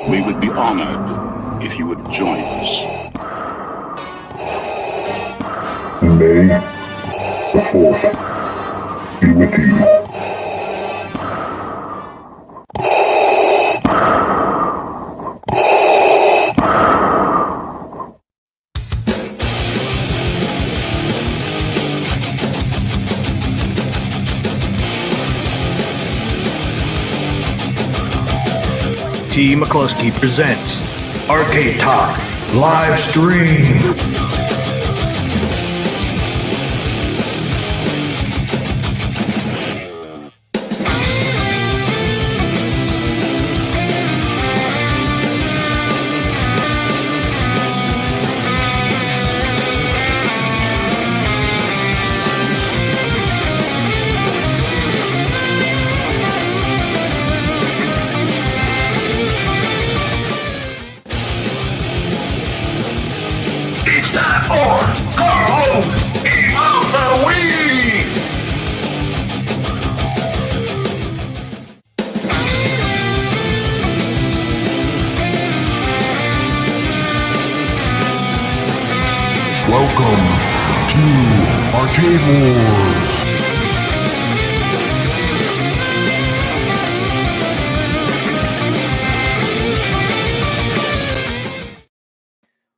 We would be honored if you would join us. May the 4th be with you. TMCLOSKY presents Arcade Talk Live Stream. It's time for Carl Halloween! Welcome to Arcade Wars.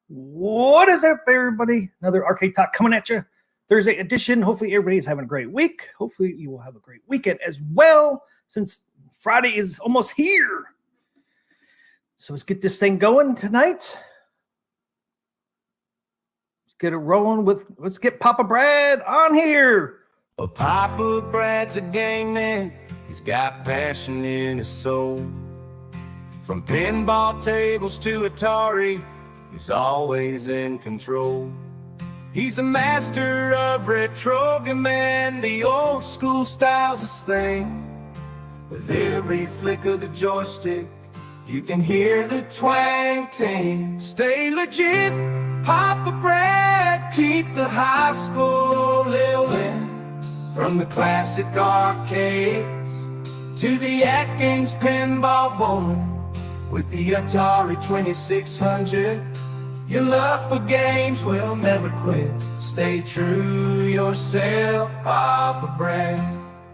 What is up, everybody? Another Arcade Talk coming at you. Thursday edition. Hopefully, everybody's having a great week. Hopefully, you will have a great weekend as well, since Friday is almost here. So let's get this thing going tonight. Let's get it rolling let's get Papa Brad on here. Well, Papa Brad's a game man. He's got passion in his soul. From pinball tables to Atari, he's always in control. He's a master of retro man. The old school style's his thing. With every flick of the joystick, you can hear the twang ting. Stay legit, Papa Brad. Keep the high school living. From the classic arcades to the AtGames pinball board. With the Atari 2600, your love for games will never quit. Stay true yourself, Papa Brad,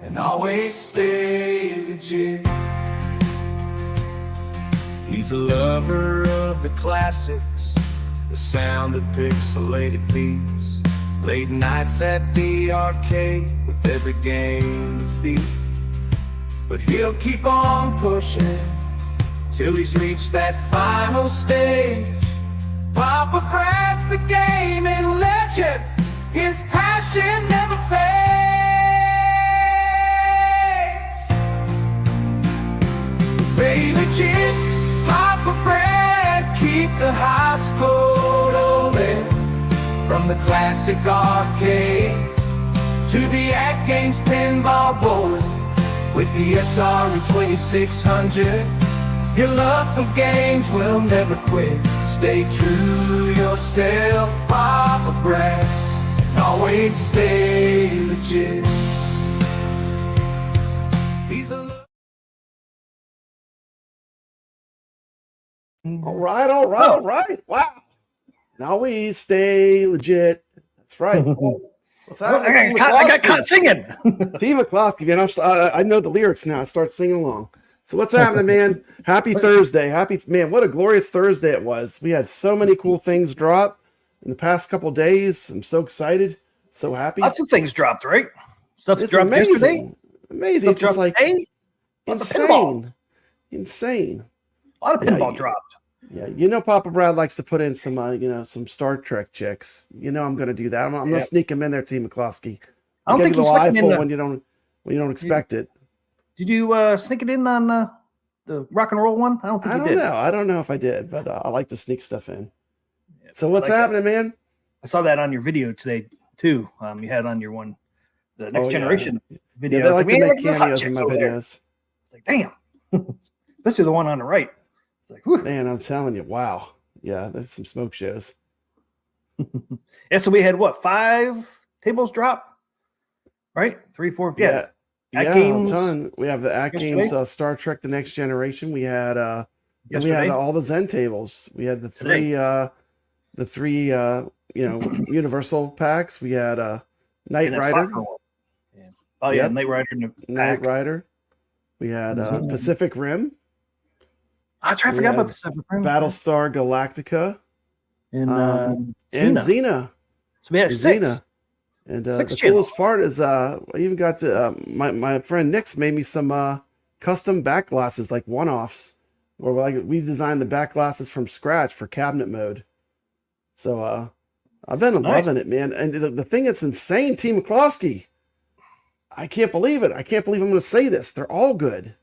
and always stay legit. He's a lover of the classics, the sound of pixelated beats. Late nights at the arcade with every game to feed. But he'll keep on pushing till he's reached that final stage. Papa Brad's the gaming legend. His passion never fades. Stay legit, Papa Brad. Keep the high school rolling. From the classic arcades to the AtGames pinball board. With the Atari 2600, your love for games will never quit. Stay true yourself, Papa Brad, and always stay legit. He's a All right. Wow. And always stay legit. That's right. What's happening? I got caught singing. TMCLOSKY, man. I know the lyrics now. I start singing along. So what's happening, man? Happy Thursday. Man, what a glorious Thursday it was. We had so many cool things drop in the past couple days. I'm so excited. So happy. Lots of things dropped, right? Stuff It's dropped amazing. yesterday. Amazing. It's just like insane. Insane. A lot of pinball dropped. Yeah, you know, Papa Brad likes to put in some, some Star Trek chicks. You know, I'm going to do that. I'm going to sneak him in there, TMCLOSKY. I don't think you you snuck him in when you don't expect it. Did you sneak it in on the rock and roll one? I don't think you did. I don't know if I did, but I like to sneak stuff in. Yeah, so what's happening, man? I saw that on your video today too. You had on your one, the next generation video. Yeah, they like to make cameos in my videos. It's like, damn, especially the one on the right. It's like, whew. Man, I'm telling you, wow. Yeah, there's some smoke shows. Yeah, so we had what, 5 tables drop, right? 3, 4, Yeah, AtGames, a ton. We have the AtGames Star Trek: The Next Generation. We had And we had Yesterday? all the Zen tables. We had the three universal packs. We had Knight And that Rider. soccer one. Yeah. Oh yeah, Yep. Knight Rider in the Knight pack. Rider. We had Zen. Pacific Rim, I try to We forget about had Pacific Rim. Battlestar Galactica, And and Xena. Xena. So we had And 6. Xena. And Six the channels. coolest part is I even got to my friend Nick's made me some custom back glasses, like one-offs, where we designed the back glasses from scratch for cabinet mode. So I've been Nice. loving it, man. And the thing that's insane, Team McCloskey, I can't believe it. I can't believe I'm going to say this. They're all good.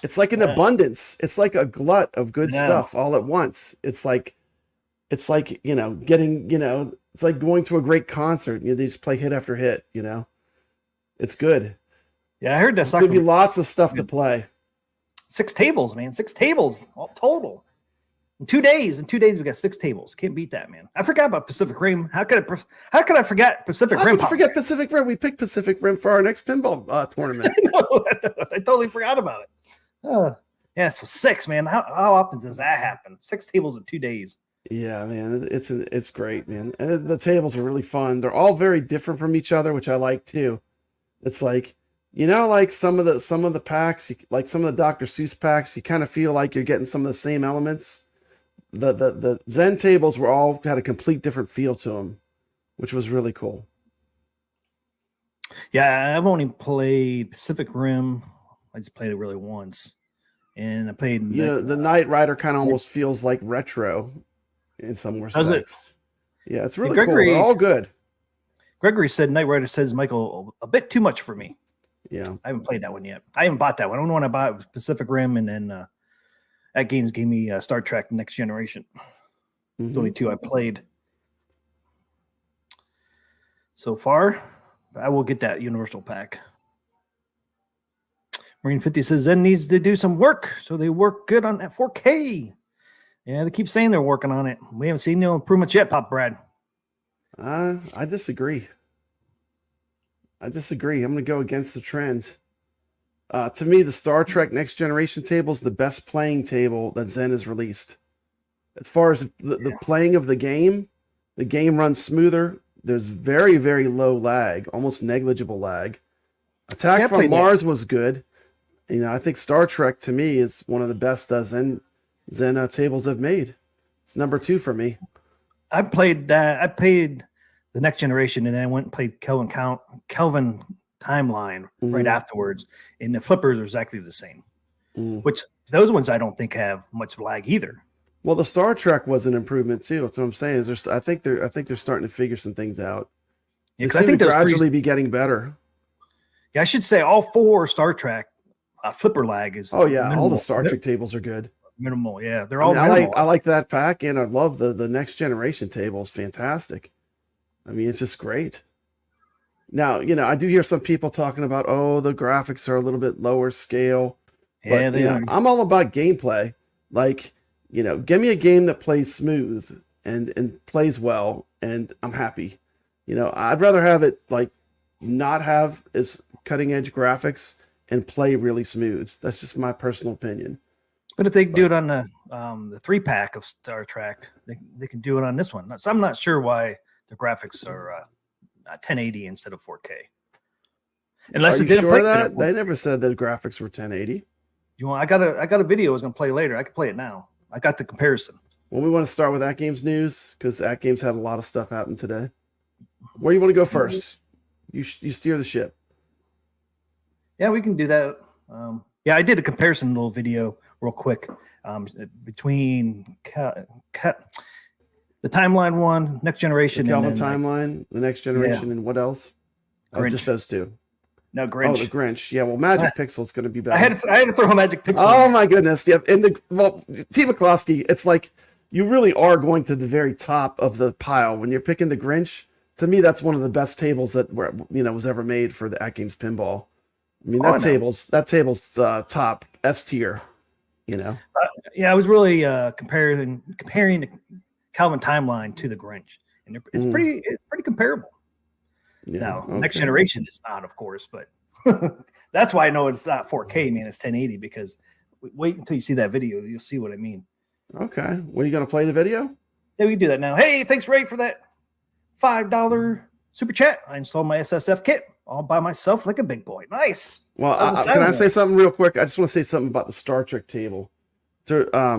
It's like an abundance. It's like a glut of good stuff all at once. It's like getting, it's like going to a great concert. They just play hit after hit, It's good. Yeah, I heard that There's going to be lots of stuff to play. 6 tables, man. 6 tables all total. In 2 days. In 2 days, we got 6 tables. Can't beat that, man. I forgot about Pacific Rim. How could I forget Pacific How Rim? could you forget Pacific Rim? We picked Pacific Rim for our next pinball tournament. I totally forgot about it. Yeah, so 6, man. How often does that happen? 6 tables in 2 days. Yeah, man, it's great, man. And the tables are really fun. They're all very different from each other, which I like too. It's like, like some of the packs, like some of the Dr. Seuss packs, you kind of feel like you're getting some of the same elements. The Zen tables were all had a complete different feel to them, which was really cool. Yeah, I've only played Pacific Rim. I just played it really once, and I played. The Knight Rider kind of almost feels like retro in some respects. Does it? Yeah, it's really Gregory, cool. They're all good. Gregory said Knight Rider says Michael a bit too much for me. Yeah, I haven't played that one yet. I haven't bought that one. The only one I bought was Pacific Rim, and then AtGames gave me Star Trek Next Generation. Mm-hmm. The only 2 I played so far. I will get that Universal pack. Marine 50 says Zen needs to do some work, so they work good on that 4K. Yeah, they keep saying they're working on it. We haven't seen no improvements yet, Pop Brad. I disagree. I'm going to go against the trend. To me, the Star Trek Next Generation table is the best playing table that Zen has released. As far as the playing of the game runs smoother. There's very, very low lag, almost negligible lag. Attack from Mars was good. I think Star Trek to me is one of the best Zen tables I've made. It's number 2 for me. I played that. I played the Next Generation, and then I went and played Kelvin Timeline right afterwards. And the flippers are exactly the same. Which those ones I don't think have much lag either. Well, the Star Trek was an improvement too. That's what I'm saying. I think they're starting to figure some things out. Yeah, I think gradually be getting better. Yeah, I should say all 4 Star Trek flipper lag is. Oh yeah, minimal. all the Star Trek tables are good. Minimal, yeah, they're all. I like that pack, and I love the Next Generation table. It's fantastic. I mean, it's just great. Now, I do hear some people talking about, the graphics are a little bit lower scale. Yeah, but, I'm all about gameplay. Like, give me a game that plays smooth and plays well, and I'm happy. I'd rather have it like not have as cutting edge graphics and play really smooth. That's just my personal opinion. But if they do it on the 3-pack of Star Trek, they can do it on this one. So I'm not sure why the graphics are 1080 instead of 4K. Unless it didn't sure that they never said that graphics were 1080. I got a video I was going to play later. I can play it now. I got the comparison. Well, we want to start with AtGames news because AtGames had a lot of stuff happen today. Where do you want to go first? You steer the ship. Yeah, we can do that. I did a comparison little video real quick between the timeline one, Next Generation, the Kelvin timeline, the Next Generation, and what else? Oh, just those 2. No, Grinch. Oh, the Grinch. Yeah, well, Magic Pixel's going to be better. I had to throw a Magic Pixel. Oh my goodness! Yeah, and Team McCloskey, it's like you really are going to the very top of the pile when you're picking the Grinch. To me, that's one of the best tables that was ever made for the AtGames pinball. I mean, that table's top S tier. I was really comparing the Calvin timeline to the Grinch, and it's pretty comparable. Yeah, now, Next Generation is not, of course, but that's why I know it's not 4K, man. It's 1080 because Wait until you see that video. You'll see what I mean. Okay. When are you going to play the video? Yeah, we can do that now. Hey, thanks, Ray, for that $5 super chat. I installed my SSF kit all by myself like a big boy. Nice. Well, can I say something real quick? I just want to say something about the Star Trek table. I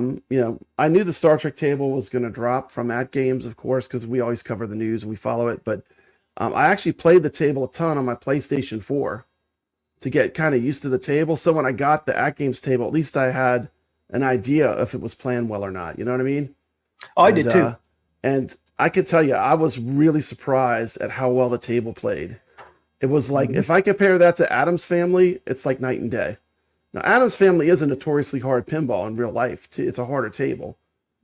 knew the Star Trek table was going to drop from AtGames, of course, because we always cover the news and we follow it. But I actually played the table a ton on my PlayStation 4 to get kind of used to the table. So when I got the AtGames table, at least I had an idea if it was playing well or not. You know what I mean? Oh, I did too. And I could tell you, I was really surprised at how well the table played. It was like, if I compare that to Adam's Family, it's like night and day. Now, Adam's Family is a notoriously hard pinball in real life. It's a harder table.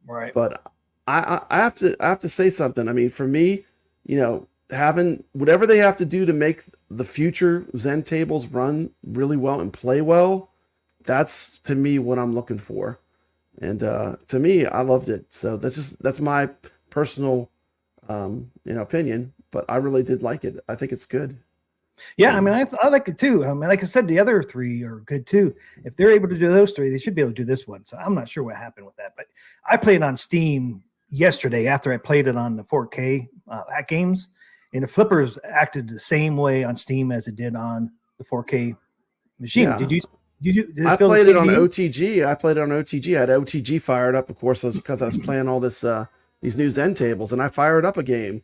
Right. But I have to say something. I mean, for me, having whatever they have to do to make the future Zen tables run really well and play well, that's to me what I'm looking for. And to me, I loved it. So that's my personal opinion, but I really did like it. I think it's good. Yeah, I mean, I like it too. I mean, like I said, the other three are good too. If they're able to do those three, they should be able to do this one. So I'm not sure what happened with that, but I played on Steam yesterday after I played it on the 4K AtGames, and the flippers acted the same way on Steam as it did on the 4K machine. Yeah. Did I played it on OTG. I played it on OTG. I had OTG fired up, of course, because I was playing all these new Zen tables, and I fired up a game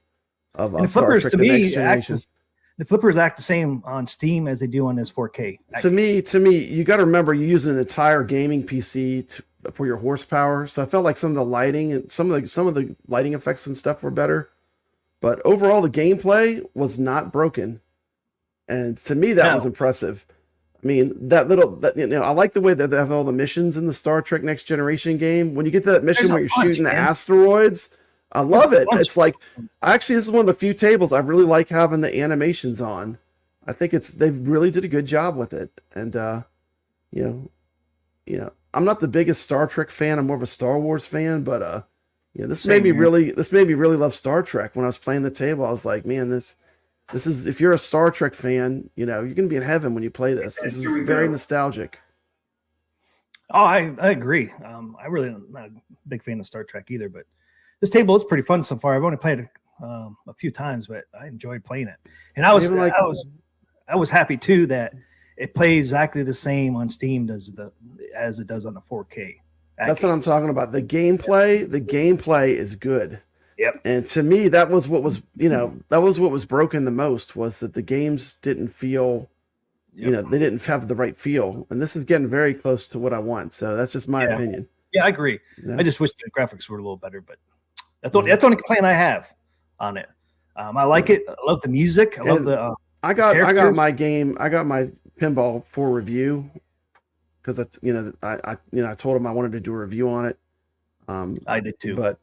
of Star Trek: The Next Generation. The flippers act the same on Steam as they do on this 4K. To me, you got to remember you use an entire gaming PC for your horsepower. So I felt like some of the lighting and some of the lighting effects and stuff were better, but overall the gameplay was not broken, and to me that was impressive. I mean, I like the way that they have all the missions in the Star Trek Next Generation game. When you get to that mission where you're shooting the asteroids, I love it. It's like, actually, this is one of the few tables I really like having the animations on. I think they really did a good job with it. And, I'm not the biggest Star Trek fan. I'm more of a Star Wars fan, but, this made me really love Star Trek. When I was playing the table, I was like, man, this is, if you're a Star Trek fan, you're going to be in heaven when you play this. This is very nostalgic. Oh, I agree. I really am not a big fan of Star Trek either, but this table is pretty fun so far. I've only played it a few times, but I enjoyed playing it. And I was happy too that it plays exactly the same on Steam as it does on the 4K. That's what I'm talking about. The gameplay is good. Yep. And to me, that was what was broken the most, was that the games didn't feel, they didn't have the right feel. And this is getting very close to what I want. So that's just my opinion. Yeah, I agree. I just wish the graphics were a little better, but that's the only complaint I have on it. I like it. I love the music. I love the. I got my pinball for review because I told him I wanted to do a review on it. I did too. But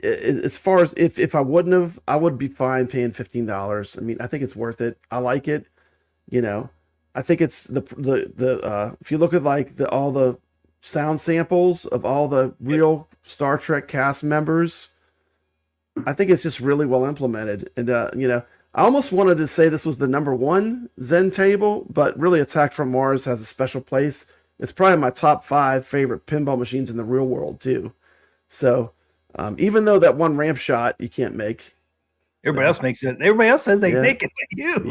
as far as if I wouldn't have, I would be fine paying $15. I mean, I think it's worth it. I like it. I think it's the if you look at all the sound samples of all the real Star Trek cast members, I think it's just really well implemented. And I almost wanted to say this was the #1 Zen table, but really Attack from Mars has a special place. It's probably my top 5 favorite pinball machines in the real world too. So even though that one ramp shot you can't make, everybody else makes it. Everybody else says they make it. You.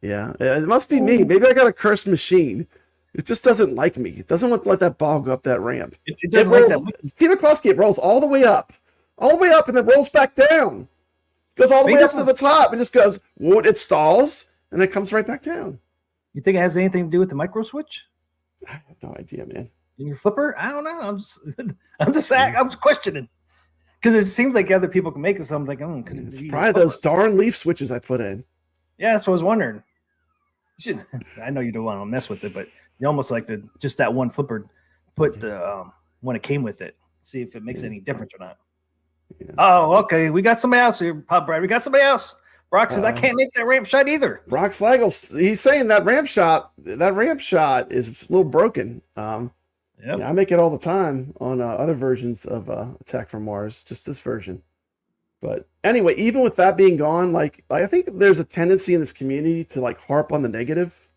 Yeah. It must be me. Maybe I got a cursed machine. It just doesn't like me. It doesn't want to let that ball go up that ramp. It doesn't like that. TMCLOSKY, it rolls all the way up, and then rolls back down. Goes all the way up to the top and just goes, it stalls, and it comes right back down. You think it has anything to do with the micro switch? I have no idea, man. In your flipper? I don't know. I'm just questioning. Because it seems like other people can make it, so I'm like, it's probably those darn leaf switches I put in. Yeah, that's what I was wondering. I know you don't want to mess with it, but you almost like just that one flipper put when it came with it. See if it makes any difference or not. Yeah. Oh, okay. We got somebody else here, Pop Brad. We got somebody else. Brock says I can't make that ramp shot either. Brock Slagel, he's saying that ramp shot is a little broken. I make it all the time on other versions of Attack from Mars, just this version. But anyway, even with that being gone, I think there's a tendency in this community to harp on the negative.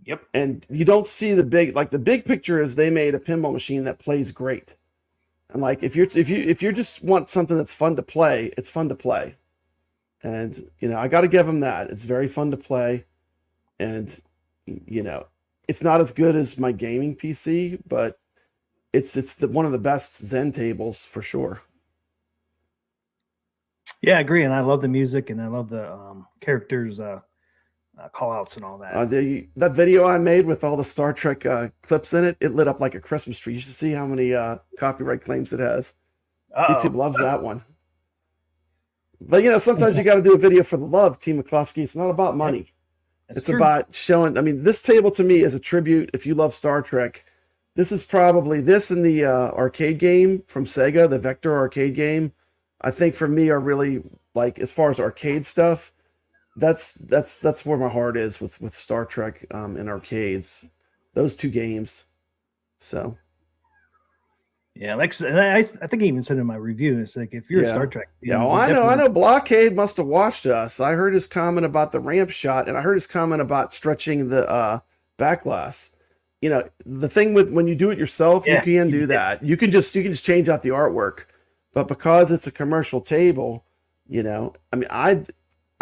Yep. And you don't see the big picture is they made a pinball machine that plays great. And like if you just want something that's fun to play, it's fun to play. And I got to give them that. It's very fun to play, and it's not as good as my gaming PC, but it's one of the best Zen tables for sure. Yeah, I agree, and I love the music, and I love the characters call outs and all that. That video I made with all the Star Trek clips in it, it lit up like a Christmas tree. You should see how many copyright claims it has. YouTube loves that one. But sometimes you got to do a video for the love, TMCLOSKY. It's not about money. It's true. About showing. I mean, this table to me is a tribute. If you love Star Trek, this is probably this and the arcade game from Sega, the Vector arcade game. I think for me are really like as far as arcade stuff. That's where my heart is with Star Trek and arcades. Those two games. So. Yeah, like I think I even said in my review, it's like if you're a Star Trek. I know. Blockade must have watched us. I heard his comment about the ramp shot, and I heard his comment about stretching the back glass. The thing with when you do it yourself, you can do that. You can just change out the artwork, but because it's a commercial table, I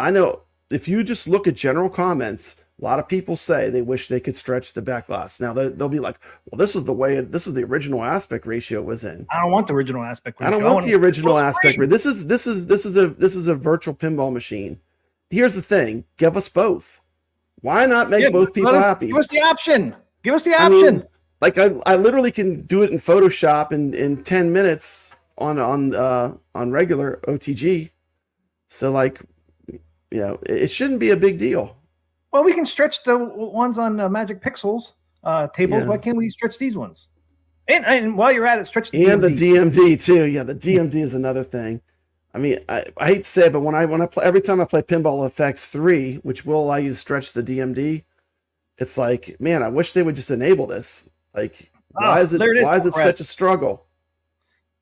know if you just look at general comments. A lot of people say they wish they could stretch the back glass. Now they'll be like, "Well, this is the original aspect ratio it was in." I don't want the original aspect ratio. I don't want the original aspect ratio. This is a virtual pinball machine. Here's the thing: give us both. Why not make both people happy? Give us the option. Give us the option. I literally can do it in Photoshop in 10 minutes on regular OTG. So it shouldn't be a big deal. Well, we can stretch the ones on Magic Pixels tables. Yeah. Why can't we stretch these ones? And while you're at it, stretch the DMD. The DMD too. Yeah, the DMD is another thing. I mean, I hate to say it, but when I play, every time I play Pinball FX 3, which will allow you to stretch the DMD, it's like, man, I wish they would just enable this. Like, why is it such a struggle?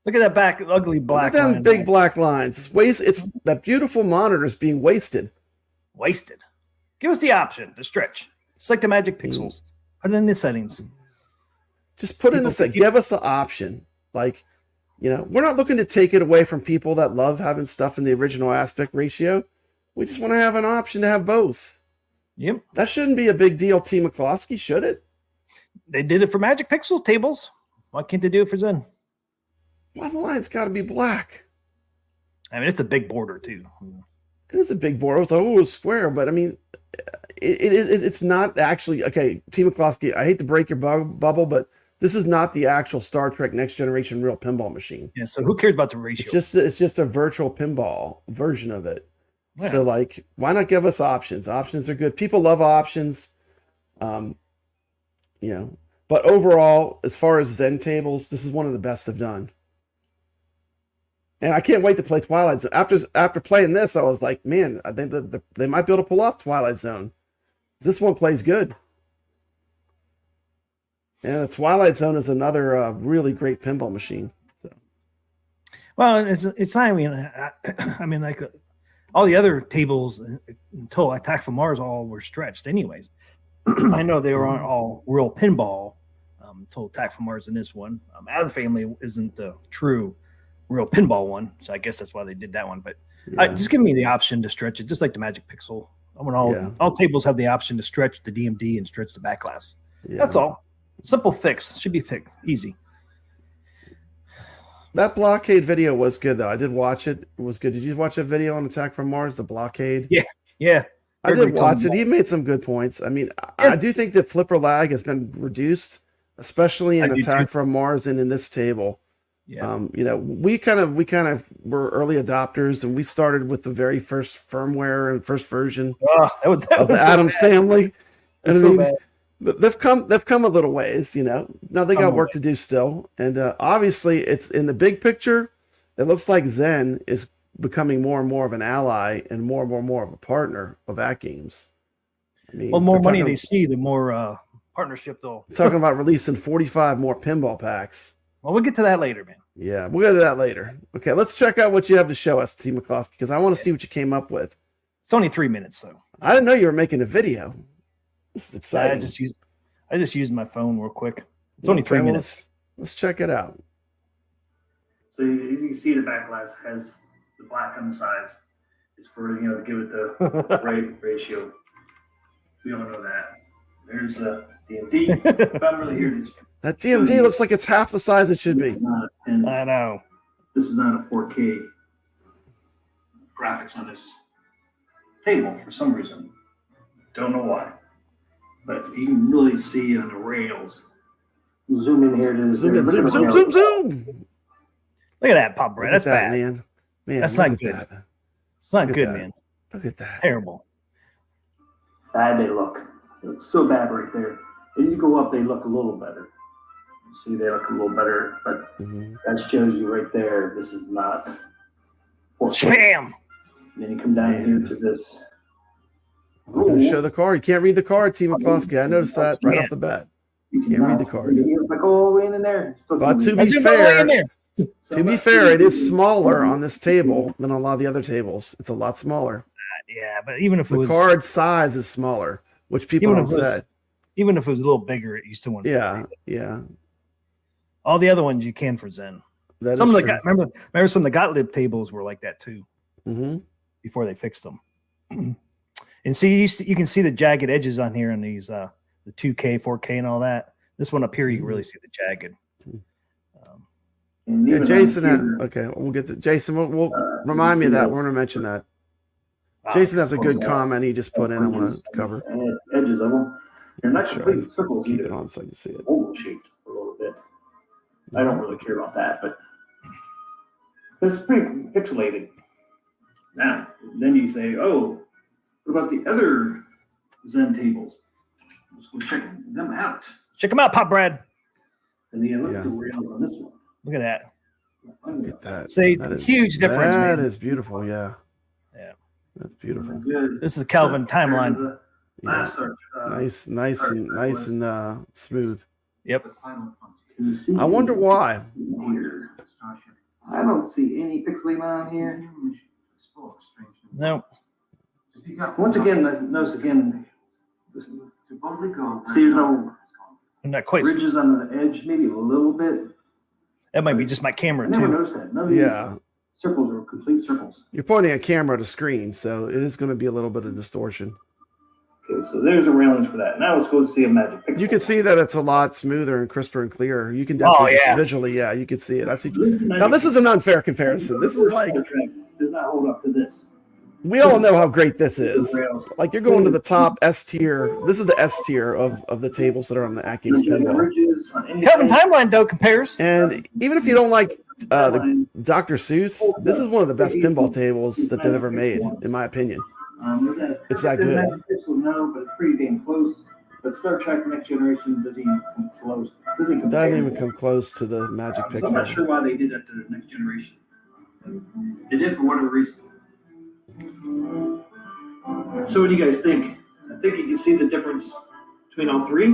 Look at that ugly black. Look at them big black lines. It's that beautiful monitor is being wasted. Wasted. Give us the option to stretch. It's like the Magic Pixels. Put it in the settings. Just put it in the settings. Give us the option. Like, we're not looking to take it away from people that love having stuff in the original aspect ratio. We just want to have an option to have both. Yep. That shouldn't be a big deal, TMCLOSKY, should it? They did it for Magic Pixels tables. Why can't they do it for Zen? Why the line's got to be black? I mean, it's a big border, too. It is a big border. It's a square, but I mean, it's not actually okay. TMCLOSKY, I hate to break your bubble, but this is not the actual Star Trek Next Generation real pinball machine. Yeah. So who cares about the ratio? It's just a virtual pinball version of it. Yeah. So why not give us options? Options are good. People love options. But overall, as far as Zen tables, this is one of the best I've done. And I can't wait to play Twilight Zone. After playing this, I was like, man, I think that they might be able to pull off Twilight Zone. This one plays good. Yeah, the Twilight Zone is another really great pinball machine. So, well, it's not. I mean, like all the other tables until Attack from Mars all were stretched, anyways. I know they were all real pinball until Attack from Mars in this one. Adam's Family isn't the true real pinball one, so I guess that's why they did that one. But just give me the option to stretch it, just like the Magic Pixel. I want all tables have the option to stretch the DMD and stretch the back glass. Yeah. That's all. Simple fix. Should be fixed. Easy. That Blockade video was good, though. I did watch it. It was good. Did you watch that video on Attack from Mars, the Blockade? Yeah. I did watch it. He made some good points. I mean, I do think that flipper lag has been reduced, especially in Attack from Mars and in this table. Yeah. We kind of were early adopters, and we started with the very first firmware and first version of the Adams Family. And they've come a little ways, Now they got work to do still, and obviously, it's in the big picture. It looks like Zen is becoming more and more of an ally and more of a partner of AtGames. I mean, well, the more money they see, the more partnership they'll. Talking about releasing 45 more pinball packs. Well, we'll get to that later, man. Yeah, we'll get to that later. Okay, let's check out what you have to show us, TMCLOSKY, because I want to see what you came up with. It's only 3 minutes, so. I didn't know you were making a video. This is I exciting. just used my phone real quick. It's only 3 Okay, well, minutes. let's check it out. So you can see the back glass has the black on the sides. It's for, to give it the right ratio. We don't know that. There's the DMD. If I'm really here, That DMD looks like it's half the size it should be. I know. This is not a 4K graphics on this table for some reason. Don't know why. But you can really see on the rails. Zoom in here to Zoom, zoom. Look at that, Pop Brad. That's that, bad. man. That's look not at good. that. It's not Look at good, that. man. Look at that. Terrible. Bad they look. They look so bad right there. As you go up, they look a little better. See, they look a little better, but that shows you right there, this is not. Spam! And then you come down here to this. I'm going to show the card. You can't read the card, TMCLOSKY. I noticed that right off the bat. You Can't read the card. Like all the way in there. But to be fair, it is smaller on this table than a lot of the other tables. It's a lot smaller. Yeah, but even if the card size is smaller, which people don't say. Even if it was a little bigger, it used to want to. Yeah. All the other ones you can for Zen. Some of the remember some of the Gottlieb tables were like that too. Before they fixed them. And see, you can see the jagged edges on here on these the 2K, 4K, and all that. This one up here, you can really see the jagged. Yeah, Jason. Okay, we'll get to Jason. We'll remind me of that. We're going to mention that. Jason has a good comment he just put in. I want to cover edges of them. They're not complete circles keep either. it on so I can see it. Oval shaped a little bit. I don't really care about that, but it's pretty pixelated. Now, then you say, "Oh, what about the other Zen tables? Let's go check them out." Check them out, Pop Brad. And then look at the rails on this one. Look at that. Look at that. See, huge difference. That is beautiful. Yeah. That's beautiful. This is the Kelvin timeline. Yeah. Nice and smooth. Yep. I wonder why. I don't see any pixeling on here. No. Once again, notice again. See, there's no not quite ridges on the edge, maybe a little bit. That might be just my camera too. I never noticed that. None of these circles are complete circles. You're pointing a camera to screen, so it is going to be a little bit of distortion. Okay, so there's a railings for that. Now let's go see a magic pixel. You can see that it's a lot smoother and crisper and clearer. You can definitely visually, you can see it. I see. Now this is an unfair comparison. This is like does not hold up to this. We all know how great this is. Like you're going to the top S tier. This is the S tier of the tables that are on the AtGames pinball. Kelvin timeline though compares. And even if you don't like the Dr. Seuss, this is one of the best pinball tables that they've ever made, in my opinion. It's that good. No, but it's pretty damn close. But Star Trek Next Generation doesn't even come close. Doesn't even come close to the Magic Pixel. I'm not sure why they did that to the Next Generation. They did for whatever reason. So what do you guys think? I think you can see the difference between all three.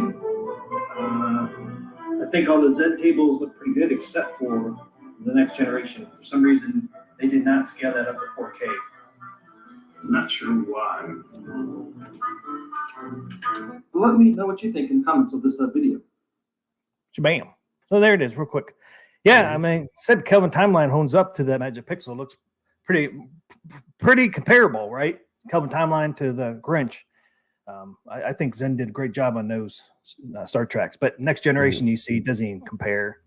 I think all the Zen tables look pretty good except for the Next Generation. For some reason, they did not scale that up to 4K. I'm not sure why. So let me know what you think in comments of this video. Bam. So there it is, real quick. Yeah, I mean, said Kelvin timeline hones up to that Magic Pixel. It looks pretty comparable, right? Kelvin timeline to the Grinch. I think Zen did a great job on those Star Treks, but Next Generation you see doesn't even compare.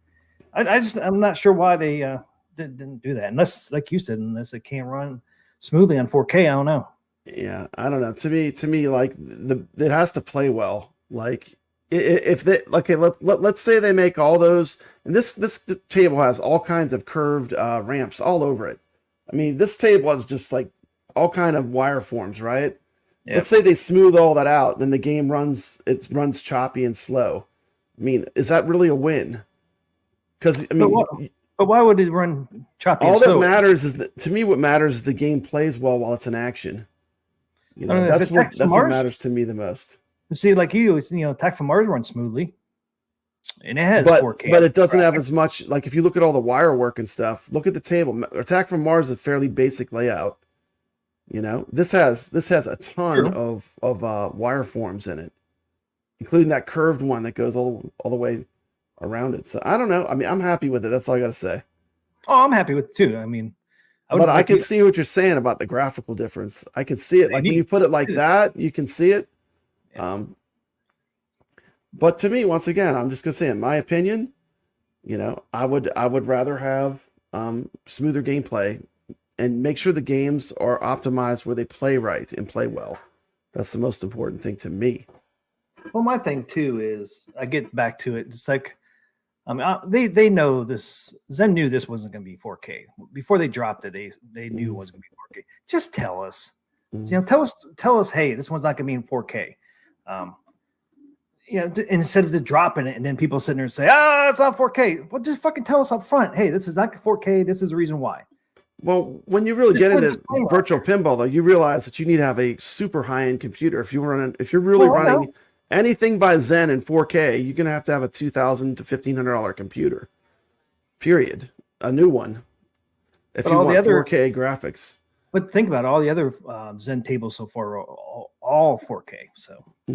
I'm not sure why they didn't do that, unless, like you said, unless it can't run smoothly on 4K. I don't know. Yeah, I don't know. To me, like it has to play well. Like if they let's say they make all those, and this table has all kinds of curved ramps all over it. I mean, this table has just like all kind of wire forms, right? Yep. Let's say they smooth all that out, then the game runs choppy and slow. I mean, is that really a win? Because I mean, but why would it run choppy? All that matters is that, to me, what matters is the game plays well while it's in action. You know, that's what matters to me the most. See, like Attack from Mars runs smoothly, and it has 4K. But it doesn't have as much. Like if you look at all the wire work and stuff, look at the table. Attack from Mars is a fairly basic layout. You know, this has a ton of wire forms in it. including that curved one that goes all the way around it. So I don't know. I mean, I'm happy with it. That's all I got to say. Oh, I'm happy with it too. I mean, But I can see what you're saying about the graphical difference. I can see it. Like when you put it like that, you can see it. Yeah. But to me, once again, I'm just gonna say, in my opinion, I would rather have smoother gameplay and make sure the games are optimized where they play right and play well. That's the most important thing to me. Well, my thing too is I get back to it. It's like, I mean, they know this. Zen knew this wasn't going to be 4K before they dropped it. They knew it wasn't going to be 4K. Just tell us, tell us, hey, this one's not going to be in 4K. Instead of just dropping it and then people sitting there and say, it's not 4K. Well, just fucking tell us up front, hey, this is not 4K. This is the reason why. Well, when you really get into virtual pinball, though, you realize that you need to have a super high-end computer. If you're really running anything by Zen in 4K, you're gonna have to have a $2,000 to $1,500 computer. Period. A new one. If you want 4K graphics. But think about it, all the other Zen tables so far are all 4K. So I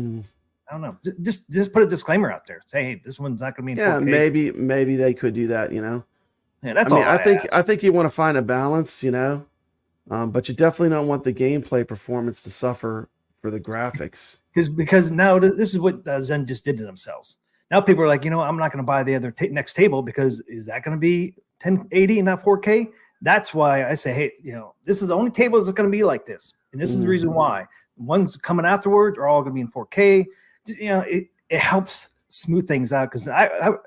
don't know. Just put a disclaimer out there. Say, hey, this one's not gonna be in 4K. Yeah, maybe they could do that. Yeah, that's all. I think you want to find a balance, but you definitely don't want the gameplay performance to suffer for the graphics. Because now this is what Zen just did to themselves. Now people are like, I'm not going to buy the other next table because is that going to be 1080 and not 4K? That's why I say, hey, this is the only table that's going to be like this, and this is the reason why. The ones coming afterwards are all going to be in 4K. It helps smooth things out because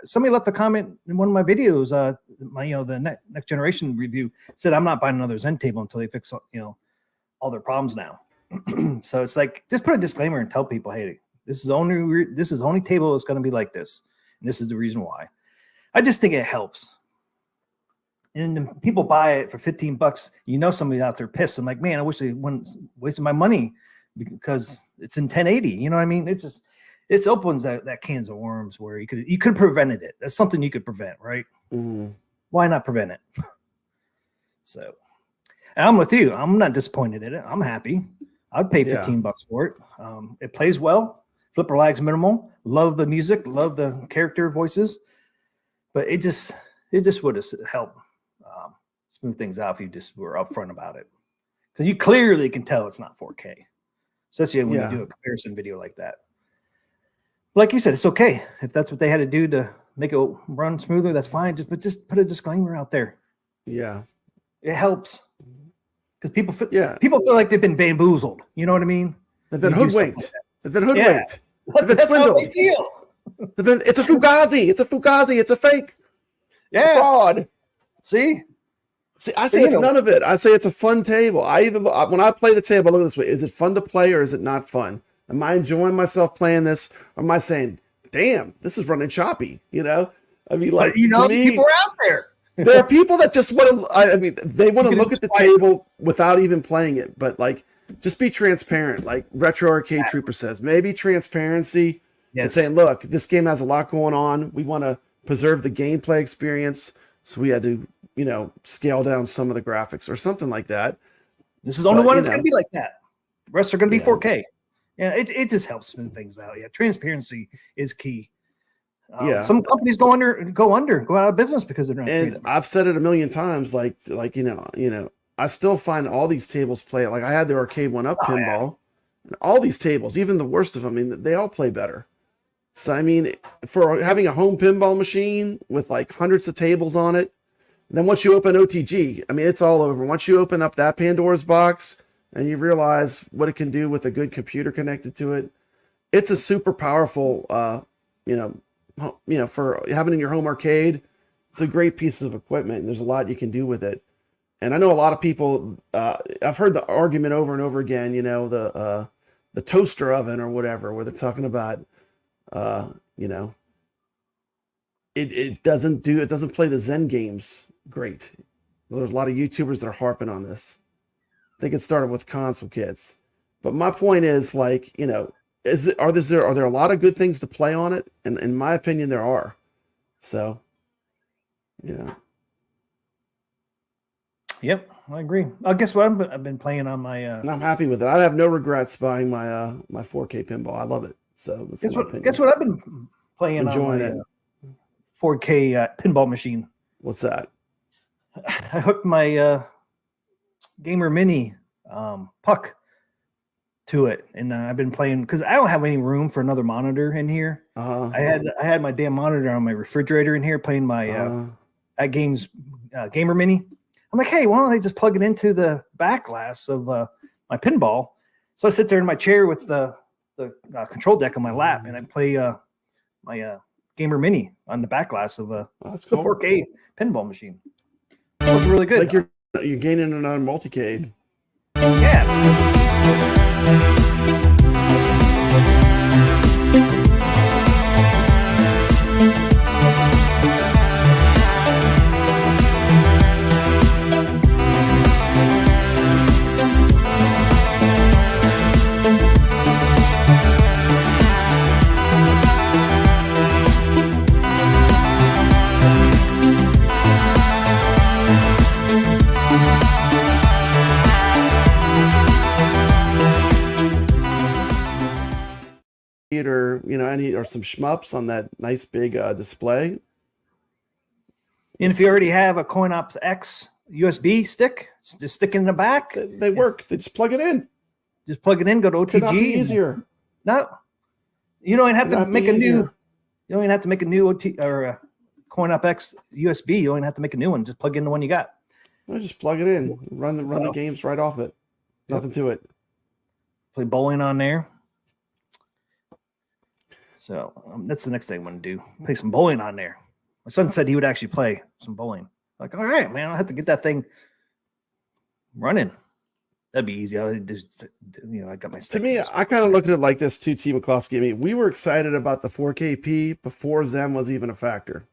somebody left a comment in one of my videos. The next generation review said I'm not buying another Zen table until they fix all their problems now. So it's like, just put a disclaimer and tell people, hey, this is the only table that's going to be like this, and this is the reason why. I just think it helps. And people buy it for $15. Somebody's out there pissed. I'm like, man, I wish they wouldn't waste my money because it's in 1080. You know what I mean? It opens that cans of worms where you could have prevented it. That's something you could prevent, right? Why not prevent it? So, and I'm with you. I'm not disappointed in it. I'm happy. I'd pay $15 for it. It plays well. Flipper lag's minimal. Love the music. Love the character voices. But it just would have helped smooth things out if you just were upfront about it. Because you clearly can tell it's not 4K, especially when you do a comparison video like that. Like you said, it's okay if that's what they had to do to make it run smoother. That's fine. Just put a disclaimer out there. Yeah, it helps. Because people feel like they've been bamboozled. You know what I mean? They've been hoodwinked. Like They've been hoodwinked. They've been That's swindled. how they feel. It's a fugazi. It's a fugazi. It's a fake. Yeah. Fraud. See, I say it's none of it. I say it's a fun table. When I play the table, I look at this way: is it fun to play or is it not fun? Am I enjoying myself playing this, or am I saying, "Damn, this is running choppy"? I mean, like to me, people are out there. There are people that just want to. I mean, they want to look at the table without even playing it. But just be transparent. Like Retro Arcade Trooper says, maybe transparency and saying, "Look, this game has a lot going on. We want to preserve the gameplay experience, so we had to, scale down some of the graphics or something like that." This is the only one that's going to be like that. The rest are going to be 4K. Yeah, it just helps smooth things out. Yeah, transparency is key. Some companies go out of business because they're not. And I've said it a million times. I still find all these tables play. Like I had the arcade one up pinball, and all these tables, even the worst of them, they all play better. So I mean, for having a home pinball machine with hundreds of tables on it, then once you open OTG, it's all over. Once you open up that Pandora's box and you realize what it can do with a good computer connected to it, it's a super powerful, for having in your home arcade, it's a great piece of equipment. And there's a lot you can do with it. And I know a lot of people, I've heard the argument over and over again, the toaster oven or whatever, where they're talking about, it doesn't play the Zen games great. There's a lot of YouTubers that are harping on this. I think it started with console kids. But my point is are there a lot of good things to play on it? And in my opinion, there are. So, Yep, I agree. Guess what? I've been playing on my. And I'm happy with it. I have no regrets buying my 4K pinball. I love it. So that's Guess my what? opinion. Guess what I've been playing Enjoying on my it. 4K pinball machine. What's that? I hooked my Gamer Mini puck to it, and I've been playing because I don't have any room for another monitor in here. I had my damn monitor on my refrigerator in here playing my AtGames Gamer Mini. I'm like, hey, why don't I just plug it into the back glass of my pinball? So I sit there in my chair with the control deck on my lap, and I play my Gamer Mini on the back glass of that's the cool. 4K pinball machine. It looks really good. It's like you're gaining another multicade. Yeah. Or or some shmups on that nice big display. And if you already have a CoinOps X USB stick, just stick it in the back. They work. They just plug it in. Just plug it in. Go to OTG. Could not be easier. No, you don't even have Could to not make be a new. easier. You don't even have to make a new OT or CoinOps X USB. You don't even have to make a new one. Just plug in the one you got. No, just plug it in. Run the games right off it. Nothing to it. Play bowling on there. So that's the next thing I'm going to do. Play some bowling on there. My son said he would actually play some bowling. Like, all right, man, I'll have to get that thing running. That'd be easy. I just, I got my. To me, I kind of look at it like this too, TMCLOSKY. I mean, we were excited about the 4KP before Zen was even a factor.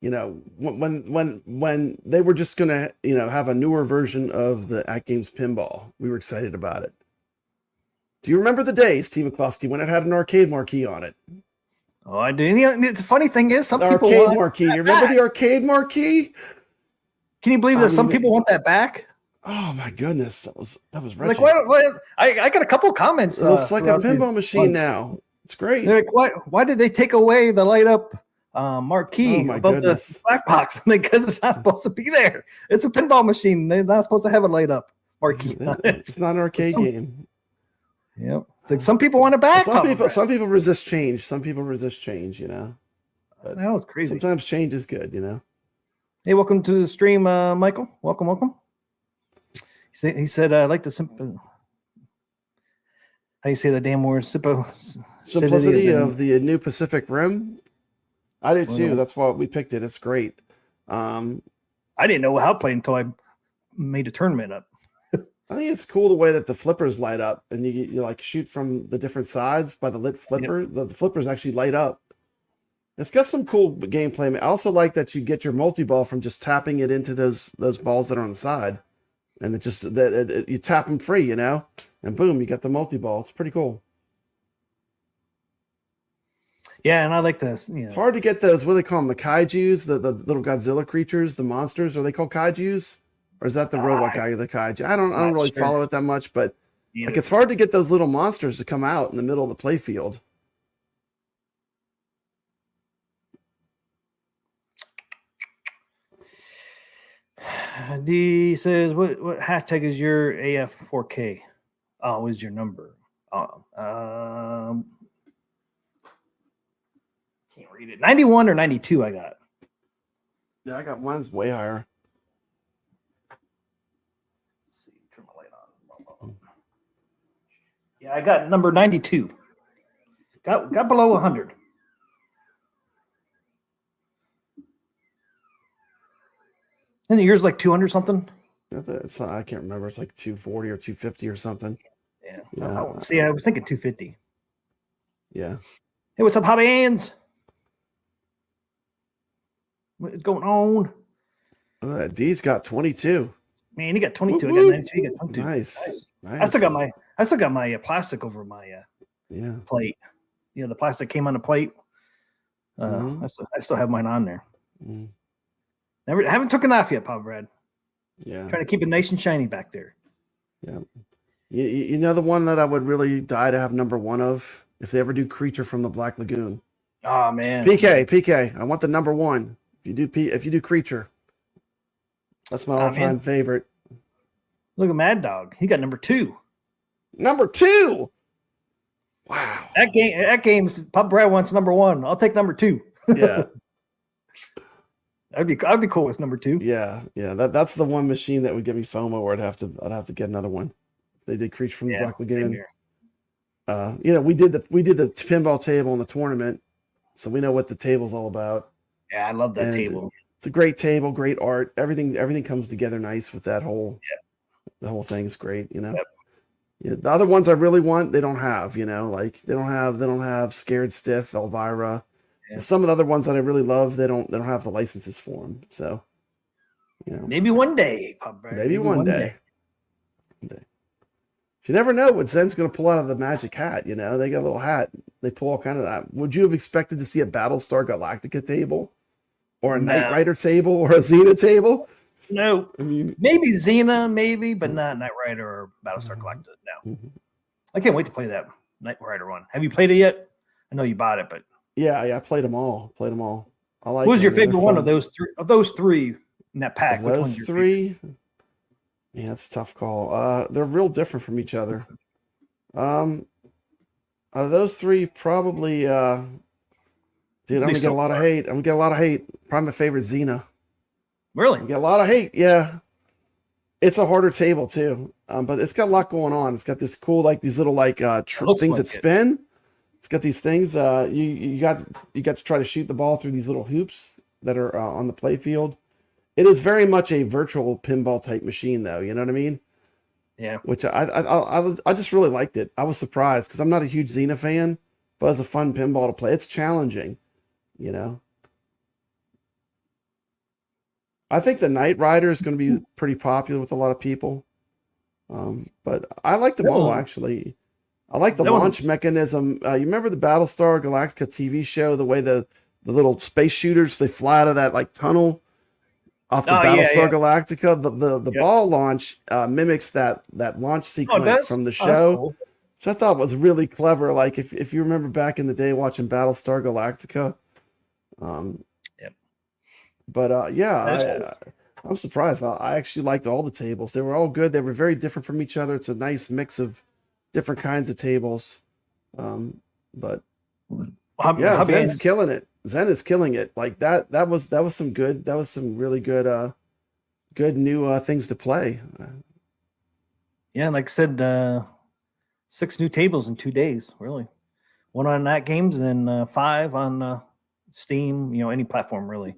When they were just gonna, have a newer version of the AtGames pinball, we were excited about it. Do you remember the days, TMCLOSKY, when it had an arcade marquee on it? Oh, I do. The funny thing is, some people arcade want marquee. You remember the arcade marquee? Can you believe that some people want that back? Oh my goodness, that was wretched. Like, what? I got a couple of comments. It looks like a pinball machine now. It's great. They're like, why did they take away the light up marquee above the black box? Because it's not supposed to be there. It's a pinball machine. They're not supposed to have a light up marquee on it. It's not an arcade game. Yep. It's like some people want it back. Some people resist change. Some people resist change, But I know it's crazy. Sometimes change is good, Hey, welcome to the stream, Michael. Welcome. He said, I like the simple. How do you say the damn word? Simplicity of the new Pacific Rim. I did too. That's why we picked it. It's great. I didn't know how to play until I made a tournament up. I think it's cool the way that the flippers light up, and you like shoot from the different sides by the lit flipper. Yep. The flippers actually light up. It's got some cool gameplay. I also like that you get your multi-ball from just tapping it into those balls that are on the side, and you tap them free, and boom, you got the multi-ball. It's pretty cool. Yeah, and I like this. It's hard to get those. What do they call them? The kaijus, the little Godzilla creatures, the monsters. Are they called kaijus? Or is that the robot guy or the kaiju? I don't really follow it that much, but it's hard to get those little monsters to come out in the middle of the play field. D says, what hashtag is your AF4K? Oh, what is your number? Can't read it. 91 or 92 I got. Yeah, I got one's way higher. Yeah, I got number 92. Got below 100. And yours like 200 something? I can't remember. It's like 240 or 250 or something. Yeah. See, I was thinking 250. Yeah. Hey, what's up, Hobby Hands? What is going on? D's got 22. Man, he got 22. Woo-woo. I got 92. He got 22. Nice. I still got my plastic over my plate. The plastic came on the plate. I still have mine on there. Mm. I haven't took it off yet, Pop Brad. Yeah. Trying to keep it nice and shiny back there. Yeah. You know the one that I would really die to have number one of if they ever do Creature from the Black Lagoon. Oh man, PK. I want the number one. If you do Creature, that's my all-time favorite. Look at Mad Dog. He got number 2. Number 2. Wow. That game. Pop Brad wants number 1. I'll take number 2. Yeah. I'd be cool with number 2. Yeah. That's the one machine that would give me FOMO, where I'd have to get another one. They did Creature from the Black Lagoon. We did the pinball table in the tournament, so we know what the table's all about. Yeah, I love that table. It's a great table, great art. Everything comes together nice with that whole. Yeah. The whole thing's great. Yep. Yeah, the other ones I really want, they don't have. Like they don't have Scared Stiff, Elvira. Yeah. Some of the other ones that I really love, they don't have the licenses for them. So, maybe one day, maybe one day. You never know what Zen's going to pull out of the magic hat. They got a little hat. They pull all kind of that. Would you have expected to see a Battlestar Galactica table, or a Knight Rider table, or a Xena table? No. I mean, maybe Xena, but not Knight Rider or Battlestar Galactica. No. Mm-hmm. I can't wait to play that Knight Rider one. Have you played it yet? I know you bought it, but yeah, I played them all. I like. What was your favorite one of those three? Of those three in that pack, which one's your favorite? Yeah, it's a tough call. They're real different from each other. Out of those three, probably, dude, I'm gonna get a lot of hate. Probably my favorite, Xena. Really? Get a lot of hate. Yeah, it's a harder table too, but it's got a lot going on. It's got this cool, like these little things that spin. It's got these things. You got to try to shoot the ball through these little hoops that are on the play field. It is very much a virtual pinball type machine, though. You know what I mean? Yeah. Which I just really liked it. I was surprised because I'm not a huge Xena fan, but it's a fun pinball to play. It's challenging, I think the Knight Rider is going to be pretty popular with a lot of people. But I like them all, actually. I like the launch mechanism. You remember the Battlestar Galactica TV show, the way the little space shooters, they fly out of that tunnel off the Battlestar Galactica? The ball launch mimics that launch sequence from the show, cool. Which I thought was really clever. Like if you remember back in the day watching Battlestar Galactica. But I'm surprised. I actually liked all the tables. They were all good. They were very different from each other. It's a nice mix of different kinds of tables. But Zen's killing it. Zen is killing it. Like that was some good. That was some really good new things to play. Yeah, like I said, 6 new tables in 2 days. Really, 1 on AtGames and 5 on Steam. Any platform really.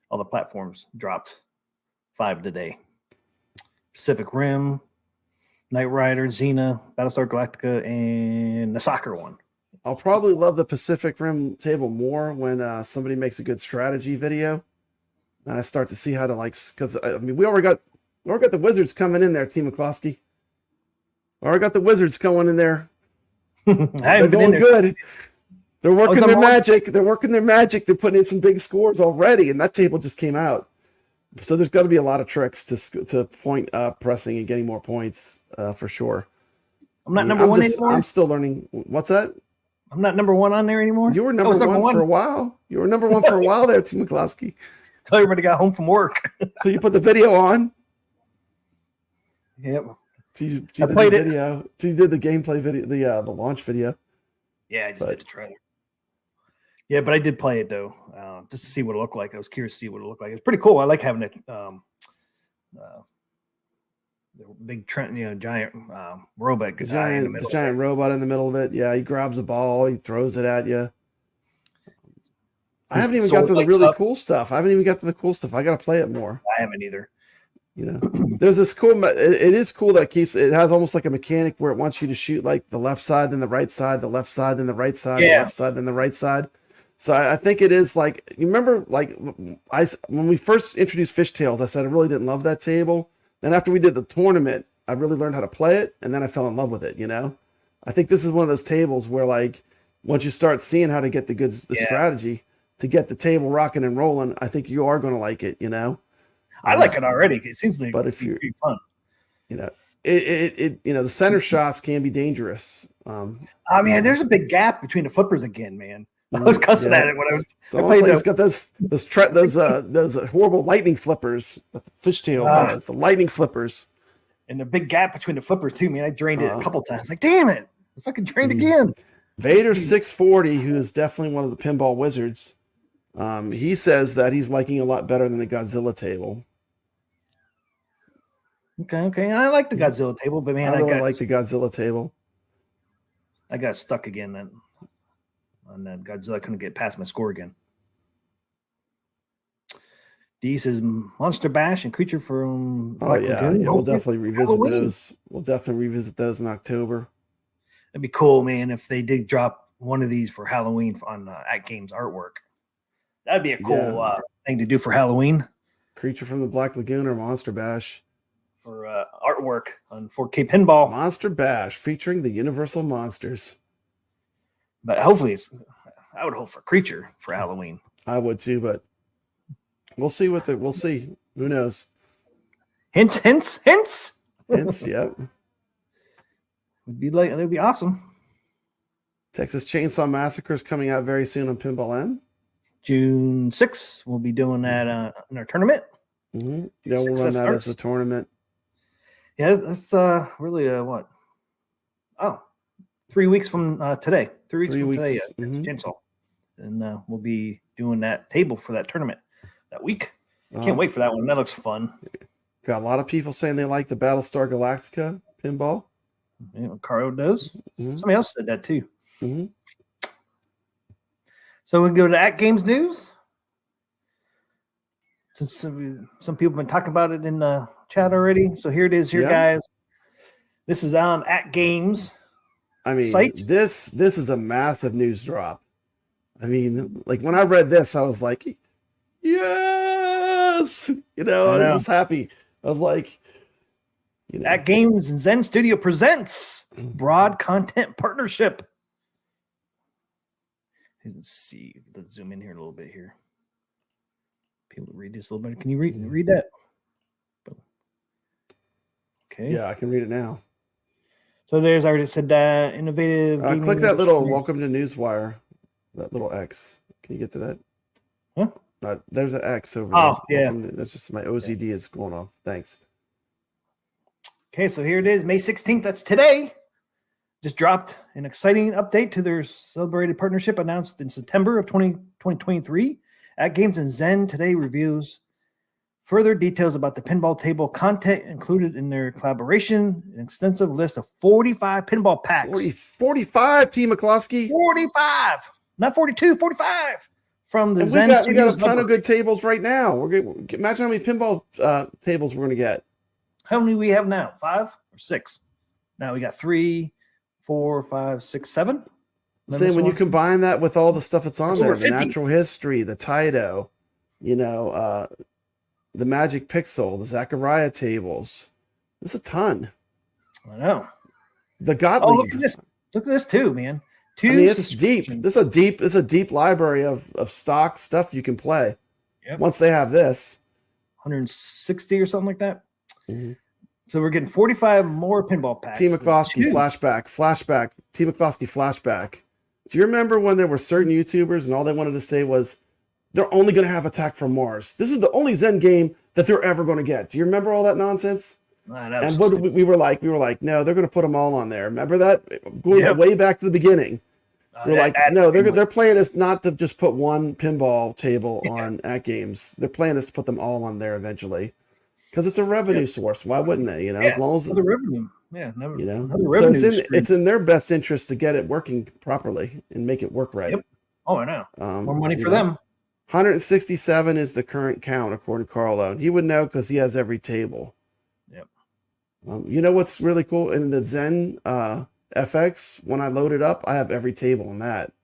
All the platforms dropped 5 today. Pacific Rim, Knight Rider, Xena, Battlestar Galactica, and the soccer one. I'll probably love the Pacific Rim table more when somebody makes a good strategy video, and I start to see how to because we already got the Wizards coming in there, TMCLOSKY. Already got the Wizards going in there. They're doing good. They're working their magic. They're putting in some big scores already, and that table just came out. So there's got to be a lot of tricks to point pressing and getting more points for sure. I'm not number one anymore. I'm still learning. What's that? I'm not number one on there anymore. You were number one for a while. You were number one for a while there, TMCLOSKY. Until everybody got home from work. So you put the video on. Yep. So you did the video. So you did the gameplay video, the launch video. Yeah, I just did the trailer. Yeah, but I did play it though, just to see what it looked like. I was curious to see what it looked like. It's pretty cool. I like having it. The big giant robot. The giant robot in the middle of it. Yeah, he grabs a ball, he throws it at you. I haven't even got to the really cool stuff. I got to play it more. I haven't either. There's this cool. It is cool that it has almost like a mechanic where it wants you to shoot like the left side, then the right side, the left side, then the right side, the left side, then the right side. So I think it is like, you remember, like when we first introduced Fishtails, I said I really didn't love that table. Then after we did the tournament, I really learned how to play it, and then I fell in love with it. I think this is one of those tables where, like, once you start seeing how to get the strategy to get the table rocking and rolling, I think you are going to like it. I like it already. It seems like, but if you're pretty fun. the center shots can be dangerous. I mean, there's a big gap between the flippers again, man. I was cussing at it when I was. It's almost like it's got those horrible lightning flippers, the fishtails. It's the lightning flippers, and the big gap between the flippers too, man. I drained it a couple times. Like, damn it, I fucking drained again. Vader 640, who is definitely one of the pinball wizards, he says that he's liking a lot better than the Godzilla table. Okay, and I like the Godzilla table, but man, I really like the Godzilla table. I got stuck again then. On that Godzilla, I couldn't get past my score again. D says Monster Bash and Creature from Black Lagoon. We'll definitely revisit those. We'll definitely revisit those in October. It'd be cool, man, if they did drop one of these for Halloween on AtGames artwork. That'd be a cool thing to do for Halloween. Creature from the Black Lagoon or Monster Bash. For artwork on 4K Pinball. Monster Bash featuring the Universal Monsters. But hopefully I would hope for Creature for Halloween. I would too, but we'll see we'll see. Who knows? Hints. Hints, yep. That'd be awesome. Texas Chainsaw Massacre is coming out very soon on Pinball M. June 6th, we'll be doing that in our tournament. Mm-hmm. Yeah, we'll run that as a tournament. Yeah, that's really what? Oh, 3 weeks from today. 3 weeks from today, Chainsaw. And we'll be doing that table for that tournament that week. Can't wait for that one. That looks fun. Got a lot of people saying they like the Battlestar Galactica pinball. Yeah, Caro does. Mm-hmm. Somebody else said that too. Mm-hmm. So we go to AtGames news. Since some people have been talking about it in the chat already. So here it is guys. This is on AtGames. I mean, site. This is a massive news drop. I mean, like when I read this, I was like, yes! I'm just happy. I was like, AtGames and Zen Studio presents broad content partnership. Let's see. Let's zoom in here a little bit here. People read this a little bit. Can you read that? Okay. Yeah, I can read it now. So there's already said that innovative. Click that little welcome to Newswire. That little X. Can you get to that? Huh? There's an X over there. Oh, yeah. That's just my OCD is going off. Thanks. Okay, so here it is, May 16th. That's today. Just dropped an exciting update to their celebrated partnership announced in September of 2023. AtGames and Zen today reviews further details about the pinball table content included in their collaboration, an extensive list of 45 pinball packs. 45, TMCLOSKY. 45, not 42, 45 from the Zen we got a ton of good tables right now. Imagine how many pinball tables we're going to get. How many we have now? 5 or 6? Now we got 3, 4, 5, 6, 7. Saying when you combine that with all the stuff that's on there, the 50. natural history, the Taito, the Magic Pixel, the Zachariah tables, there's a ton. I know. The Gottlieb. Oh, look at this! Look at this too, man. It's deep. This is a deep library of stock stuff you can play. Yep. Once they have this, 160 or something like that. Mm-hmm. So we're getting 45 more pinball packs. TMCLOSKY flashback. TMCLOSKY flashback. Do you remember when there were certain YouTubers and all they wanted to say was they're only going to have Attack from Mars? This is the only Zen game that they're ever going to get. Do you remember all that nonsense? And what we were like, no, they're going to put them all on there. Remember that? Going way back to the beginning. We're like, no, their plan is not to just put one pinball table on AtGames. Their plan is to put them all on there eventually, because it's a revenue source. Why wouldn't they? As long as the revenue, another revenue. So it's in their best interest to get it working properly and make it work right. Yep. Oh, I know. More money for them. 167 is the current count according to Carlo. He would know because he has every table. Yep. You know what's really cool in the Zen FX? When I load it up, I have every table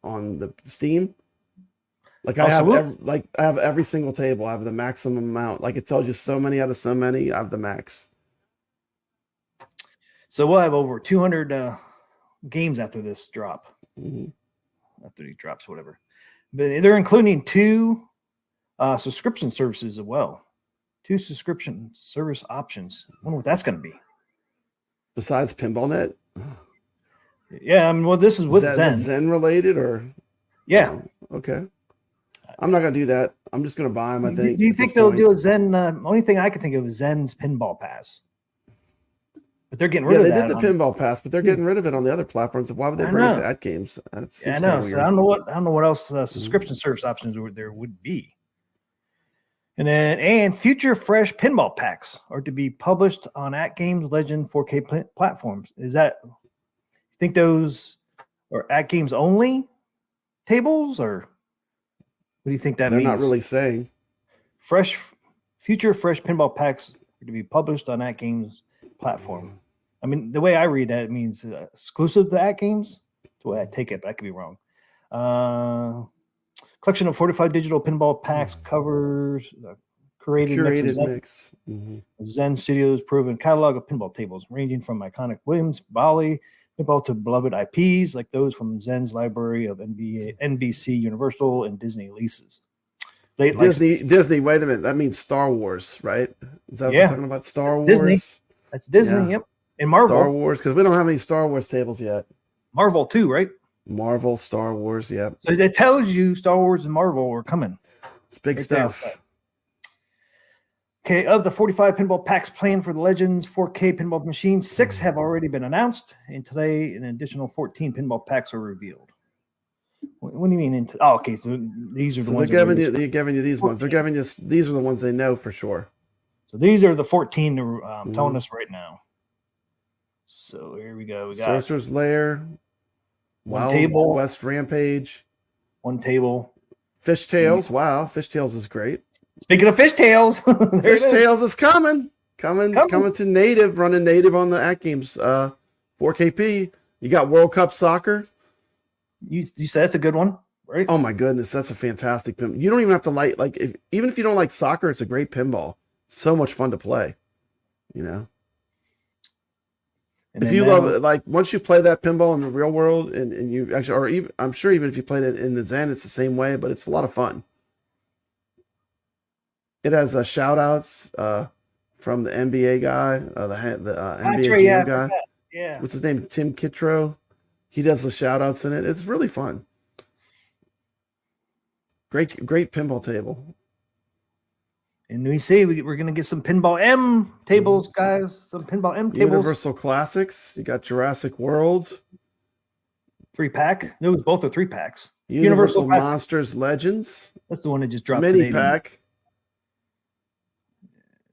on the Steam. Like I have every single table. I have the maximum amount. Like it tells you so many out of so many. I have the max. So we'll have over 200 games after this drop. Mm-hmm. After these drops, whatever. But they're including 2 subscription services as well. 2 subscription service options. I wonder what that's going to be. besides PinballNet? Yeah, I mean, well, this is with Is Zen. that Zen related or? Yeah. Okay. I'm not gonna do that. I'm just gonna buy them. I think. Do you at think this they'll point. do a Zen? Only thing I can think of is Zen's Pinball Pass. But they're getting rid Yeah, of they that. did the Pinball Pass, but they're getting rid of it on the other platforms. Why would they I bring it know. to AtGames? That Yeah, seems I kind know. of So weird. I don't know what else subscription service options there would be. And future fresh pinball packs are to be published on AtGames Legend 4K platforms. Is that, you think those are AtGames only tables, or what do you think that They're means? not really saying. Future fresh pinball packs are to be published on AtGames platform. I mean, the way I read that, it means exclusive to AtGames. That's the way I take it, but I could be wrong. Collection of 45 digital pinball packs covers Curated Zen, mix. Zen Studios proven catalog of pinball tables, ranging from iconic Williams, Bali, pinball to beloved IPs like those from Zen's library of NBC, Universal, and Disney leases. Disney. Wait a minute. That means Star Wars, right? Is that what they're talking about? Star Wars. Disney. That's Disney. Yeah. Yep. And Marvel. Star Wars, because we don't have any Star Wars tables yet. Marvel too, right? Marvel, Star Wars. Yep. So it tells you Star Wars and Marvel are coming. It's big stuff. Okay, of the 45 pinball packs planned for the Legends 4K pinball machine, 6 have already been announced, and today an additional 14 pinball packs are revealed. What do you mean? Okay, so these are the ones. They're giving you these ones. They're giving you these are the ones they know for sure. So these are the 14 they're telling us right now. So here we go. We got Sorcerer's Lair, one table, West Rampage, one table. Fishtails. Wow, Fishtails is great. Speaking of Fishtails, Fishtails is coming to native, running native on the AtGames 4KP. You got World Cup Soccer. You said that's a good one, right? Oh my goodness, that's a fantastic pinball. You don't even have to even if you don't like soccer, it's a great pinball. It's so much fun to play, you know. And if you love it, once you play that pinball in the real world, and you actually, or even I'm sure even if you played it in the Zen, it's the same way, but it's a lot of fun. It has shout outs from the NBA guy, the NBA GM guy. Yeah. What's his name? Tim Kittro. He does the shout outs in it. It's really fun. Great pinball table. And we see we're going to get some Pinball M tables, guys. Some Pinball M tables. Universal Classics. You got Jurassic World. 3-pack. Those both are 3-packs. Universal Monsters Legends. That's the one that just dropped Mini today. pack.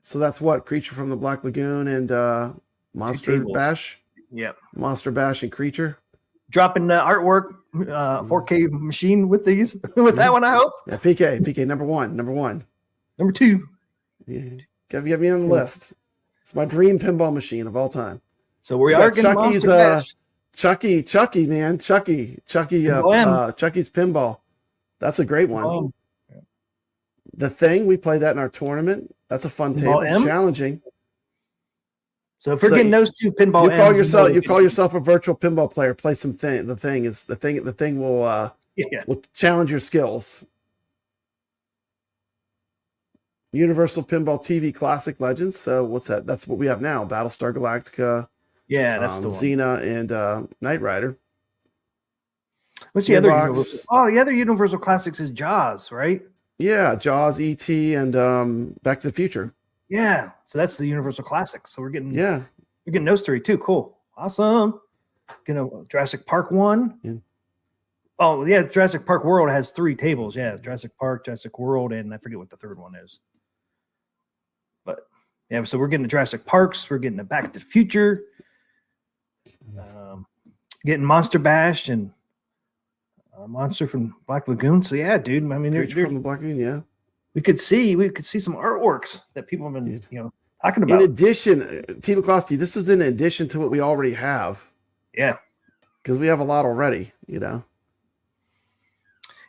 So that's what? Creature from the Black Lagoon and Monster Bash? Yep. Monster Bash and Creature. Dropping the artwork 4K machine with these. With that one, I hope. Yeah, PK number one. Number 2. Yeah. Get me on the list. It's my dream pinball machine of all time. So we are getting Chucky's Chucky, man. Chucky's Pinball. That's a great one. The Thing, we played that in our tournament. That's a fun table. It's challenging. So if we're getting those two Pinball you call yourself a virtual pinball player, play some Thing. The Thing will challenge your skills. Universal Pinball TV Classic Legends. So what's that? That's what we have now. Battlestar Galactica. Yeah, that's the one. Xena and Knight Rider. What's the other Universal? Oh, the other Universal Classics is Jaws, right? Yeah, Jaws, E.T., and Back to the Future. Yeah, so that's the Universal Classics. So we're getting those 3 too. Cool, awesome. Jurassic Park 1. Yeah. Oh yeah, Jurassic Park World has 3 tables. Yeah, Jurassic Park, Jurassic World, and I forget what the third one is. But yeah, so we're getting the Jurassic Parks. We're getting the Back to the Future. Getting Monster Bash and Monster from Black Lagoon. So yeah, dude. I mean, Creature from the Black Lagoon. Yeah, we could see some artworks that people have been talking about. In addition, TMCLOSKY, this is in addition to what we already have. Yeah, because we have a lot already. Yeah,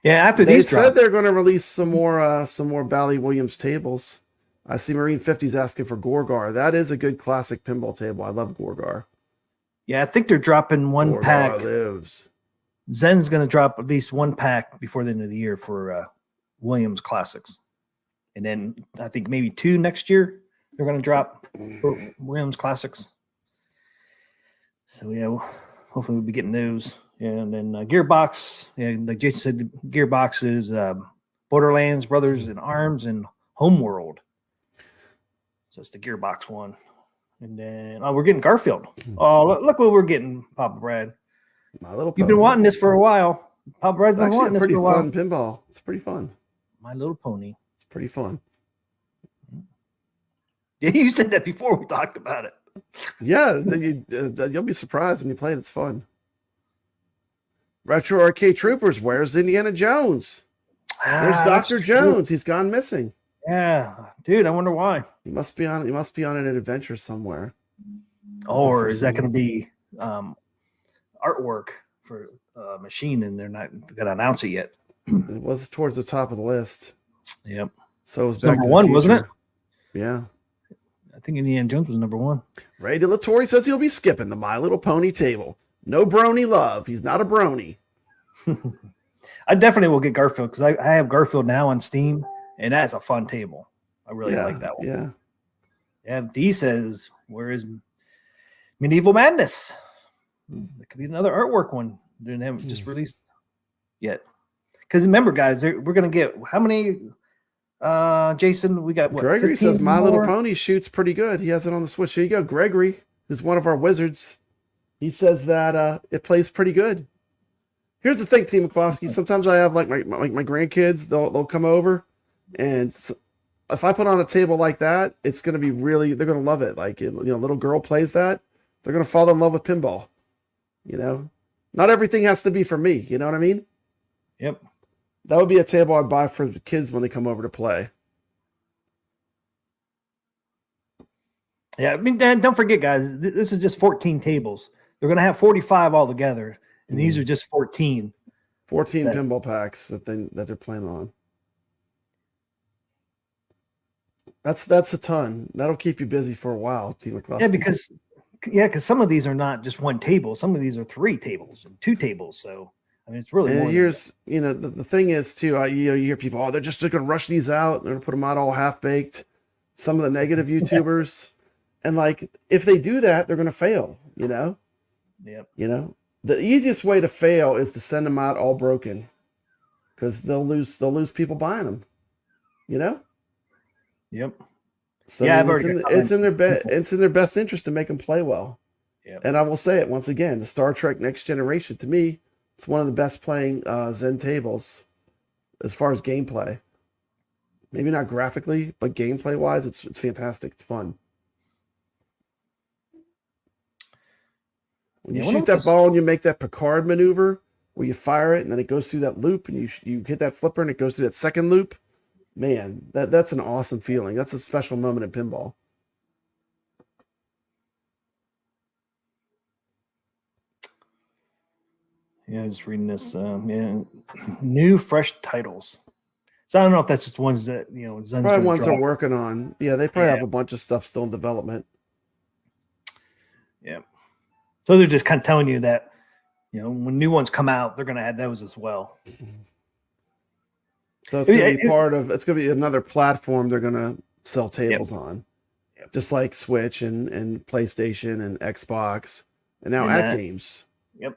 after they these said they're going to release some more Bally Williams tables. I see Marine 50's asking for Gorgar. That is a good classic pinball table. I love Gorgar. Yeah, I think they're dropping one Gorgar pack. Lives. Zen's going to drop at least 1 pack before the end of the year for Williams Classics. And then I think maybe 2 next year they're going to drop for Williams Classics. So yeah, hopefully we'll be getting those. And then Gearbox, yeah, like Jason said, Gearbox is Borderlands, Brothers in Arms, and Homeworld. So it's the Gearbox one. And then we're getting Garfield. Oh, look what we're getting, Papa Brad. My Little Pony. You've been wanting this for a while. Papa Brad's been Actually, wanting a this pretty for a while. fun pinball. It's pretty fun. My Little Pony. It's pretty fun. Yeah, you said that before we talked about it. Yeah, you'll be surprised when you play it. It's fun. Retro Arcade Troopers. Where's Indiana Jones? There's Dr. Jones. He's gone missing. Yeah, dude, I wonder why. He must be on an adventure somewhere. Or is that going to be artwork for Machine, and they're not going to announce it yet? It was towards the top of the list. Yep. So it was back number to the one, wasn't it? future. Yeah. I think Indiana Jones was number one. Ray DeLatorre says he'll be skipping the My Little Pony table. No brony love. He's not a brony. I definitely will get Garfield because I have Garfield now on Steam, and that's a fun table. I really like that one. Yeah. And D says, where is Medieval Madness? That could be another artwork one. They haven't just released yet. Because remember, guys, we're going to get how many? Jason, we got what? Gregory says My more? Little Pony shoots pretty good. He has it on the Switch. Here you go, Gregory, who's one of our wizards. He says that it plays pretty good. Here's the thing, TMCLOSKY. Sometimes I have like my grandkids. They'll come over, and if I put on a table like that, it's going to be they're going to love it. Like little girl plays that, they're going to fall in love with pinball. Not everything has to be for me. You know what I mean? Yep. That would be a table I'd buy for the kids when they come over to play. Yeah, I mean, don't forget, guys, this is just 14 tables. They're going to have 45 altogether, and these are just 14. 14 pinball packs that they're playing on. That's a ton. That'll keep you busy for a while, TMCLOSKY. Yeah, because some of these are not just one table. Some of these are 3 tables and 2 tables. So I mean, it's really. And more here's the thing is too. You hear people, they're just going to rush these out. They're going to put them out all half baked. Some of the negative YouTubers, and like if they do that, they're going to fail. Yep. The easiest way to fail is to send them out all broken, because they'll lose people buying them. Yep. So yeah, it's in their best interest to make them play well. Yep. And I will say it once again: the Star Trek Next Generation, to me, it's one of the best playing Zen tables as far as gameplay. Maybe not graphically, but gameplay wise, it's fantastic. It's fun. When you shoot that ball and you make that Picard maneuver where you fire it and then it goes through that loop and you hit that flipper and it goes through that second loop, man, that's an awesome feeling. That's a special moment in pinball. Yeah, just reading this. New fresh titles. So I don't know if that's just ones that Zen's probably ones they're working on. Yeah, they probably have a bunch of stuff still in development. Yeah. So they're just kind of telling you that, when new ones come out, they're going to add those as well. So it's going to be it's going to be another platform they're going to sell tables on. Yep. Just like Switch and PlayStation and Xbox and now AtGames. Yep.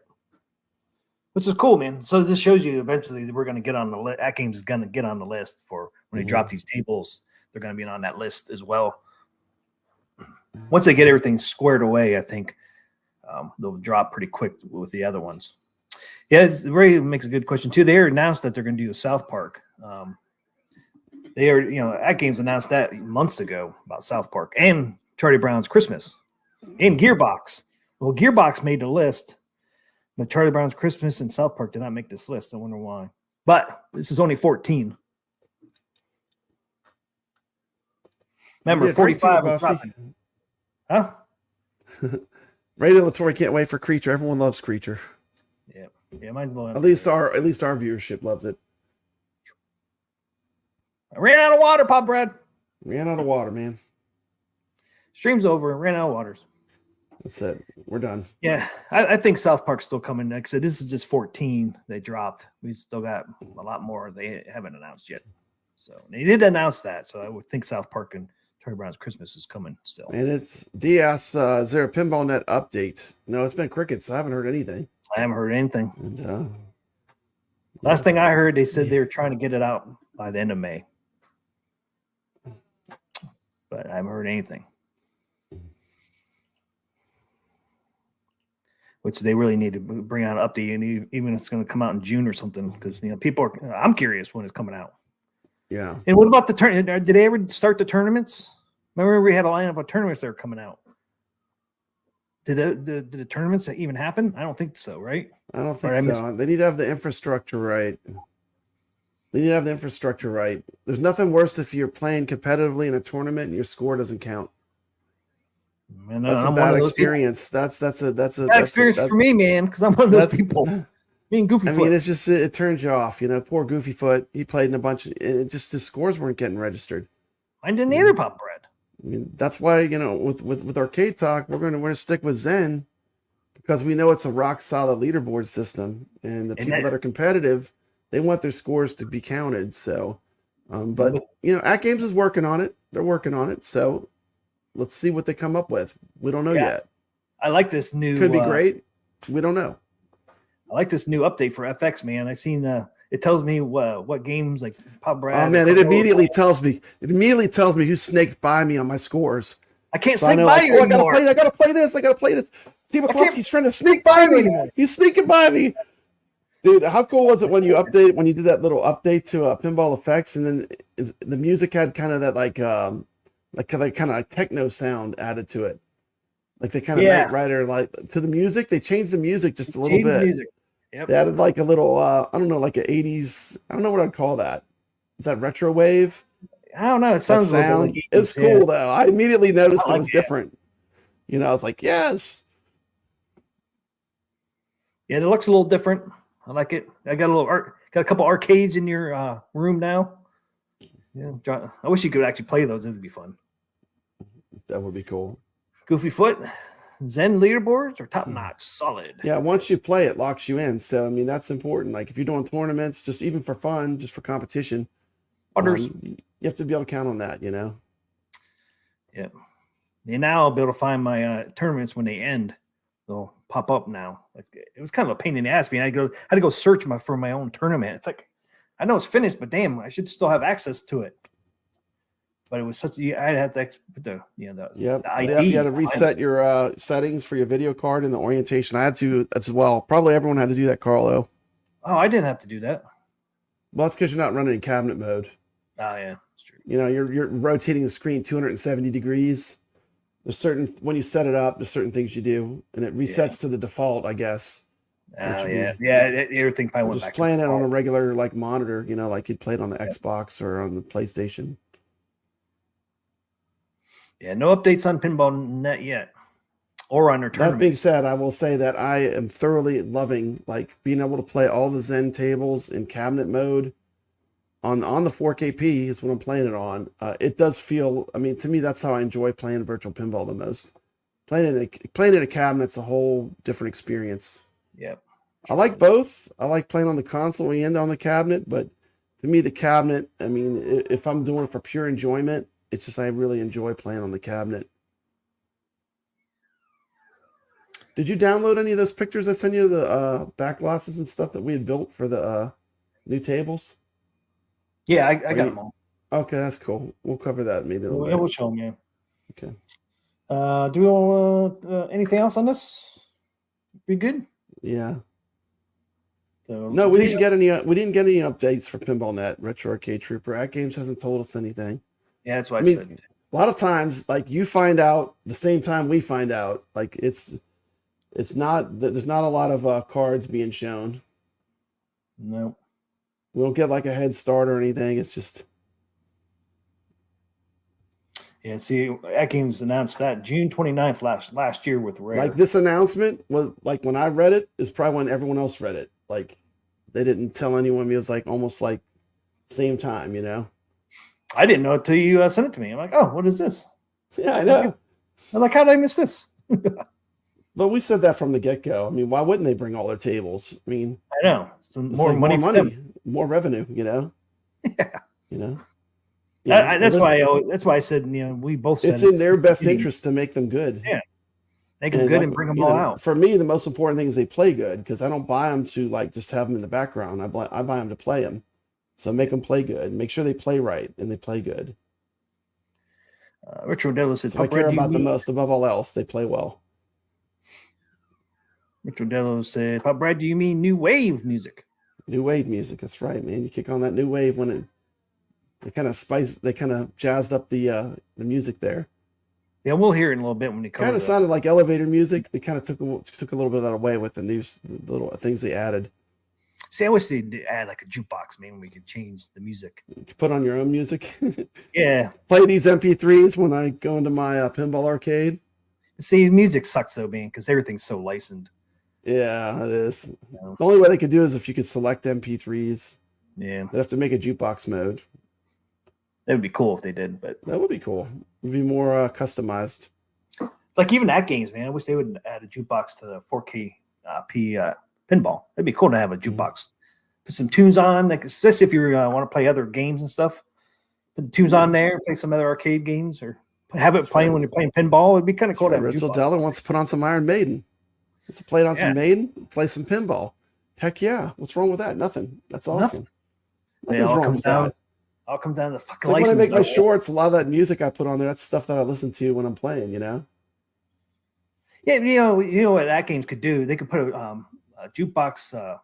Which is cool, man. So this shows you eventually that we're going to get on the list. AtGames is going to get on the list for when they drop these tables. They're going to be on that list as well. Once they get everything squared away, I think they'll drop pretty quick with the other ones. Yeah, Ray makes a good question too. They announced that they're going to do South Park. They are, AtGames announced that months ago about South Park and Charlie Brown's Christmas and Gearbox. Well, Gearbox made the list, but Charlie Brown's Christmas and South Park did not make this list. I wonder why. But this is only 14. Remember, 45 is nothing. Huh? Ray DeLatorre can't wait for Creature. Everyone loves Creature. Yeah, mine's low. At least our viewership loves it. I ran out of water, Pop Brad. Ran out of water, man. Stream's over. Ran out of waters. That's it. We're done. Yeah, I think South Park's still coming next. So this is just 14 they dropped. We still got a lot more they haven't announced yet. So they did announce that. So I would think South Park and Charlie Brown's Christmas is coming still. And it's DS. Is there a Pinball Net update? No, it's been crickets. I haven't heard anything. I haven't heard anything. And Last thing I heard, they said they were trying to get it out by the end of May. But I haven't heard anything. Which they really need to bring out an update, and even if it's going to come out in June or something, because people are. I'm curious when it's coming out. yeah. And what about the tournament? Did they ever start the tournaments? Remember, we had a lineup of tournaments that were coming out. Did the tournaments even happen? I don't think so, right? I don't think so. They need to have the infrastructure right. There's nothing worse if you're playing competitively in a tournament and your score doesn't count. And That's a bad experience. That's a bad experience for me, man, because I'm one of those people. Me and Goofy I mean, it's just it turns you off. Poor Goofy Foot. He played in a bunch of it. Just his scores weren't getting registered. I didn't either, Pop Bread. I mean, that's why with Arcade Talk, we're gonna stick with Zen because we know it's a rock solid leaderboard system, and the people that are competitive, they want their scores to be counted. So, but AtGames is working on it. They're working on it. So, let's see what they come up with. We don't know yet. I like this new. Could be great. We don't know. I like this new update for FX, man. I seen it tells me what games like Pop Brad. Oh man, it immediately tells me who snakes by me on my scores. I can't snake by you anymore. I gotta play this. TMCLOSKY's trying to sneak by me. He's sneaking by me. Dude, how cool was it when you did that little update to Pinball Effects, and then the music had kind of that like kind of techno sound added to it, like they kind of Knight Rider to the music. They changed the music just a little bit. Music. Yep. They added like a little I don't know, like an 80s. I don't know what I'd call that. Is that retro wave? I don't know. It sounds like it's cool though. I immediately noticed it was different. I was like, yes. Yeah, it looks a little different. I like it. I got a couple arcades in your room now. Yeah, I wish you could actually play those. It would be fun. That would be cool. Goofy Foot, Zen leaderboards are top notch, solid. Yeah, once you play, it locks you in. So I mean, that's important. Like if you're doing tournaments, just even for fun, just for competition, you have to be able to count on that. Yeah. And now I'll be able to find my tournaments when they end. They'll pop up now. Like it was kind of a pain in the ass. I had to go search for my own tournament. It's like I know it's finished, but damn, I should still have access to it. But it was I'd have to put the ID. You had to reset your settings for your video card and the orientation. I had to as well. Probably everyone had to do that, Carlo. Oh, I didn't have to do that. Well, that's because you're not running in cabinet mode. Oh yeah, that's true. You're rotating the screen 270 degrees. There's when you set it up, there's certain things you do, and it resets to the default, I guess. Everything probably went back. Just playing it on a regular monitor, like you'd play it on the Xbox or on the PlayStation. Yeah, no updates on Pinball Net yet, or on their tournaments. That being said, I will say that I am thoroughly loving being able to play all the Zen tables in cabinet mode on the 4KP is what I'm playing it on. It does feel. I mean, to me, that's how I enjoy playing virtual pinball the most. Playing in a cabinet's a whole different experience. Yep. I like both. I like playing on the console and on the cabinet, but to me, the cabinet. I mean, if I'm doing it for pure enjoyment. It's just I really enjoy playing on the cabinet. Did you download any of those pictures I sent you, the back glosses and stuff that we had built for the new tables? Yeah, I got them all. Okay, that's cool. We'll cover that maybe a little bit. We'll show them, yeah. Okay. Do we want anything else on this? We good? Yeah. So no, we didn't get any updates for Pinball Net, Retro Arcade Trooper. AtGames hasn't told us anything. Yeah, that's what I said. A lot of times, you find out the same time we find out. It's not there's not a lot of cards being shown. No, we don't get a head start or anything. It's just See, AtGames announced that June 29th last year with Rare. This announcement was when I read it is probably when everyone else read it. They didn't tell anyone. It was almost same time, I didn't know it till you sent it to me. I'm like, oh, what is this? Yeah, I know. I'm like, how did I miss this? But we said that from the get-go. I mean, why wouldn't they bring all their tables? I mean, I know. More money, more revenue, Yeah. That's why I said, we both said it's in their best interest to make them good. Yeah. Make them good and bring them all out. For me, the most important thing is they play good, because I don't buy them to like just have them in the background. I buy them to play them. So make them play good. Make sure they play right and they play good. Richard Dello said, I care about the most above all else. They play well. Richard Dello said, Pop Brad, do you mean new wave music? New wave music. That's right, man. You kick on that new wave when they kind of jazzed up the music there. Yeah, we'll hear it in a little bit when we come. Kind of sounded like elevator music. They kind of took a little bit of that away with the new little things they added. See, I wish they'd add like a jukebox, man. We could change the music. You could put on your own music. Yeah. Play these MP3s when I go into my pinball arcade. See, music sucks though, man, because everything's so licensed. Yeah, it is. The only way they could do it is if you could select MP3s. Yeah. They'd have to make a jukebox mode. That would be cool if they did, but that would be cool. It would be more customized. Like even AtGames, man. I wish they would add a jukebox to the 4K pinball. It'd be cool to have a jukebox. Put some tunes on, like especially if you want to play other games and stuff. Put the tunes on there, play some other arcade games, or have it playing when you're playing pinball. It'd be kind of cool to have a Rachel jukebox. Della wants to put on some Iron Maiden. Wants to play it on some Maiden, play some pinball. Heck yeah. What's wrong with that? Nothing. That's awesome. Nothing's wrong with that. All comes down to the fucking like license. When I make my shorts, a lot of that music I put on there, that's stuff that I listen to when I'm playing, Yeah, you know what AtGames could do? They could put a jukebox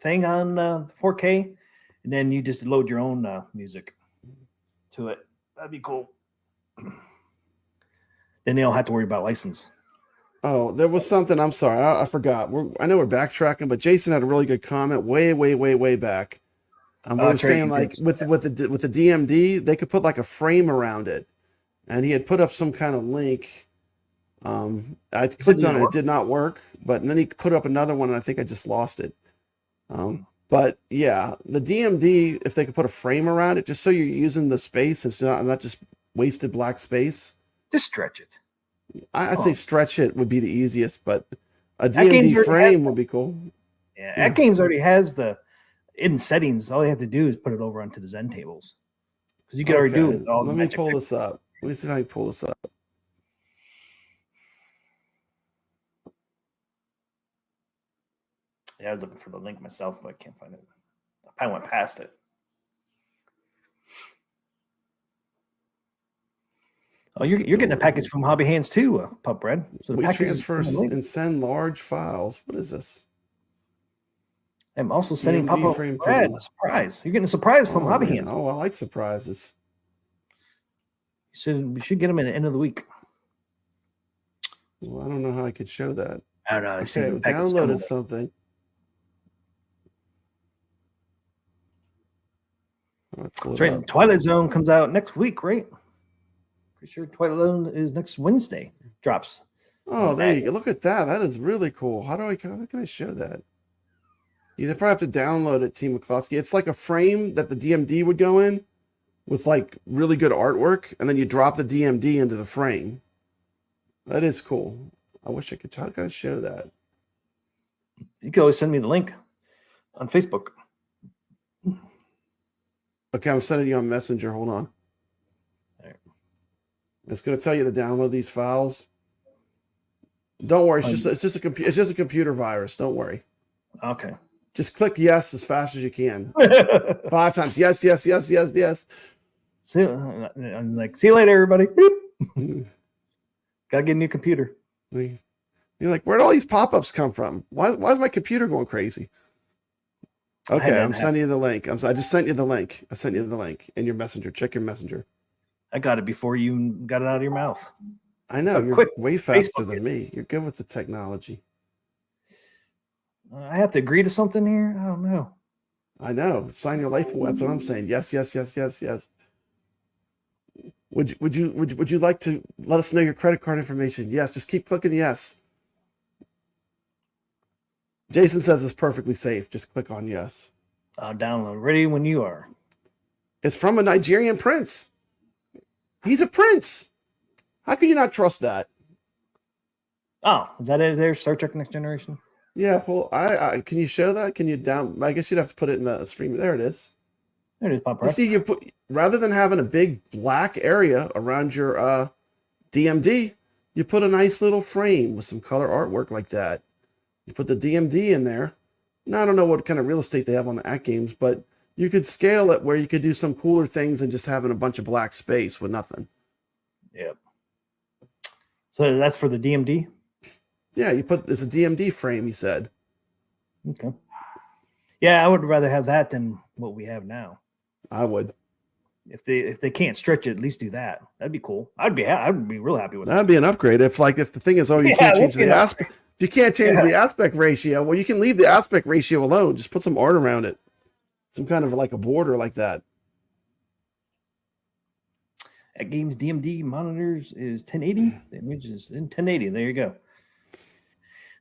thing on 4K, and then you just load your own music to it. That'd be cool. Then they don't have to worry about license. Oh, there was something. I'm sorry, I forgot. I know we're backtracking, but Jason had a really good comment way back. We were saying like with the DMD, they could put like a frame around it, and he had put up some kind of link. I clicked on it; it did not work. But then he put up another one, and I think I just lost it. But yeah, the DMD, if they could put a frame around it, just so you're using the space, it's not just wasted black space. Just stretch it. I say stretch it would be the easiest, but a DMD frame would be cool. Yeah, AtGames already has the in settings. All you have to do is put it over onto the Zen tables, because you can already do it. Let me pull this up. Let me see if I can pull this up. Yeah, I was looking for the link myself, but I can't find it. I probably went past it. Oh, you're getting a package from Hobby Hands too, Pup Bread. So the we package transfer and send large files. What is this? I'm also sending Papa Brad a surprise. You're getting a surprise from Hobby Hands. Oh, I like surprises. You said we should get them at the end of the week. Well, I don't know how I could show that. I don't know. Okay, downloaded something. That's right. Twilight Zone comes out next week, right? Pretty sure Twilight Zone is next Wednesday. Drops. Oh, there you go. Look at that. That is really cool. How can I show that? You'd probably have to download it, TMCLOSKY. It's like a frame that the DMD would go in with like really good artwork, and then you drop the DMD into the frame. That is cool. I wish I could try to show that. You can always send me the link on Facebook. Okay, I'm sending you on Messenger. Hold on. All right. It's going to tell you to download these files. Don't worry. It's just a computer virus. Don't worry. Okay. Just click yes as fast as you can. 5 times. Yes. See, I'm like, see you later, everybody. Gotta get a new computer. You're like, where'd all these pop-ups come from? Why is my computer going crazy? Okay, I'm sending you the link. I just sent you the link. I sent you the link in your messenger. Check your messenger. I got it before you got it out of your mouth. I know. You're way faster than me. You're good with the technology. I have to agree to something here? I don't know. I know. Sign your life away. That's what I'm saying. Yes. Would you like to let us know your credit card information? Yes. Just keep clicking yes. Jason says it's perfectly safe. Just click on yes. I'll download. Ready when you are. It's from a Nigerian prince. He's a prince. How can you not trust that? Oh, is that it there? Star Trek Next Generation? Yeah, well, I can you show that? Can you I guess you'd have to put it in the stream. There it is. There it is, Pop You Right. see, you put rather than having a big black area around your DMD, you put a nice little frame with some color artwork like that. You put the DMD in there. Now, I don't know what kind of real estate they have on the AtGames, but you could scale it where you could do some cooler things than just having a bunch of black space with nothing. Yep. So that's for the DMD? Yeah, it's a DMD frame, he said. Okay. Yeah, I would rather have that than what we have now. I would. If they can't stretch it, at least do that. That'd be cool. I'd be real happy with that. That'd be an upgrade. If the thing is, you can't change the aspect. If you can't change the aspect ratio, well, you can leave the aspect ratio alone. Just put some art around it. Some kind of like a border like that. AtGames DMD monitors is 1080. The image is in 1080. There you go.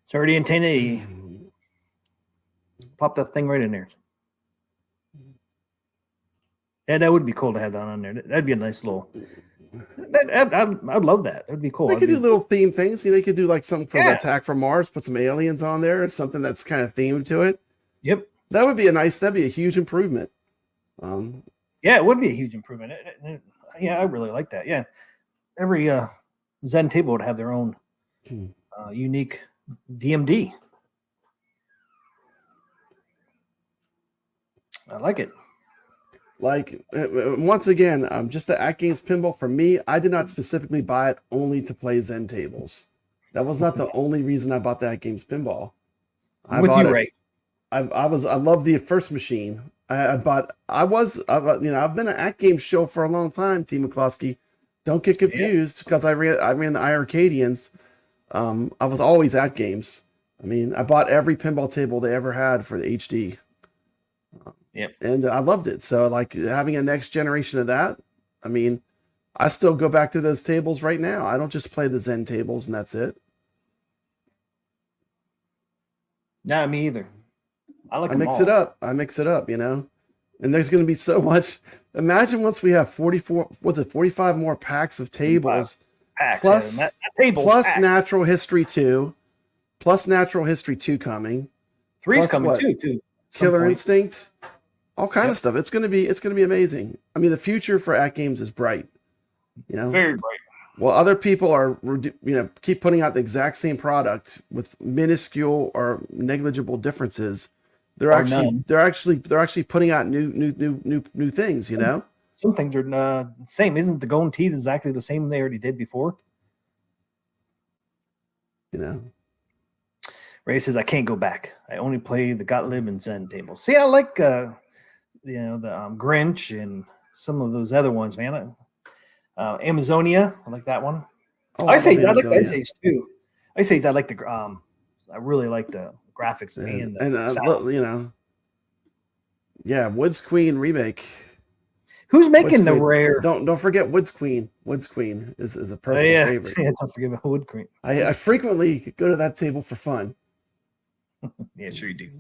It's already in 1080. Pop that thing right in there. Yeah, that would be cool to have that on there. That'd be a nice little. I'd love that. That'd be cool. They could do little theme things. You could do like something for the Attack from Mars. Put some aliens on there, or something that's kind of themed to it. Yep. That'd be a huge improvement. Yeah, it would be a huge improvement. Yeah, I really like that. Yeah, every Zen table would have their own unique DMD. I like it. Like, once again, just the AtGames pinball for me, I did not specifically buy it only to play Zen tables. That was not the only reason I bought the AtGames pinball. I'm with you, Ray. I love the first machine. I've been an AtGames show for a long time, TMCLOSKY. Don't get confused because I ran the iArcadians. I was always AtGames. I mean, I bought every pinball table they ever had for the HD. Yep. And I loved it. So like having a next generation of that, I mean, I still go back to those tables right now. I don't just play the Zen tables and that's it. Not me either. I mix it up. I mix it up, and there's going to be so much. Imagine once we have 45 more packs of tables, plus Natural History 2, coming. 3's coming too. Killer Instinct, all kind of stuff. It's going to be amazing. I mean, the future for AtGames is bright. Very bright. Well, other people are, keep putting out the exact same product with minuscule or negligible differences. They're actually putting out new things. Some things are same. Isn't the golden teeth exactly the same they already did before? Ray says I can't go back. I only play the Gottlieb and Zen tables. See, I like the Grinch and some of those other ones, man. Amazonia, I like that one. Oh, I like Ice Age too. Ice Age, I like the I really like the graphics and sound. Woods Queen remake. Who's making the rare? Don't forget Woods Queen. Woods Queen is a personal favorite. Yeah, don't forget about Wood Queen. I frequently go to that table for fun. Yeah, sure you do.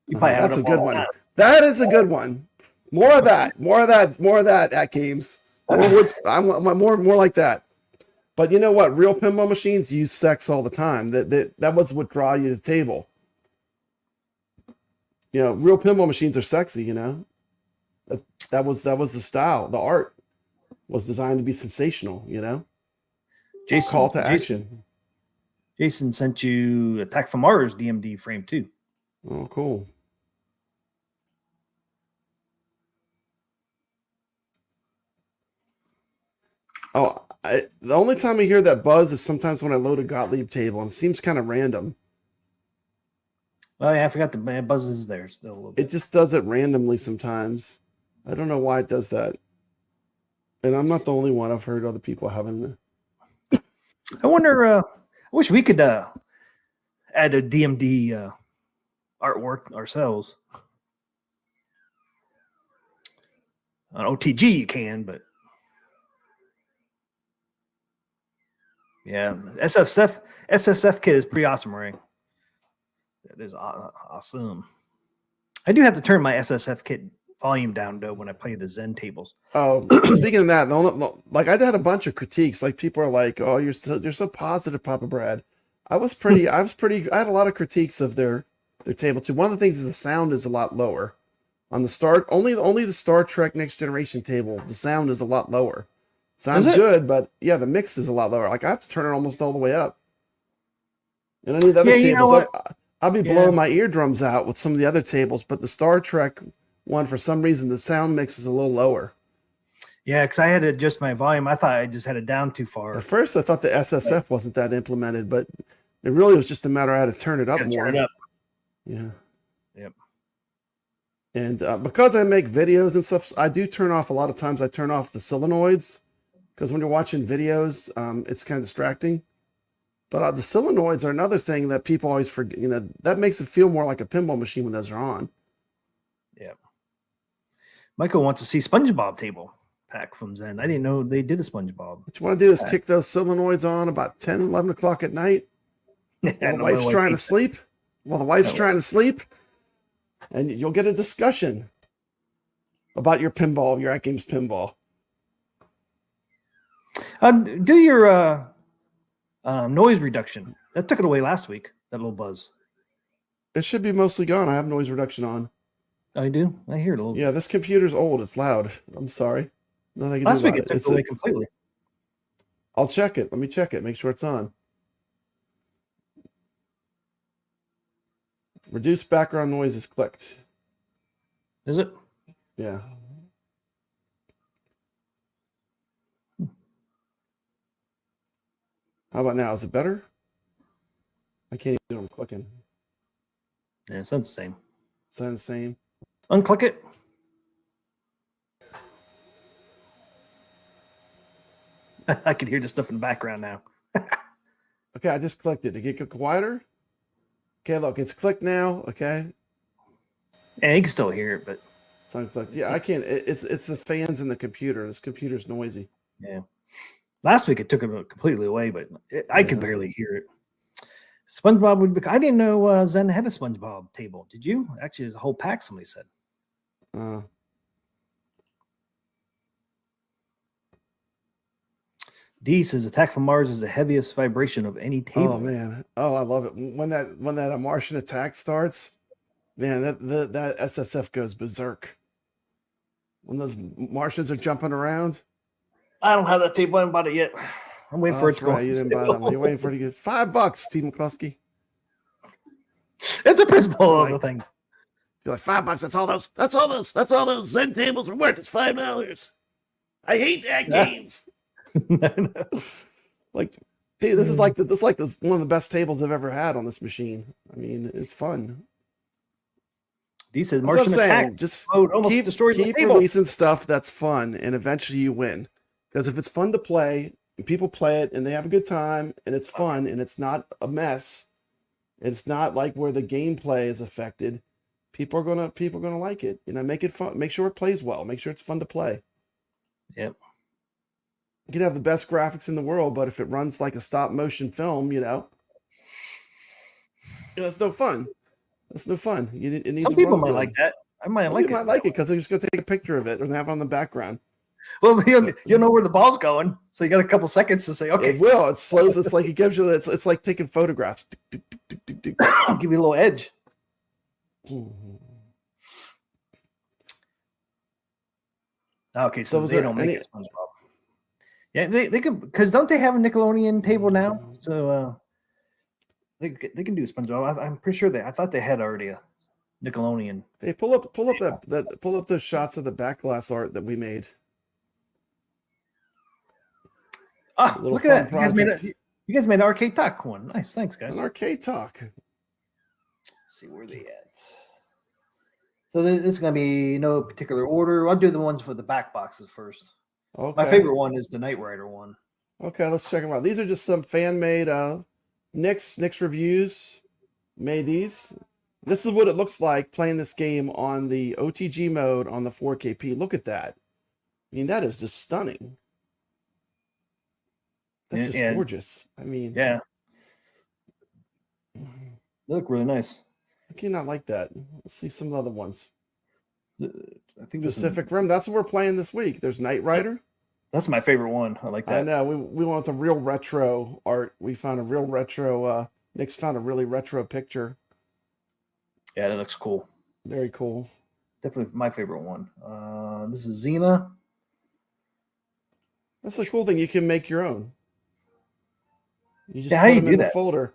You probably that's a good one. That is a good one. More of that AtGames. I want more like that. But you know what? Real pinball machines use sex all the time. That was what draw you to the table. Real pinball machines are sexy. That was the style. The art was designed to be sensational. Jason, call to action. Jason sent you Attack from Mars DMD frame too. Oh, cool. Oh, the only time I hear that buzz is sometimes when I load a Gottlieb table, and it seems kind of random. Oh yeah, I forgot the buzz is there still a little bit. It just does it randomly sometimes. I don't know why it does that. And I'm not the only one. I've heard other people having it. I wonder. I wish we could add a DMD artwork ourselves. On OTG you can, but yeah, SSF kit is pretty awesome, Ray. That is awesome. I do have to turn my SSF kit volume down though when I play the Zen tables. Oh, speaking of that, I had a bunch of critiques. Like people are like, "Oh, you're so positive, Papa Brad." I had a lot of critiques of their table too. One of the things is the sound is a lot lower. On the only the Star Trek Next Generation table, the sound is a lot lower. Sounds Is it? good, but yeah, the mix is a lot lower. Like I have to turn it almost all the way up. And any of the other Yeah, you know tables, what? I'll be Yeah. blowing my eardrums out with some of the other tables, but the Star Trek one, for some reason, the sound mix is a little lower. Yeah, because I had to adjust my volume. I thought I just had it down too far. At first, I thought the SSF wasn't that implemented, but it really was just a matter of how to turn it up Gotta more. turn it up. Yeah. Yep. And because I make videos and stuff, I do turn off a lot of times. I turn off the solenoids because when you're watching videos, it's kind of distracting. But the solenoids are another thing that people always forget. You know, that makes it feel more like a pinball machine when those are on. Yep. Michael wants to see SpongeBob table pack from Zen. I didn't know they did a SpongeBob. What you want to do is kick those solenoids on about 10, 11 o'clock at night. I While the know my wife's wife trying to hates sleep. While the wife's trying to sleep. And you'll get a discussion about your pinball, your AtGames pinball. Do your noise reduction. That took it away last week, that little buzz. It should be mostly gone. I have noise reduction on. I do. I hear it a little. Yeah, this computer's old. It's loud. I'm sorry. Nothing I can Last do week about it took it away completely. I'll check it. Let me check it. Make sure it's on. Reduce background noise is clicked. Is it? Yeah. How about now? Is it better? I can't even do it. I'm clicking. Yeah, it sounds the same. Sounds the same. Unclick it. I can hear the stuff in the background now. Okay, I just clicked it. Did it get quieter? Okay, look, it's clicked now. Okay. Yeah, you can still hear it, but It's unclicked. Yeah, I can't. It's the fans in the computer. This computer's noisy. yeah. Last week it took it completely away, but I could barely hear it. SpongeBob would be. I didn't know Zen had a SpongeBob table. Did you? Actually, there's a whole pack. Somebody said. D says Attack from Mars is the heaviest vibration of any table. Oh man. Oh, I love it. When that Martian attack starts, man, that SSF goes berserk. When those Martians are jumping around. I don't have that table. I haven't bought it yet. I'm waiting for it to go. Right. You didn't buy that one. You're waiting for it to get $5, TMCLOSKY. It's a principle of the thing. You're like $5. That's all those Zen tables are worth. It's $5. I hate AtGames. Like, dude, this is like one of the best tables I've ever had on this machine. I mean, it's fun. D says That's what I'm Martian saying. attack Just mode almost destroys the keep table. releasing stuff that's fun, and eventually you win. Because if it's fun to play, and people play it, and they have a good time, and it's fun, and it's not a mess, it's not like where the gameplay is affected. People are gonna like it. You know, make it fun. Make sure it plays well. Make sure it's fun to play. Yep. You can have the best graphics in the world, but if it runs like a stop motion film, it's no fun. It's no fun. It needs Some to people run might good. like that. I might Well, like you it. might like it because they're just gonna take a picture of it or have it on the background. Well, you'll know where the ball's going, so you got a couple seconds to say, okay, It will. It slows. It's like it gives you. It's like taking photographs. I'll give you a little edge. Okay, so was they there don't make any- it SpongeBob. Yeah, they could, because don't they have a Nickelodeon table now? So they can do SpongeBob. I'm pretty sure I thought they had already a Nickelodeon. Hey, pull up those shots of the back glass art that we made. Ah, little look at that! fun You guys made an arcade talk one. Nice, thanks, guys. An arcade talk. Let's see where they at. So this is gonna be no particular order. I'll do the ones for the back boxes first. Okay. My favorite one is the Knight Rider one. Okay, let's check them out. These are just some fan-made Nick's reviews. Made these. This is what it looks like playing this game on the OTG mode on the 4KP. Look at that. I mean, that is just stunning. That's just gorgeous. I mean, yeah, they look really nice. I cannot like that. Let's see some other ones. I think this Pacific Rim. That's what we're playing this week. There's Knight Rider. That's my favorite one. I like that. I know. We went with a real retro art. We found a real retro. Nick's found a really retro picture. Yeah, that looks cool. Very cool. Definitely my favorite one. This is Xena. That's the cool thing. You can make your own. You just Yeah, how put you them do in the that? folder.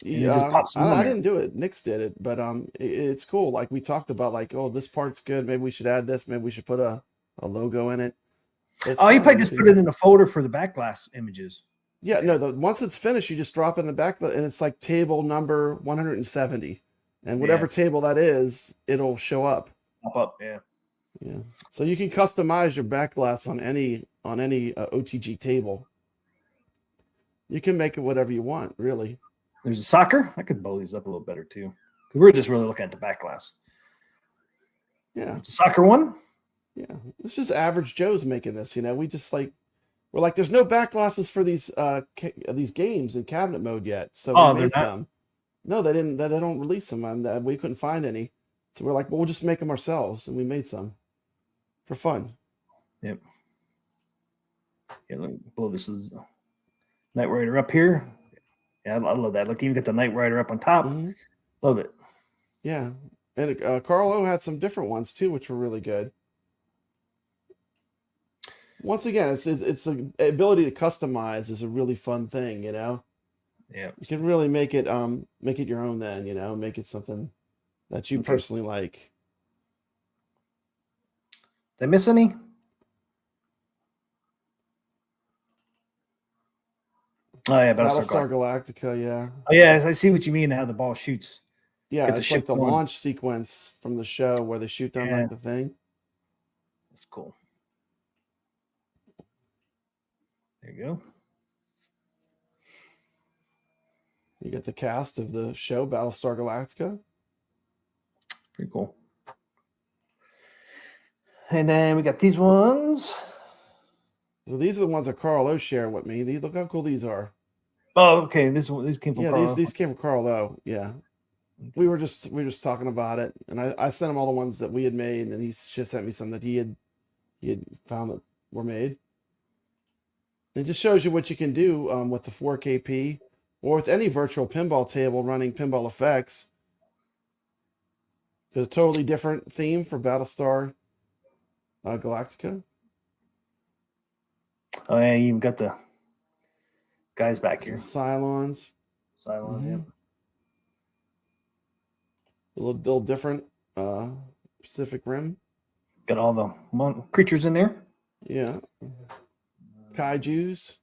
And it just pops in I there. didn't do it. Nick's did it, but it's cool. Like we talked about, like, oh, this part's good. Maybe we should add this. Maybe we should put a logo in it. It's Oh, you fun. probably just put it in a folder for the back glass images. Yeah, no. Once it's finished, you just drop it in the back, and it's like table number 170, and whatever table that is, it'll show up. Pop up, yeah. Yeah. So you can customize your back glass on any OTG table. You can make it whatever you want, really. There's a soccer. I could blow these up a little better too. We're just really looking at the back glass. Yeah. It's a soccer one. Yeah. It's just average Joe's making this, we just we're like, there's no back glasses for these games in cabinet mode yet. So we made some. No, they didn't. They don't release them. We couldn't find any. So we're like, well, we'll just make them ourselves, and we made some for fun. Yep. Yeah, let me blow this Knight Rider up here. Yeah, I love that. Look, you even got the Knight Rider up on top. Mm-hmm. Love it. Yeah, and Carlo had some different ones too, which were really good. Once again, it's the ability to customize is a really fun thing, Yeah. You can really make it your own then, make it something that you personally like. Did I miss any? Oh yeah, Battlestar Galactica, yeah. Oh yeah, I see what you mean. How the ball shoots. Yeah, Get the it's like ship the going. launch sequence from the show where they shoot down like the thing. That's cool. There you go. You get the cast of the show Battlestar Galactica. Pretty cool. And then we got these ones. So these are the ones that Carl O shared with me. Look how cool these are. Oh, okay. These came from Carl. These came from Carl O. Yeah. We were just talking about it, and I sent him all the ones that we had made, and he just sent me some that he had found that were made. It just shows you what you can do with the 4KP or with any virtual pinball table running pinball effects. There's a totally different theme for Battlestar Galactica. Oh yeah, you even got the guys back here. Cylons. Yeah. A little different. Pacific Rim. Got all the creatures in there. Yeah. Kaijus.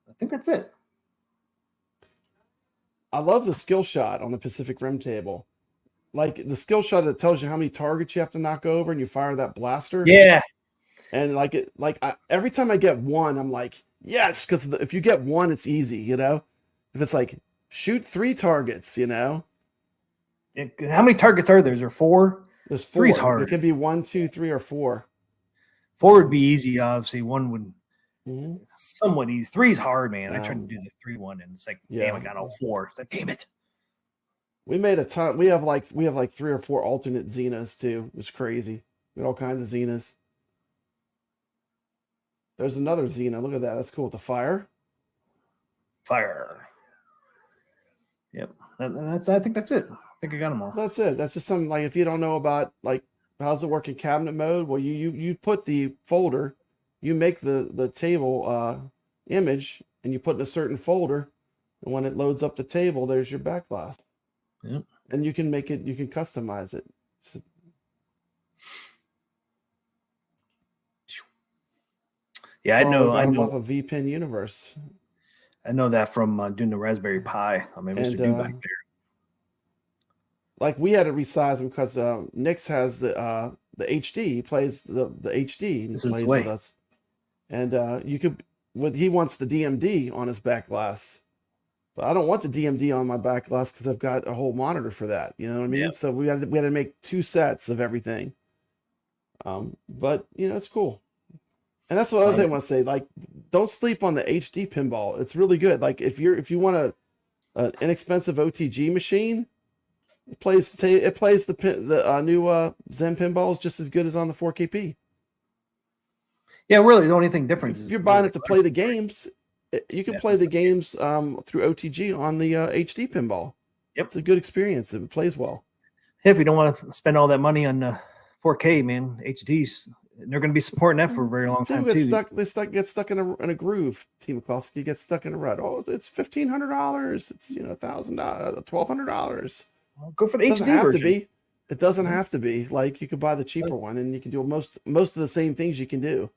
I think that's it. I love the skill shot on the Pacific Rim table. Like the skill shot that tells you how many targets you have to knock over and you fire that blaster. Yeah. And every time I get one, I'm like, yes, because if you get one, it's easy, If it's like, shoot 3 targets, How many targets are there? Is there 4? There's 4. 3's hard. It can be 1, 2, 3, or 4. 4 would be easy, obviously. 1 would somewhat easy. 3's hard, man. I tried to do the 3 one, and it's like, damn, I got all 4. It's like, damn it. We made a ton. We have like 3 or 4 alternate Xenas too. It's crazy. We got all kinds of Xenas. There's another Xena. Look at that. That's cool with the fire. Yep. I think that's it. I think I got them all. That's it. That's just something like if you don't know about like how's it work in cabinet mode, well you put the folder, you make the table image and you put in a certain folder, and when it loads up the table, there's your back glass. Yep. And you can make it, you can customize it. So, yeah, I know. Off of VPN Universe. I know that from doing the Raspberry Pi. I mean, Mr. Do back there. Like we had to resize him because Nix has the HD. He plays the HD. This and is plays the way. with us. And you could, he wants the DMD on his back glass. But I don't want the DMD on my back glass because I've got a whole monitor for that. You know what I mean? Yep. So we had to make 2 sets of everything. But it's cool. And that's what other thing I want to say. Like, don't sleep on the HD pinball. It's really good. Like, if you want an inexpensive OTG machine, it plays the new Zen pinballs just as good as on the 4KP. Yeah, really, the only thing different if you're buying it to play the games, you can play the games through OTG on the HD pinball. Yep, it's a good experience. It plays well. If you don't want to spend all that money on 4K, man, HDs, they're going to be supporting that for a very long time People too. get stuck in a groove. TMCLOSKY gets stuck in a rut. Oh, it's $1,500. It's $1,000, $1,200. Well, go for the It doesn't HD have version. to be. It doesn't have to be. Like, you could buy the cheaper one, and you can do most of the same things you can do.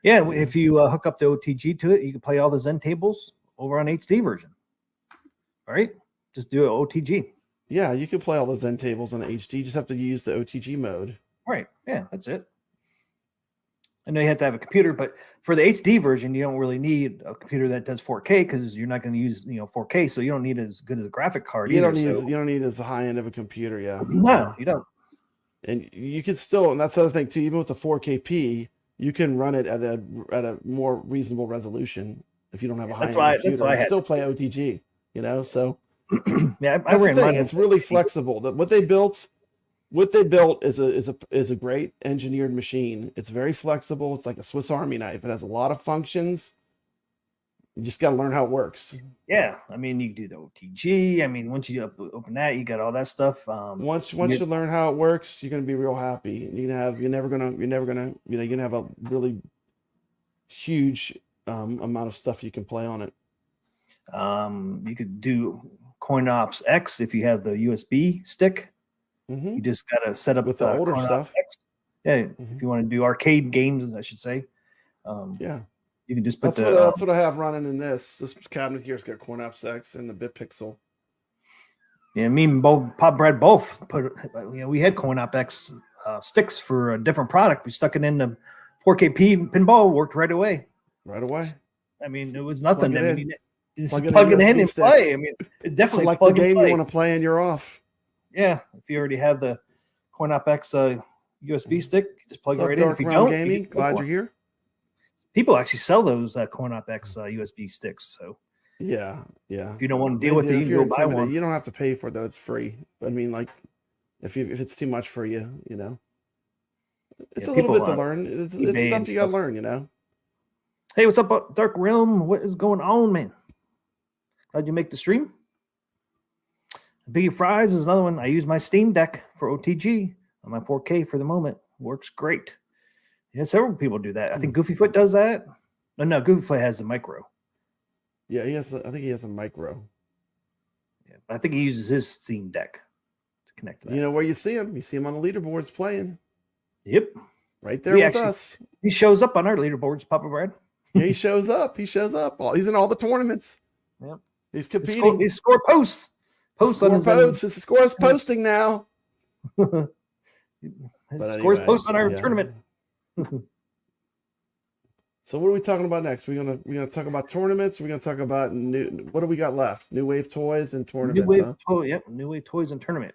Yeah, if you hook up the OTG to it, you can play all the Zen tables over on HD version. All right, just do it OTG. Yeah, you can play all those Zen tables on HD. You just have to use the OTG mode. Right. Yeah, that's it. I know you have to have a computer, but for the HD version, you don't really need a computer that does 4K because you're not going to use 4K, so you don't need as good as a graphic card. You either, don't need as the high end of a computer, yeah. No, you don't. And you can still, and that's the other thing too. Even with the 4KP, you can run it at a more reasonable resolution if you don't have a high end computer. That's why I had still play OTG. So yeah, that's the thing. It's really flexible. What they built is a great engineered machine. It's very flexible. It's like a Swiss Army knife. It has a lot of functions. You just got to learn how it works. Yeah, I mean, you do the OTG. I mean, once you open that, you got all that stuff. Once you learn how it works, you're gonna be real happy. You're never gonna have a really huge amount of stuff you can play on it. You could do CoinOps X if you have the USB stick. Mm-hmm. You just got to set up with the older CoinOps stuff. X. Yeah, if you want to do arcade games, I should say. Yeah, you can just put that's what I have running in this. This cabinet here's got CoinOps X and the BitPixel. Yeah, me and Pop Brad both put. We had CoinOps X sticks for a different product. We stuck it in the 4KP pinball, worked right away. Right away. I mean, it was nothing. Just plug it in and stick. play. I mean, it's definitely like the game you want to play and you're off. Yeah, if you already have the CoinOps X USB stick, just plug it right in. If you don't, Gaming, glad you're here. People actually sell those CoinOps X USB sticks. So yeah. If you don't want to deal with it, you can go buy one. You don't have to pay for it though; it's free. I mean, like if it's too much for you, it's a little bit to learn. It's stuff you got to learn, Hey, what's up, Dark Realm? What is going on, man? How'd you make the stream? Biggie Fries is another one. I use my Steam Deck for OTG on my 4K for the moment. Works great. Yeah, several people do that. I think Goofyfoot does that. No, Goofyfoot has the micro. Yeah, I think he has a micro. Yeah, I think he uses his Steam Deck to connect to that. Where you see him? You see him on the leaderboards playing. Yep. Right there with us. He shows up on our leaderboards, Papa Brad. Yeah, he shows up. He's in all the tournaments. Yep. He's competing. He score posts. His score is posting now. Scores posts on our tournament. So what are we talking about next? We're gonna talk about tournaments. We're gonna talk about what do we got left? New Wave toys and tournaments. New Wave toys and tournament.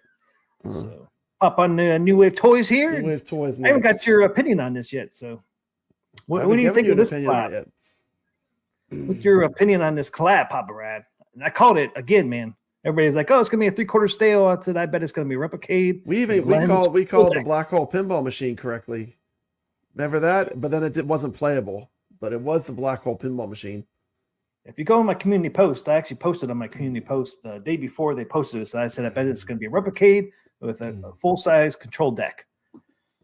So pop on New Wave toys here. New Wave toys. I haven't got your opinion on this yet. So what do you think of this collab? What's your opinion on this collab, Papa Rad? And I called it again, man. Everybody's like, "Oh, it's gonna be a 3/4 stale." I said, "I bet it's gonna be Replicade." We called the black hole pinball machine correctly. Remember that? But then it wasn't playable. But it was the black hole pinball machine. If you go on my community post, I actually posted on my community post the day before they posted this. I said, "I bet it's gonna be a Replicade with a full size control deck."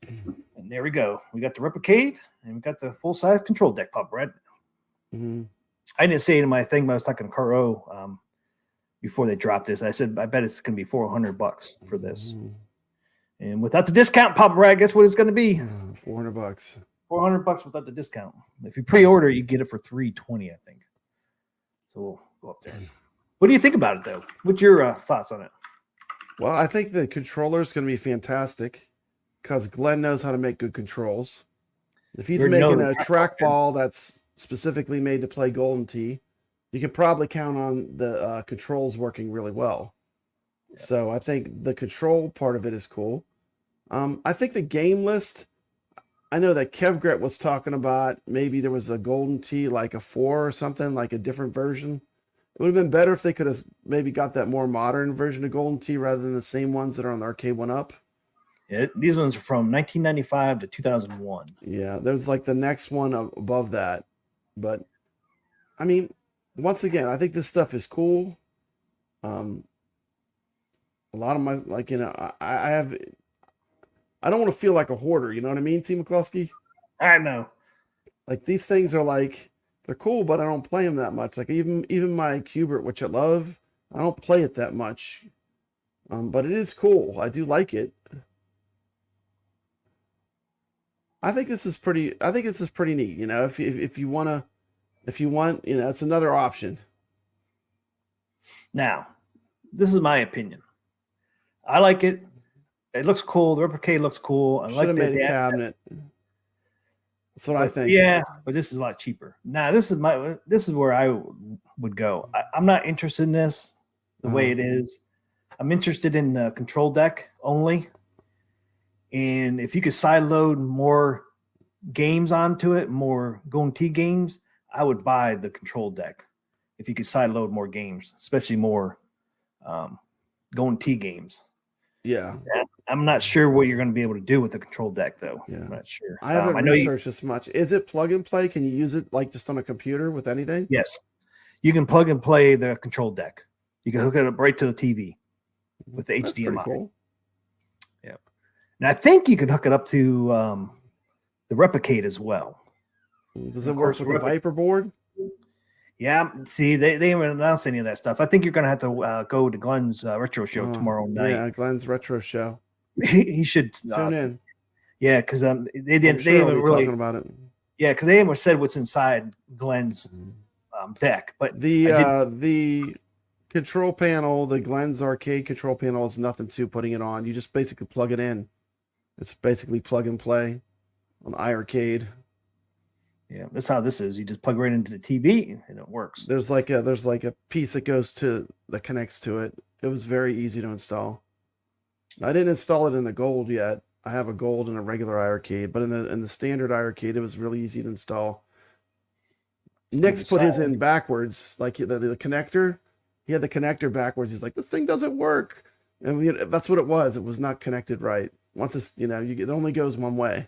And there we go. We got the Replicade and we got the full size control deck, Pop Red. Mm-hmm. I didn't say it in my thing, but I was talking to Caro before they dropped this. I said, I bet it's going to be $400 for this. Mm-hmm. And without the discount, Papa Brad, guess what it's going to be? $400. $400 without the discount. If you pre-order, you get it for $320, I think. So we'll go up there. What do you think about it, though? What's your thoughts on it? Well, I think the controller is going to be fantastic because Glenn knows how to make good controls. If he's making a trackball that's specifically made to play Golden Tee, you can probably count on the controls working really well. Yeah. So I think the control part of it is cool. I think the game list, I know that Kevgret was talking about maybe there was a Golden Tee, like a 4 or something, like a different version. It would have been better if they could have maybe got that more modern version of Golden Tee rather than the same ones that are on the Arcade 1-Up. Yeah, these ones are from 1995 to 2001. Yeah, there's like the next one above that. But, I mean, once again, I think this stuff is cool. A lot of my I have. I don't want to feel like a hoarder. You know what I mean, Team McCluskey? I know. Like these things are like they're cool, but I don't play them that much. Like even my Cubert, which I love, I don't play it that much. But it is cool. I do like it. I think this is pretty. I think this is pretty neat. You know, if you wanna, if you want, you know, it's another option. Now, this is my opinion. I like it. It looks cool. The Replicade looks cool. I Should like have made a the cabinet. That's what I think. Yeah, but this is a lot cheaper. Now, this is where I would go. I'm not interested in this the way it is. I'm interested in the control deck only. And if you could side load more games onto it, more Golden Tee games, I would buy the control deck. If you could side load more games, especially more Golden Tee games. Yeah. I'm not sure what you're going to be able to do with the control deck, though. Yeah. I'm not sure. I haven't researched this much. Is it plug and play? Can you use it like just on a computer with anything? Yes. You can plug and play the control deck. You can hook it up right to the TV with the That's HDMI. pretty cool. Yeah. And I think you can hook it up to the Replicade as well. Does it work with the Viper board? Yeah. See, they haven't announced any of that stuff. I think you're going to have to go to Glenn's retro show tomorrow night. Yeah, Glenn's retro show. He should tune in. Yeah, because they didn't. Sure they haven't really talking about it. Yeah, because they haven't said what's inside Glenn's deck. But the control panel, the Glenn's arcade control panel, is nothing to putting it on. You just basically plug it in. It's basically plug and play on the iArcade. Yeah, that's how this is. You just plug right into the TV and it works. There's like a piece that connects to it. It was very easy to install. I didn't install it in the gold yet. I have a gold and a regular iArcade, but in the standard iArcade, it was really easy to install. Nick's put his in backwards, like the connector. He had the connector backwards. He's like, this thing doesn't work, and that's what it was. It was not connected right. Once it's it only goes one way.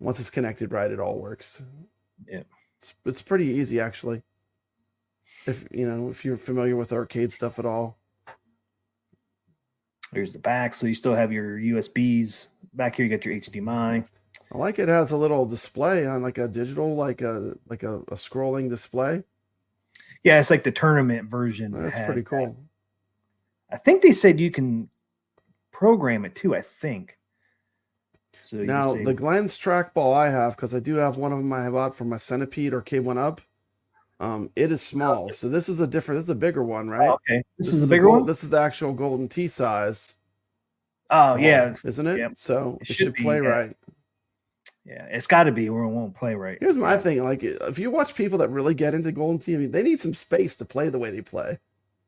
Once it's connected right, it all works. Yeah, it's pretty easy actually. If you're familiar with arcade stuff at all. There's the back, so you still have your USBs back here. You got your HDMI. I like it has a little display on like a digital, like a scrolling display. Yeah, it's like the tournament version. That's pretty cool. I think they said you can program it too. I think. So now the Glenn's trackball I have, because I do have one of them I bought for my Centipede or K1 Up. It is small, so this is a bigger one, right? Oh, okay, this is a bigger one. This is the actual Golden Tee size. Oh yeah, isn't it? Yep. So it should play right. Yeah, it's got to be, or it won't play right. Here's my thing: like, if you watch people that really get into Golden Tee, I mean, they need some space to play the way they play.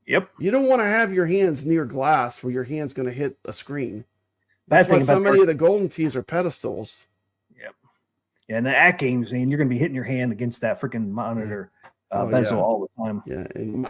Yep. You don't want to have your hands near glass where your hand's going to hit a screen. That's why so many of the Golden Tees are pedestals. Yep. Yeah, and the AtGames, man, you're going to be hitting your hand against that freaking monitor bezel all the time. Yeah, and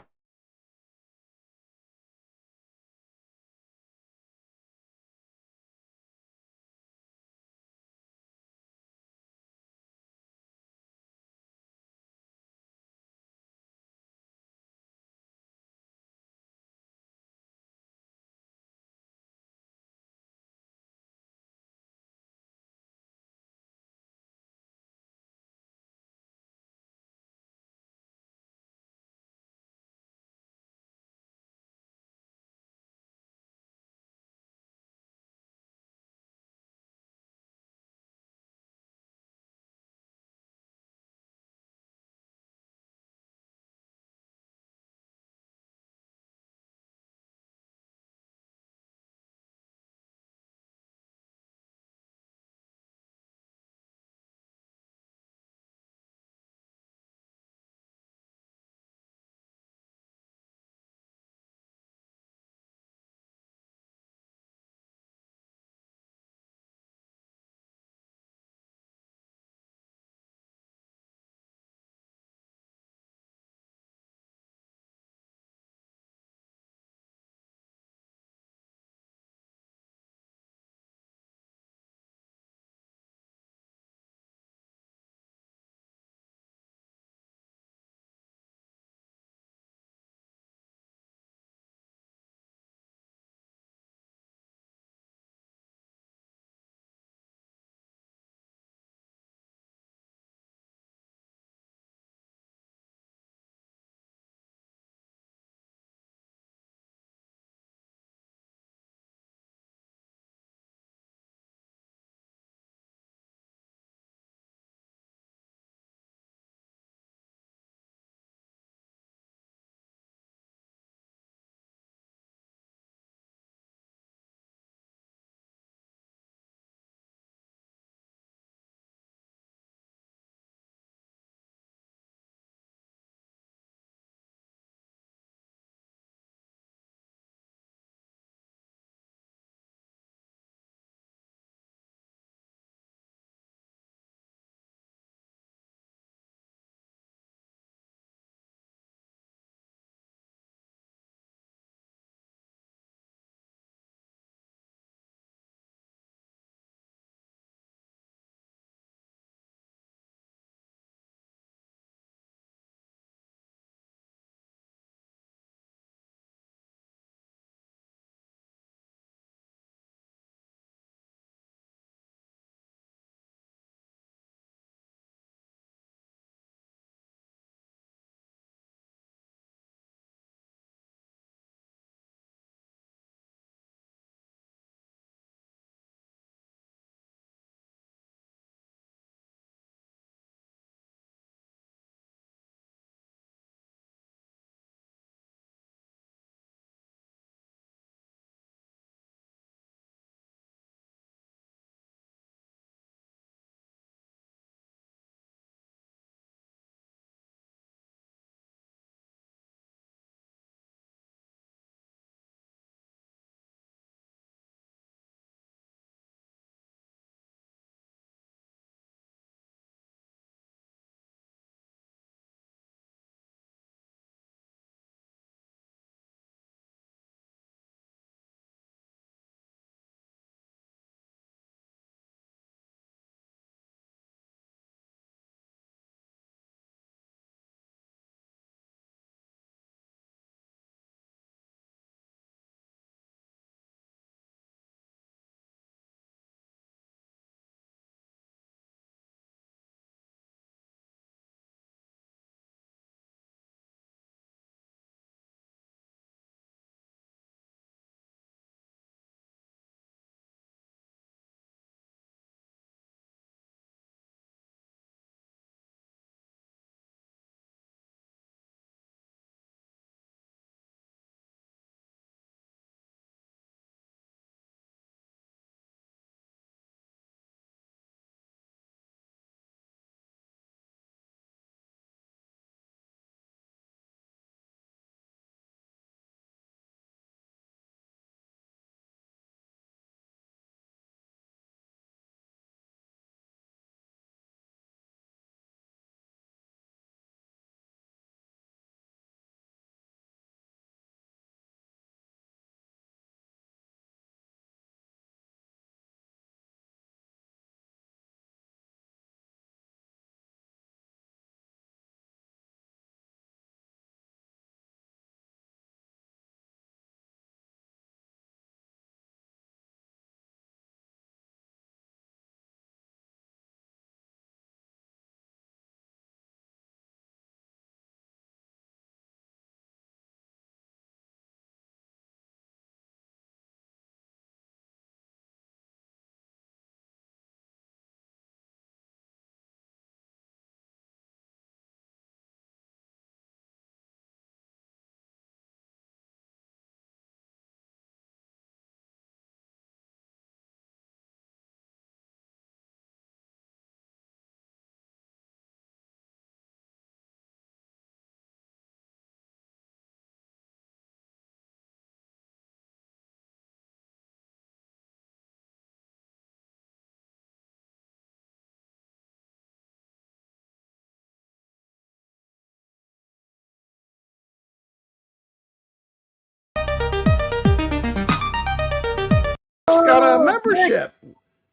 membership.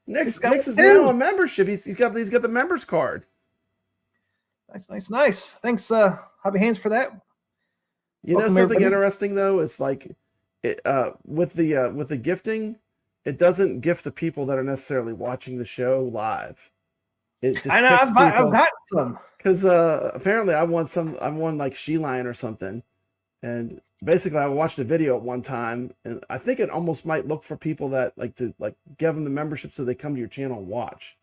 Nick's is now a membership. He's got the members card. Nice. Thanks, Hobby Hands, for that. You know something interesting though is like, with the gifting, it doesn't gift the people that are necessarily watching the show live. It just I know I've got some because apparently I won like She Lion or something, and basically I watched a video at one time, and I think it almost might look for people that like to like give them the membership so they come to your channel and watch.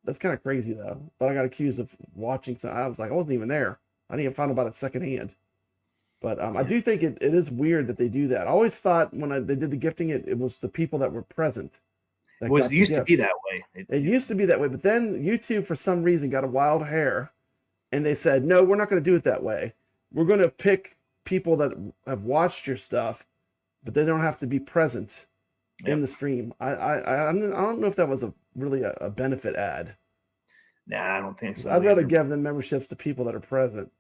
That's kind of crazy though. But I got accused of watching, so I was like, I wasn't even there. I didn't even find about it secondhand. But I do think it is weird that they do that. I always thought when they did the gifting, it was the people that were present. It used to be that way. It used to be that way, but then YouTube, for some reason, got a wild hair, and they said, no, we're not going to do it that way. We're going to pick people that have watched your stuff, but they don't have to be present in the stream. I don't know if that was really a benefit ad. Nah, I don't think so. I'd rather give them memberships to people that are present.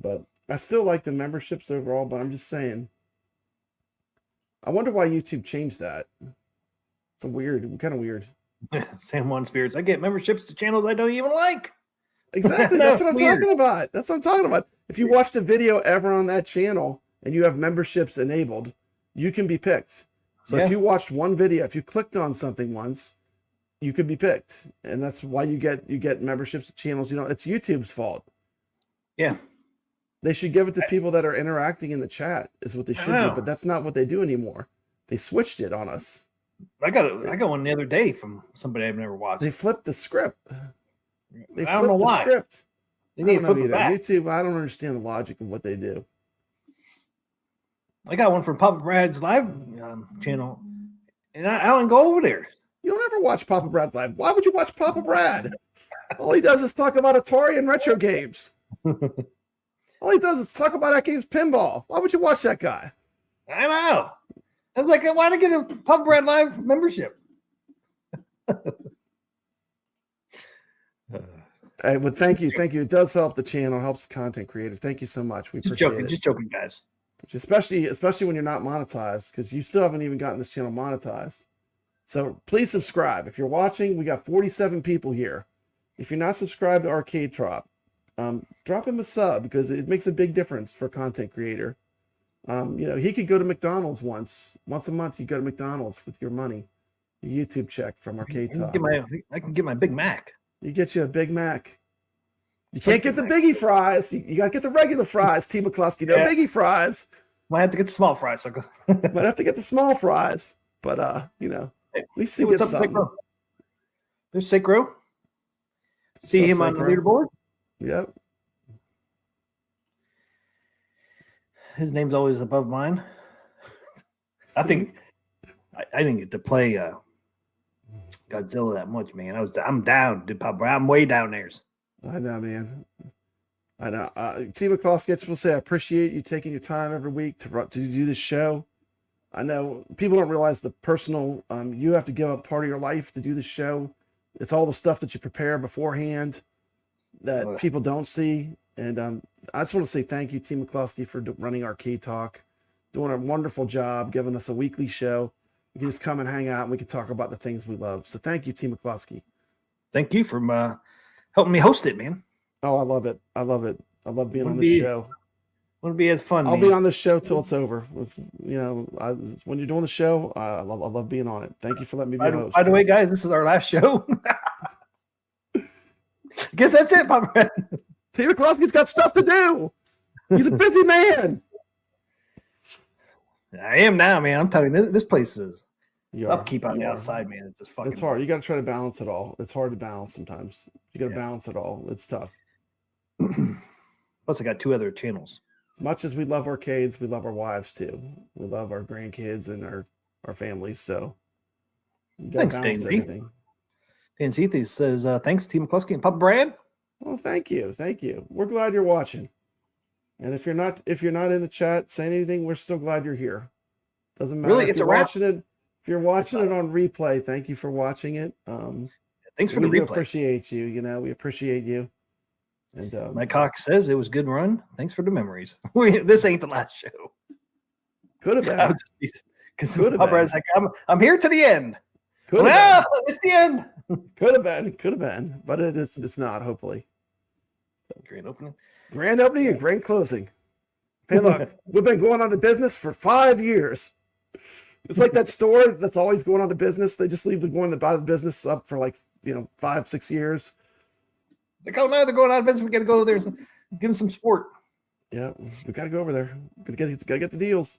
But I still like the memberships overall, but I'm just saying. I wonder why YouTube changed that. It's kind of weird. San Juan Spirits. I get memberships to channels I don't even like. Exactly. That's what I'm talking about. That's what I'm talking about. If you watched a video ever on that channel and you have memberships enabled, you can be picked. So if you watched one video, if you clicked on something once, you could be picked. And that's why you get memberships to channels. You know, it's YouTube's fault. Yeah. They should give it to people that are interacting in the chat is what they should do, but that's not what they do anymore. They switched it on us. I got one the other day from somebody I've never watched. They flipped the script. I don't know why. Script. They need to flip it back. YouTube, I don't understand the logic of what they do. I got one from Papa Brad's live channel, and I don't go over there. You don't ever watch Papa Brad's live. Why would you watch Papa Brad? All he does is talk about Atari and retro games. All he does is talk about AtGames pinball. Why would you watch that guy? I know. I was like, why did I get a Papa Brad live membership? Hey, well, thank you. It does help the channel, helps the content creator. Thank you so much. We appreciate it. Just joking, guys. Especially when you're not monetized, because you still haven't even gotten this channel monetized. So please subscribe. If you're watching, we got 47 people here. If you're not subscribed to Arcade Trop, drop him a sub because it makes a big difference for a content creator. He could go to McDonald's once a month. You go to McDonald's with your money, your YouTube check from Arcade Top. I can get my Big Mac. You get you a Big Mac. You can't get the biggie fries. You got to get the regular fries. TMCLOSKY, no biggie fries. Might have to get the small fries. Might have to get the small fries. But at least you get something. There's Sacro. See him on the leaderboard. Yep. His name's always above mine. I think I didn't get to play Godzilla that much, man. I'm down, dude. I'm way down there. I know, man. I know. TMCLOSKY, I just will say I appreciate you taking your time every week to do this show. I know people don't realize the personal. You have to give up part of your life to do this show. It's all the stuff that you prepare beforehand that people don't see. And I just want to say thank you, TMCLOSKY, for running Arcade Talk, doing a wonderful job, giving us a weekly show. You can just come and hang out, and we can talk about the things we love. So thank you, TMCLOSKY. Thank you for helping me host it, man. Oh, I love it. I love being on the show. Wouldn't be as fun. I'll be on this show till it's over. When you're doing the show, I love being on it. Thank you for letting me be a host. By the way, guys, this is our last show. I guess that's it, Papa. TMCLOSKY's got stuff to do. He's a busy man. I am now, man. I'm telling you, this place is upkeep on the outside, man. It's just fucking. It's hard. You got to try to balance it all. It's hard to balance sometimes. You got to balance it all. It's tough. Plus, I got 2 other channels. As much as we love arcades, we love our wives too. We love our grandkids and our families. So thanks, Dane. Dan Seethy says, thanks, TMCLOSKY and Papa Brad. Well, thank you. We're glad you're watching. And if you're not in the chat saying anything, we're still glad you're here. Doesn't matter really, if you're watching it. If you're watching it on replay, thank you for watching it. Thanks for the replay. We appreciate you. We appreciate you. And Mike Cox says it was a good run. Thanks for the memories. This ain't the last show. Could have been. Because Could have Papa been. Brad's like, I'm here to the end. Could have Well, it's the end. Could have been, but it's not. Hopefully, Grand opening. grand opening and grand closing. Hey, look, we've been going on to business for 5 years. It's like that store that's always going on to business. They just leave the going to buy the business up for like 5-6 years. Like, oh no, they're going out of business. We got to go there and give them some support. Yeah, we got to go over there. Gotta get the deals.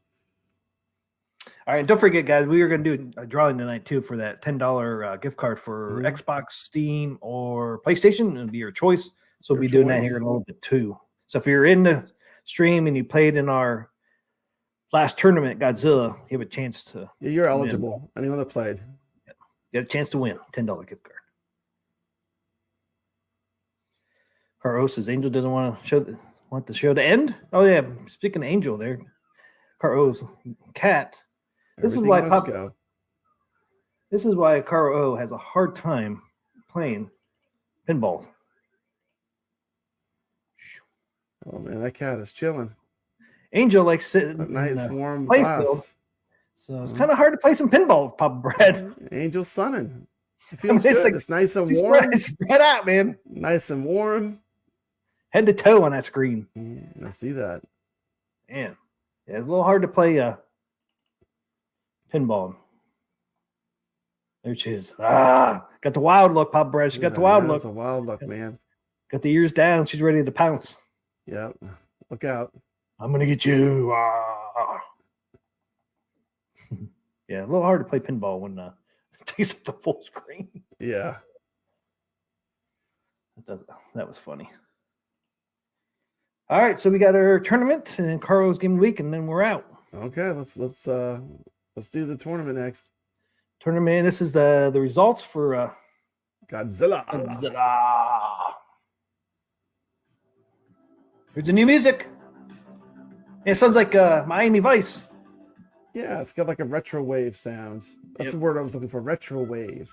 All right, don't forget, guys, we are going to do a drawing tonight, too, for that $10 gift card for Xbox, Steam, or PlayStation. It'll be your choice. So we'll be doing that here in a little bit, too. So if you're in the stream and you played in our last tournament, Godzilla, you have a chance to Yeah, you're eligible. Anyone that played. You got a chance to win $10 gift card. Caro says Angel doesn't want the show to end. Oh, yeah. Speaking of Angel there, Caro's cat. This is why Caro has a hard time playing pinball. Oh man, that cat is chilling. Angel likes sitting A nice in the warm playfield, glass. so it's kind of hard to play some pinball with Papa Brad. Angel's sunning. It feels it's good. like- It's nice and He's warm. spread out, man. Nice and warm. Head to toe on that screen. I see that. Man, yeah, it's a little hard to play pinball. There she is. Got the wild look, Papa Brad. She got the wild look. That's a wild look, man. Got the ears down. She's ready to pounce. Yep. Look out. I'm gonna get you. Yeah, a little hard to play pinball when it takes up the full screen. Yeah. That was funny. All right, so we got our tournament and then Carlos game of the week, and then we're out. Okay, let's do the tournament next. Tournament. This is the results for Godzilla. Here's the new music. It sounds like Miami Vice. Yeah, it's got like a retro wave sound. That's the word I was looking for. Retro wave.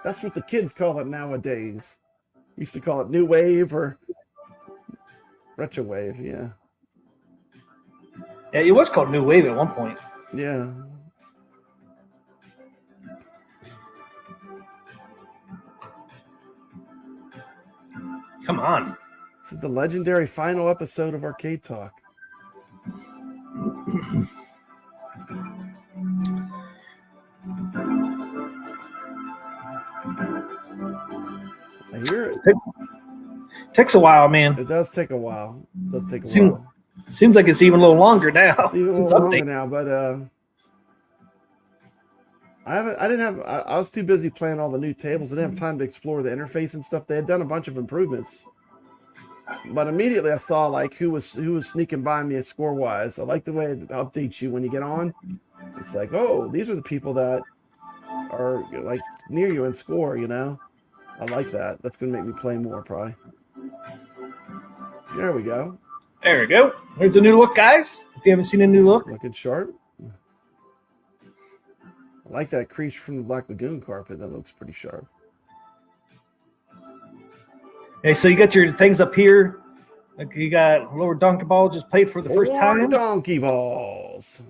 That's what the kids call it nowadays. Used to call it new wave or retro wave. Yeah. Yeah, it was called New Wave at one point. Yeah. Come on. This is the legendary final episode of Arcade Talk. I hear it. Takes a while, man. It does take a while. It does take a while. Seems like it's even a little longer now. It's even a since little longer update. now, but I was too busy playing all the new tables. I didn't have time to explore the interface and stuff. They had done a bunch of improvements. But immediately I saw like who was sneaking by me score wise. I like the way it updates you when you get on. It's like, oh, these are the people that are like near you in score, you know? I like that. That's gonna make me play more probably. There we go. There we go. There's a new look, guys. If you haven't seen a new look. Looking sharp. I like that creature from the Black Lagoon carpet. That looks pretty sharp. Okay, so you got your things up here. Like you got Lower Donkey Ball just played for the first time. Donkey balls.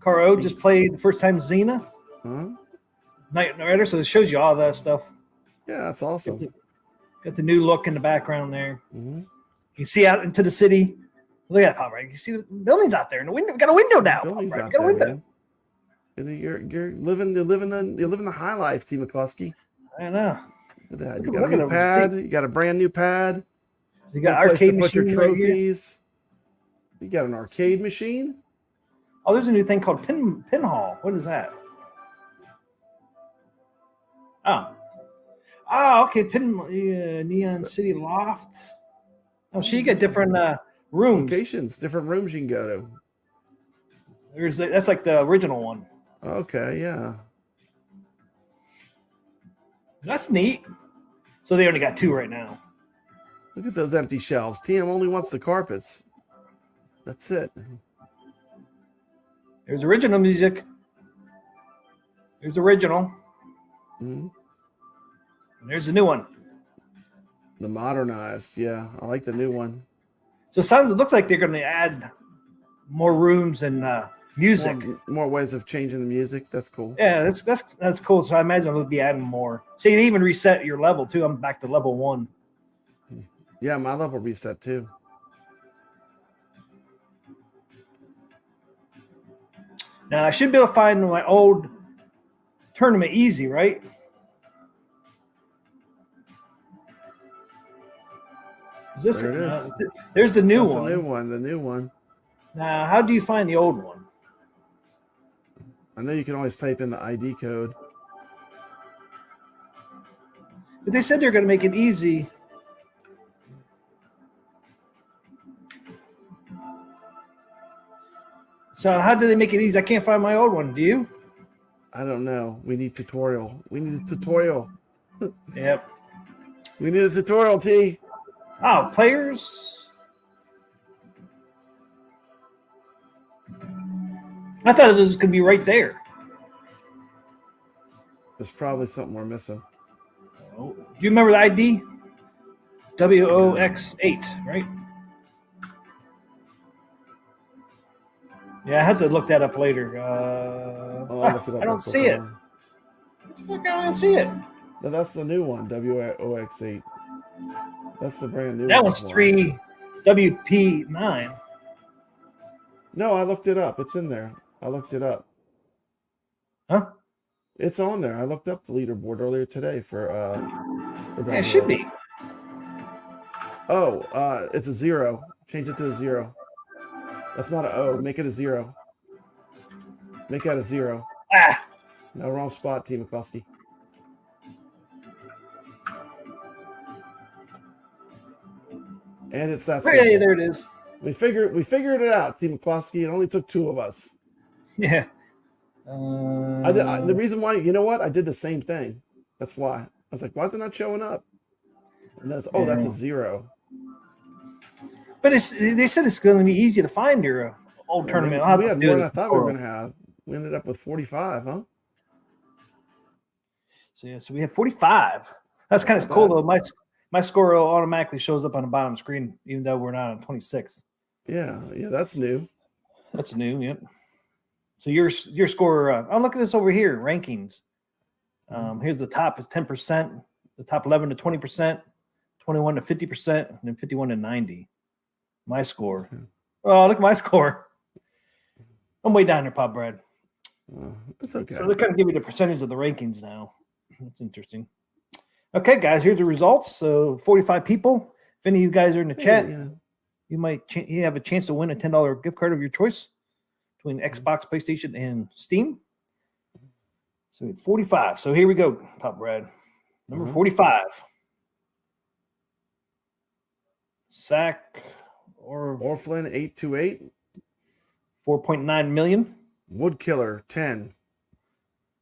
Caro just played the first time Xena. Huh? Night Rider, so it shows you all that stuff. Yeah, that's awesome. Got the new look in the background there. Mm-hmm. You can see out into the city. Look at that, Pop, right? You see the buildings out there in the window. We got a window now. Buildings Pop, right? out We got a there, window. man. You're living the high life, TMCLOSKY. I know. Look at that. Look You at- got a look new at pad. it. You got a brand new pad. You got Good place arcade to put your machine right here. trophies. You got an arcade machine. Oh, there's a new thing called Pinhall. What is that? Oh, okay. Neon City Loft. Oh, so you get different rooms. Locations, different rooms you can go to. That's like the original one. Okay, yeah. That's neat. So they only got 2 right now. Look at those empty shelves. TM only wants the carpets. That's it. There's original music. There's original. Mhm. And there's the new one. The modernized, yeah. I like the new one. So it looks like they're going to add more rooms and Music. More ways of changing the music. That's cool. Yeah, that's cool. So I imagine we'll be adding more. So you can even reset your level too. I'm back to level 1. Yeah, my level reset too. Now I should be able to find my old tournament easy, right? Is this There it is. There's the new That's one. The new one. Now, how do you find the old one? I know you can always type in the ID code. But they said they're going to make it easy. So how do they make it easy? I can't find my old one. Do you? I don't know. We need tutorial. We need a tutorial. Yep. We need a tutorial, T. Oh, players. I thought it was going to be right there. There's probably something we're missing. Oh, do you remember the ID? WOX8, right? Yeah, I had to look that up later. I'll look it up I real don't quick. see it. What the fuck? I don't see it. No, that's the new one, WOX8. That's the brand new That one. was 3WP9. No, I looked it up. It's in there. I looked it up. Huh? It's on there. I looked up the leaderboard earlier today for Yeah, it should be. Oh, it's a 0. Change it to a 0. That's not a O. Make it a 0. Make that a 0. Ah, No, wrong spot, TMCLOSKY. And it's that simple. hey, there it is. We figured it out, TMCLOSKY. It only took 2 of us. Yeah. The reason why, you know what? I did the same thing. That's why. I was like, why is it not showing up? And that's that's a 0. But they said it's going to be easy to find your old tournament. I'll have We to had do more it. than I thought we were going to have. We ended up with 45, huh? So yeah, so we had 45. That's kind of cool though. My score automatically shows up on the bottom screen, even though we're not on 26. Yeah, that's new. That's new. Yep. So your score. I'll look at this over here. Rankings. Here's the top is 10%. The top 11 to 20%, 21 to 50%, and then 51 to 90. My score. Oh, look at my score. I'm way down there, Pop Brad. It's okay. So they kind of give you the percentage of the rankings now. That's interesting. Okay, guys, here's the results. So 45 people. If any of you guys are in the chat, you might you have a chance to win a $10 gift card of your choice between Xbox, PlayStation, and Steam. So 45. So here we go, Pop Brad. Number 45. Sack or Orflin 828. 4.9 million. Woodkiller 10.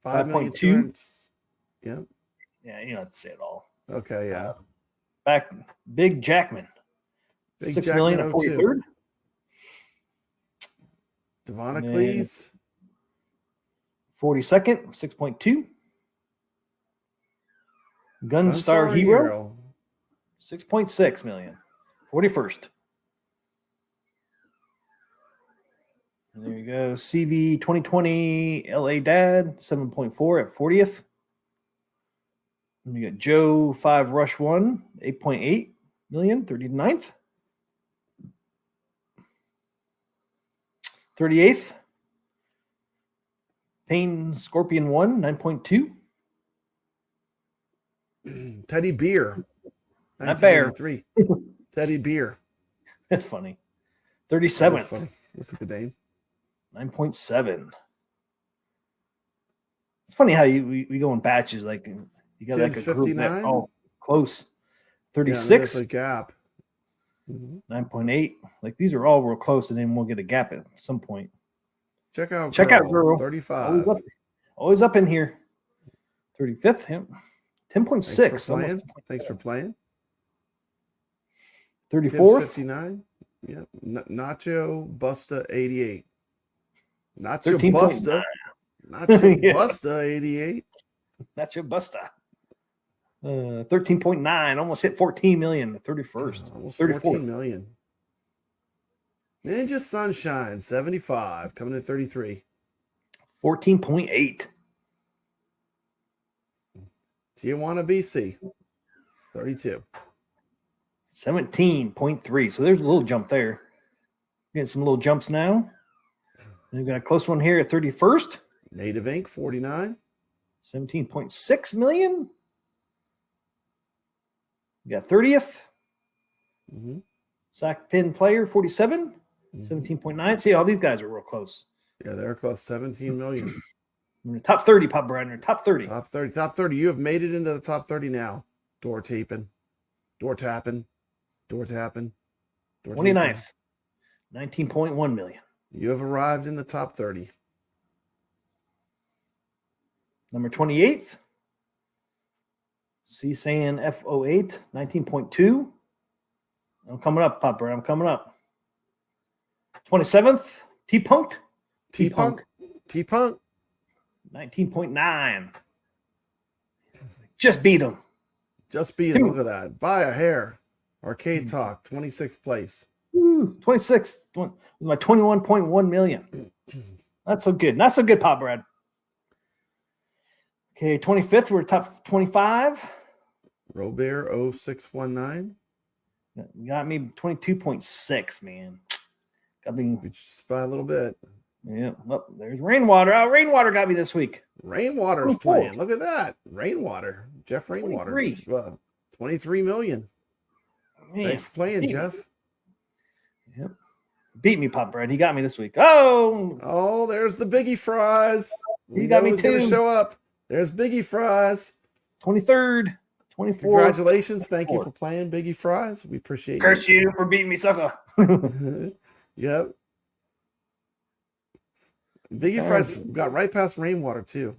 5.2. Yep. Yeah, you don't have to say it all. Okay, yeah. Back Big Jackman. Big 6 Jackman million at 43rd. Devonacles. 42nd, 6.2. Gunstar Hero, 6.6 million. 41st. And there you go. CV 2020 LA Dad, 7.4 at 40th. And you got Joe 5 Rush 1, 8.8 million, 39th. 38th. Pain Scorpion 1, 9.2. Teddy Beer. Not Bear. 1983. Teddy Beer. That's funny. 37th. Funny. That's a good name. 9.7. It's funny how we go in batches. Like you got like a group 59? that all close. Yeah, 36. there's a gap. Mm-hmm. 9.8. Like these are all real close, and then we'll get a gap at some point. Check out Girl. 35. Always up in here. 35th. Him. 10.6. Thanks for playing. 34th. 59. Yep. Nacho Busta 88. Nacho 13. Busta. Nacho Yeah. Busta 88. That's your Busta. 13.9. Almost hit 14 million. The 31st. Almost 34th. 14 million. Ninja Sunshine, 75, coming in 33. 14.8. Tijuana, BC, 32. 17.3. So there's a little jump there. Getting some little jumps now. And we've got a close one here at 31st. Native Ink, 49. 17.6 million. We got 30th. Mm-hmm. Sack Pin Player, 47. Mm-hmm. 17.9. See, all these guys are real close. Yeah, they're close. 17 million. In the top 30, Pop Briner. Top 30. Top 30. Top 30. You have made it into the top 30 now. Door taping. Door tapping. Door tapping. Door 29th. 19.1 million. You have arrived in the top 30. Number 28th. C-San F08. 19.2. I'm coming up, Pop Briner. I'm coming up. 27th. T-Punk. T-Punk. T-Punk. 19.9. Just beat him. Just beat him. Look at that. Buy a hair. Arcade Talk, 26th place. Ooh, 26. Was my 21.1 million. Not so good. Not so good, Pop Brad. Okay, 25th. We're top 25. Robert 0619. Got me 22.6, man. Got me. Just by a little bit. Yeah. Well, there's Rainwater. Oh, Rainwater got me this week. Rainwater's playing. Look at that. Rainwater. Jeff Rainwater. 23 million. Man. Thanks for playing, Jeff. Yep. Beat me, Pop Brad. He got me this week. Oh, there's the Biggie Fries. He got me too. Going to too. show up. There's Biggie Fries. 23rd, 24th. Congratulations. Thank you for playing, Biggie Fries. We appreciate it. Curse you for beating me, sucker. Yep. Biggie Fries got right past Rainwater, too.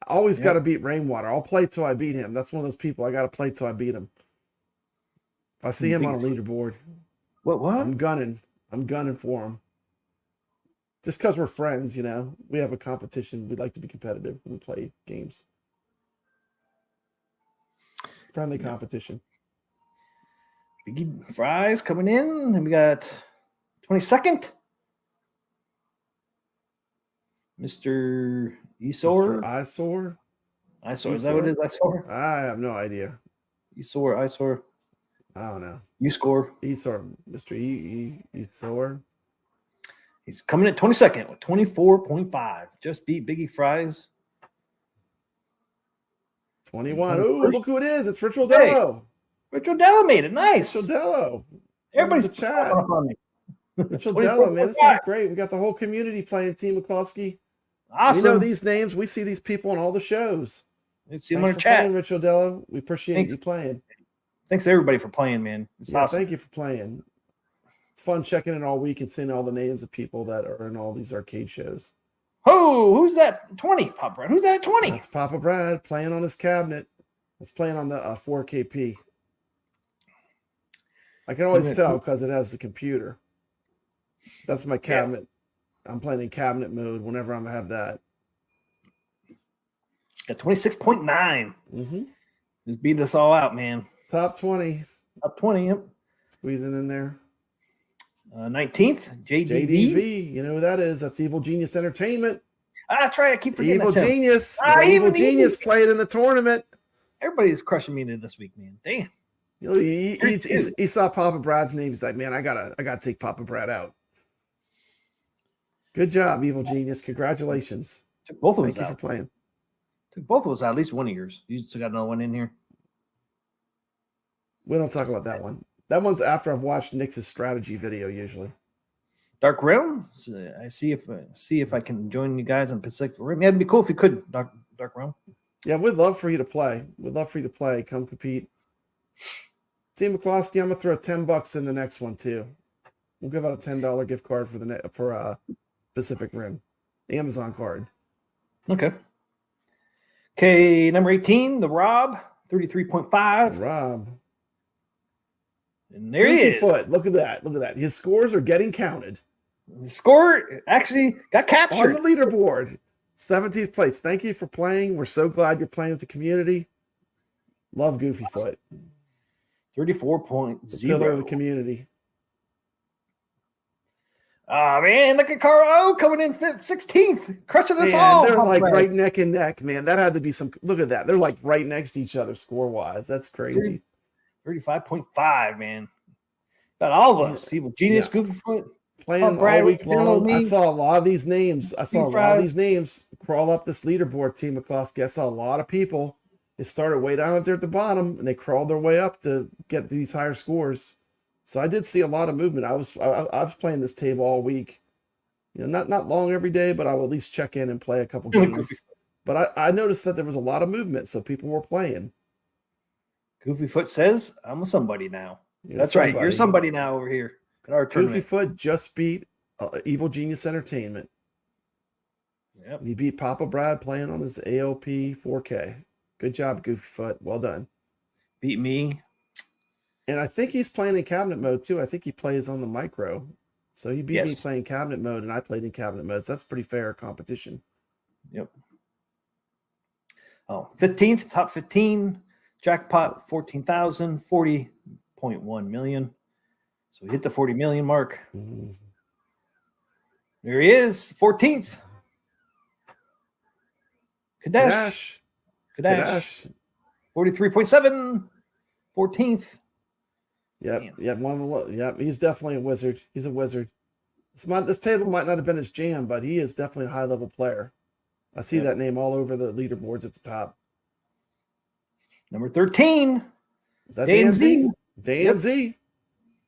I always got to beat Rainwater. I'll play till I beat him. That's one of those people. I got to play till I beat him. If I see him on a leaderboard, what? I'm gunning. I'm gunning for him. Just because we're friends, you know. We have a competition. We'd like to be competitive when we play games. Friendly competition. Biggie Fries coming in. And we got 22nd. Mr. Esor. Eyesore. Eyesore. Is that what it is? Eyesore? I have no idea. Esor. Eyesore. I don't know. You score. Esor. Mr. Esor. He's coming in 22nd with 24.5. Just beat Biggie Fries. 21. Oh, look who it is. It's Ritual Dello. Ritual Dello made it. Nice. Ritual Dello. Everybody's in the chat. On me. Ritual Dello, man. This is great. We got the whole community playing Team McCloskey. Awesome. We know these names. We see these people on all the shows. Let's see them in the chat. Playing, Ritual Dello. We appreciate you playing. Thanks to everybody for playing, man. It's awesome. Thank you for playing. It's fun checking in all week and seeing all the names of people that are in all these arcade shows. Oh, who's that? 20, Papa Brad. Who's that at 20? That's Papa Brad playing on his cabinet. That's playing on the 4KP. I can always tell because it has the computer. That's my cabinet. Yeah. I'm playing in cabinet mode whenever I'm going to have that. Got 26.9. Mm-hmm. Just beating us all out, man. Top 20. Top 20, yep. Squeezing in there. 19th, JDV. You know who that is? That's Evil Genius Entertainment. That's right. I keep forgetting Evil Genius. Evil Genius played in the tournament. Everybody's crushing me this week, man. Damn. You know, he saw Papa Brad's name. He's like, man, I gotta take Papa Brad out. Good job, Evil Genius. Congratulations. Took both of us out. Thank you for playing. Took both of us out. At least one of yours. You still got another one in here. We don't talk about that one. That one's after I've watched Nick's strategy video usually. Dark Realm. I see if I can join you guys on Pacific Rim. Yeah, it'd be cool if you could. Dark Realm. Yeah, we'd love for you to play. Come compete. Team McCloskey, I'm gonna throw $10 in the next one too. We'll give out a $10 gift card for Pacific Rim, Amazon card. Okay. Okay, number 18, the Rob, 33.5. Rob. And there he is. Foot. Look at that. His scores are getting counted. The score actually got captured. On the leaderboard. 17th place. Thank you for playing. We're so glad you're playing with the community. Love Goofy Foot. 34.0. The pillar of the community. Oh, man, look at Carl O coming in 16th, crushing us Man, all. they're like Brad. right neck and neck, man. That had to be some. Look at that. They're like right next to each other score-wise. That's crazy. 35.5, man. Got all of us. Evil Genius, Yeah. Goofy Foot. Playing Brad, all week long. I me. saw a lot of these names. I saw a lot Fry. of these names crawl up this leaderboard, Team McCloskey. I saw a lot of people. They started way down there at the bottom, and they crawled their way up to get these higher scores. So I did see a lot of movement. I was playing this table all week. You know, not long every day, but I will at least check in and play a couple games. But I noticed that there was a lot of movement, so people were playing. Goofy Foot says, I'm a somebody now. You're That's right. You're somebody now over here at our tournament. Goofy Foot just beat Evil Genius Entertainment. Yep. He beat Papa Brad playing on his AOP 4K. Good job, Goofy Foot. Well done. Beat me. And I think he's playing in cabinet mode too. I think he plays on the micro. So he beat me playing cabinet mode, and I played in cabinet mode. So that's pretty fair competition. Yep. Oh, 15th, top 15. Jackpot 14,000, 40.1 million. So we hit the 40 million mark. Mm-hmm. There he is, 14th. Kadesh. 43.7. 14th. Yep. Man. Yep. He's definitely a wizard. He's a wizard. This table might not have been his jam, but he is definitely a high level player. I see that name all over the leaderboards at the top. Number 13. Is that Dan Z? Dan Z.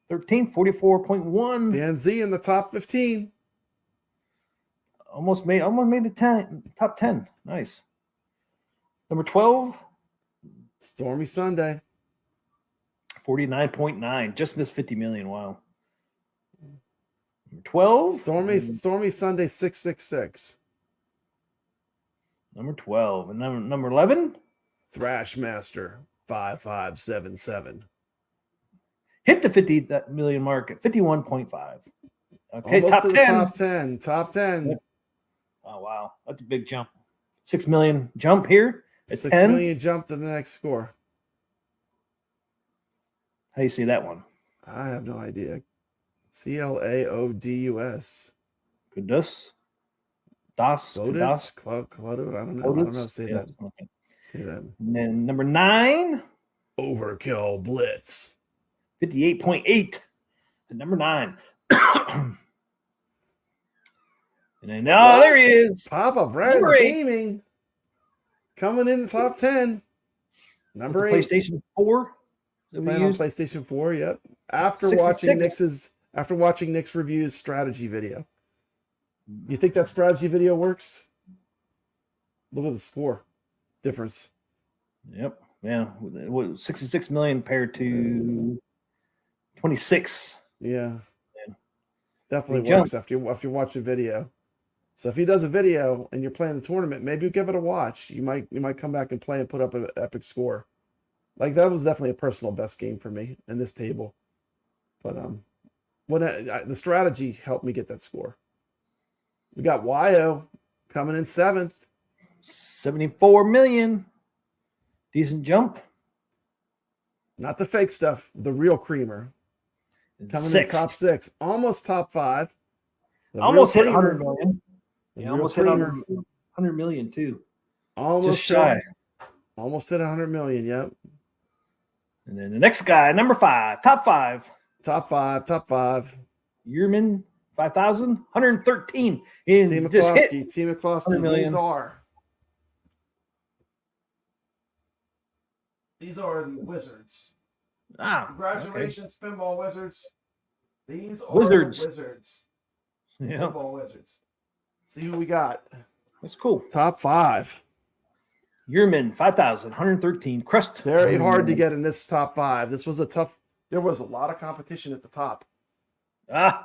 13, 44.1. Dan Z in the top 15. Almost made the top 10. Nice. Number 12. Stormy Sunday. 49.9. Just missed 50 million. Wow. Number 12. Stormy Sunday 666. Number 12. And number 11. Thrashmaster 5577. Hit the 50 million mark at 51.5. Okay, Almost top to the 10. Top 10. Oh, wow. That's a big jump. 6 million jump here at 6 10. million jump to the next score. How do you see that one? I have no idea. CLAODUS. Kudus? Das? Clotus? Clodo? I don't know. I don't know how to say that. Okay. Say that. And then number 9. Overkill Blitz. 58.8 to number 9. And then, there he is. Papa Brad's Number 8. Gaming. Coming in the top 10. Number 8. PlayStation 4. Playing on PlayStation 4, yep. After 66. watching Nick's reviews strategy video. You think that strategy video works? Look at the score difference. Yep. Yeah. 66 million paired to 26. Yeah. Definitely works after you watch a video. So if he does a video and you're playing the tournament, maybe give it a watch. You might come back and play and put up an epic score. Like that was definitely a personal best game for me in this table. But when the strategy helped me get that score. We got Wyo coming in 7th. 74 million. Decent jump. Not the fake stuff, the real creamer. Coming in top 6. Almost top 5. Almost hit 100 million. Yeah, almost hit 100 million too. Almost just shy. Almost hit 100 million, yep. And then the next guy, number 5, top 5. Top 5. Yearman, 5,000, 113. And Team just hit McCloskey. Team McCloskey. These are the Wizards. Congratulations, Pinball Wizards. These are Wizards. The Wizards. Yeah. Pinball Wizards. See who we got. That's cool. Top 5. Yearman, 5,000, 113. Crust. Very hard to get in this top 5. This was a tough. There was a lot of competition at the top.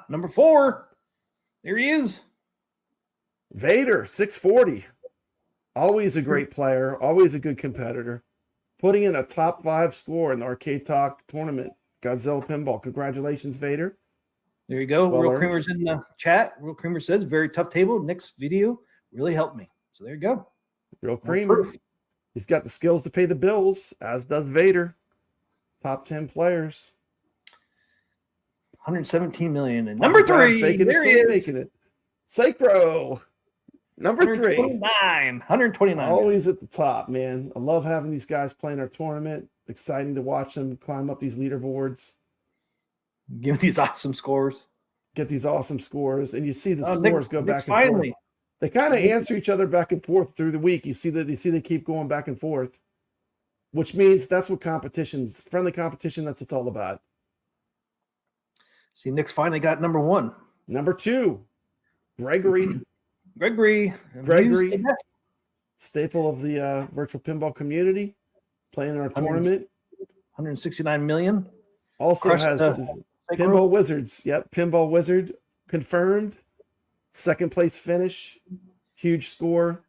Number 4. There he is. Vader, 640. Always a great player. Always a good competitor. Putting in a top 5 score in the Arcade Talk tournament. Godzilla Pinball. Congratulations, Vader. There you go. Well Real earned. Creamer's in the chat. Real Creamer says, very tough table. Nick's video really helped me. So there you go. Real Creamer. He's got the skills to pay the bills, as does Vader. Top 10 players. 117 million. And Papa number Brad 3, faking there it he till is. making it. Sacro, number 3. 129. Always at the top, man. I love having these guys playing our tournament. Exciting to watch them climb up these leaderboards. Give these awesome scores. Get these awesome scores. And you see the Oh, scores go Nick's back and finally. forth. They kind of answer each other back and forth through the week. You see that they keep going back and forth, which means that's what competition's friendly competition. That's what it's all about. See, Nick's finally got number 1. Number 2, Gregory, staple of the virtual pinball community, playing in our tournament. 169 million. Also Crushed has the Pinball Wizards. Yep, Pinball Wizard confirmed. Second place finish. Huge score.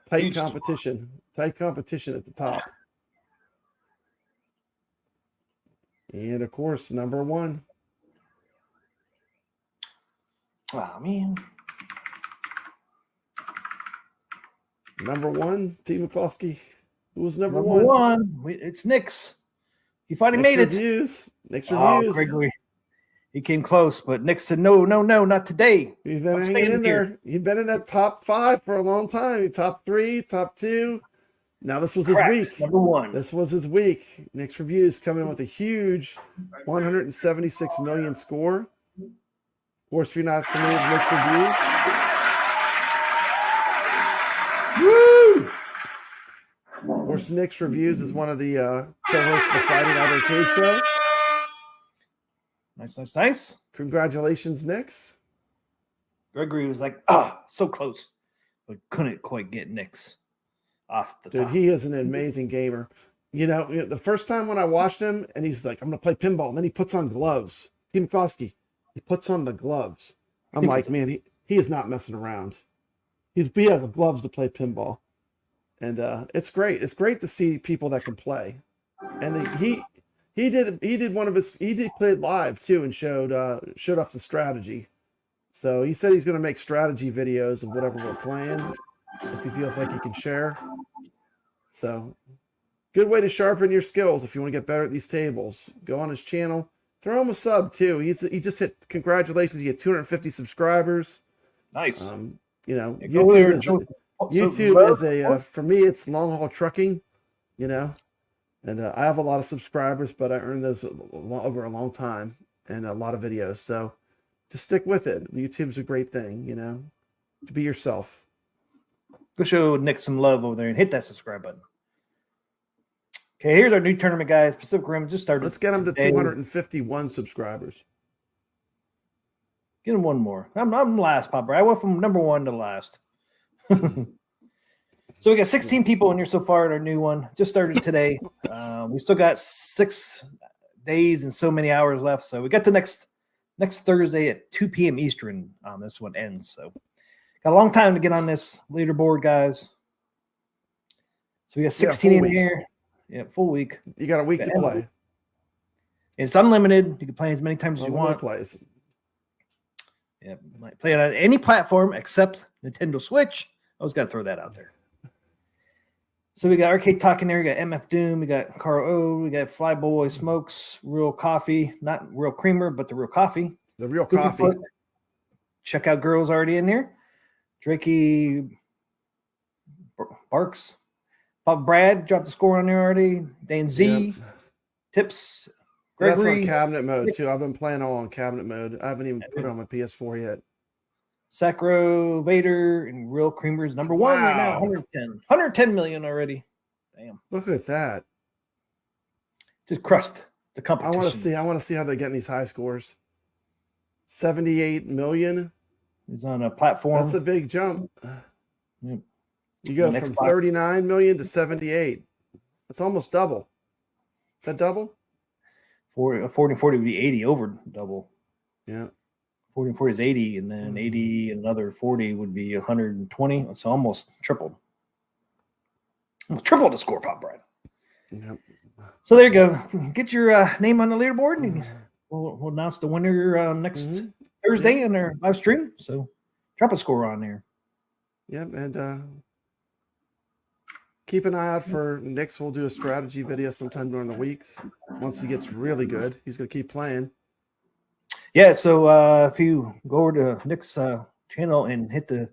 Tight competition. Tight competition at the top. And of course, number 1. Oh, man. Number 1, TMCLOSKY. Who was number Number 1? 1. It's Nick's. He finally made it. Next Oh, reviews. Gregory. He came close, but Nick said, no, not today. He's been I'm hanging staying in here. there. He'd been in that top 5 for a long time. Top 3, top 2. Now this was his Correct. week. Number 1. This was his week. Nick's reviews coming with a huge 176 million score. Of course, if you're not familiar with Nick's reviews. Woo! Of course, Nick's reviews is one of the co-hosts of the Friday Night Arcade Show. Nice. Congratulations, Nick's. Gregory was like, so close, but couldn't quite get Nick's off the Dude, top. he is an amazing gamer. You know, the first time when I watched him, and he's like, I'm going to play pinball, and then he puts on gloves. TMCLOSKY, he puts on the gloves. I'm like, man, he is not messing around. He has the gloves to play pinball. And it's great. It's great to see people that can play. And he played live too and showed off the strategy. So he said he's going to make strategy videos of whatever we're playing if he feels like he can share. So good way to sharpen your skills if you want to get better at these tables. Go on his channel. Throw him a sub too. He just hit congratulations. You get 250 subscribers. Nice. You know, YouTube is a for me it's long haul trucking, you know, and I have a lot of subscribers, but I earned those over a long time and a lot of videos. So just stick with it. YouTube's a great thing, you know, to be yourself. Go show Nick some love over there and hit that subscribe button. Okay, here's our new tournament, guys. Pacific Rim just started. Let's get him to 251 subscribers. Get him one more. I'm last, Papa. I went from number 1 to last. So we got 16 people in here so far in our new one. Just started today. We still got 6 days and so many hours left. So we got the next Thursday at 2 p.m. Eastern on this one ends. So got a long time to get on this leaderboard, guys. So we got 16 in here. Yeah, full week. You got a week to play. It's unlimited. You can play as many times as you want. Plays. Yeah, might play it on any platform except Nintendo Switch. I always got to throw that out there. So we got Arcade Talk in there. We got MF Doom. We got Carl O. We got Flyboy Smokes. Real Coffee. Not Real Creamer, but the Real Coffee. The Real Goofy Coffee. Foot. Check out Girls already in there. Drakey Barks. Bob Brad dropped the score on there already. Dan Z. Yep. Tips. That's Gregory. on cabinet mode too. I've been playing all on cabinet mode. I haven't even put it on my PS4 yet. Sacro, Vader, and Real Creamers number 1 right now. Wow. 110 million already. Damn. Look at that. Just crushed the I competition. want to see how they're getting these high scores. 78 million. He's on a platform. That's a big jump. Yep. You go Next from box. 39 million to 78. That's almost double. Is that double? 40 would be 80 over double. Yeah. 40 and 40 is 80, and then 80 another 40 would be 120. It's almost tripled. Almost tripled the score, Pop Brad. Yep. So there you go. Get your name on the leaderboard, and we'll announce the winner next Thursday in our live stream. So drop a score on there. Yep. And keep an eye out for Nick's. We'll do a strategy video sometime during the week. Once he gets really good, he's going to keep playing. Yeah, so if you go over to Nick's channel and hit the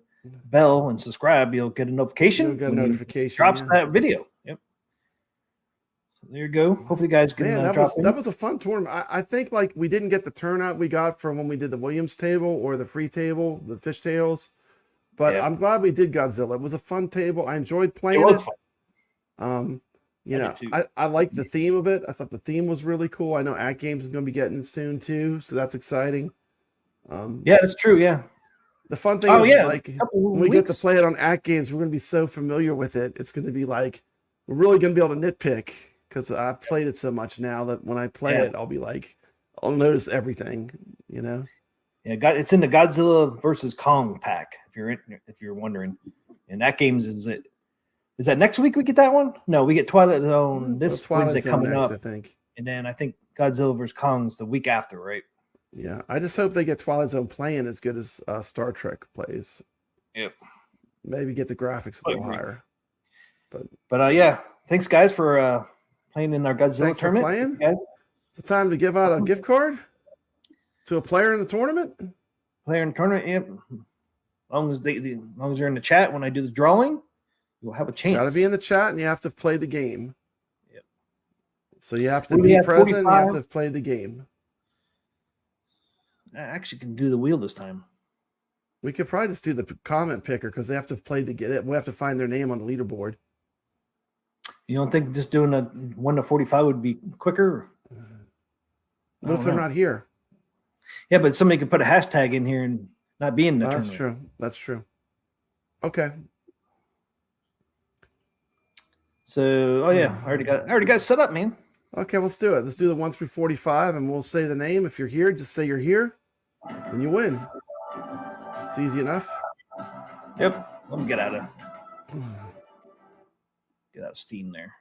bell and subscribe, you'll get a notification. You'll get a when he notification, drops yeah. that video. Yep. So there you go. Hopefully, you guys can Man, drop in. that was a fun tournament. I think like we didn't get the turnout we got from when we did the Williams table or the free table, the fishtails. But Yeah. I'm glad we did Godzilla. It was a fun table. I enjoyed playing It was it. fun. You I know, did too. I liked the theme of it. I thought the theme was really cool. I know AtGames is going to be getting it soon too, so that's exciting. Yeah, that's true. Yeah. The fun thing Oh, is yeah, like a couple when we get to weeks. play it on AtGames, we're going to be so familiar with it. It's going to be like we're really going to be able to nitpick because I've played it so much now that when I play Yeah. it, I'll be like, I'll notice everything. You know. Yeah, it's in the Godzilla versus Kong pack. If you're wondering, and AtGames is that next week we get that one? No, we get Twilight Zone this Twilight Wednesday Zone coming next, up, I think. and then I think Godzilla vs Kong's the week after, right? Yeah, I just hope they get Twilight Zone playing as good as Star Trek plays. Yep. Maybe get the graphics a little agree. higher. But yeah, thanks guys for playing in our Godzilla Thanks for tournament. playing. Guys. It's time to give out a gift card to a player in the tournament. Player in the tournament, yep. As long as they're in the chat when I do the drawing, you'll have a chance. Got to be in the chat, and you have to play the game. Yep. So you have to We be have present. And you have 45. to have played the game. I actually can do the wheel this time. We could probably just do the comment picker because they have to have played the game. We have to find their name on the leaderboard. You don't think just doing a 1 to 45 would be quicker? What if they're not here? Yeah, but somebody could put a hashtag in here and not be in the That's tournament. true. That's true. Okay. So, oh yeah, I already got it set up, man. Okay, let's do it. Let's do the 1 through 45, and we'll say the name. If you're here, just say you're here, and you win. It's easy enough. Yep. Let me get out of Steam there.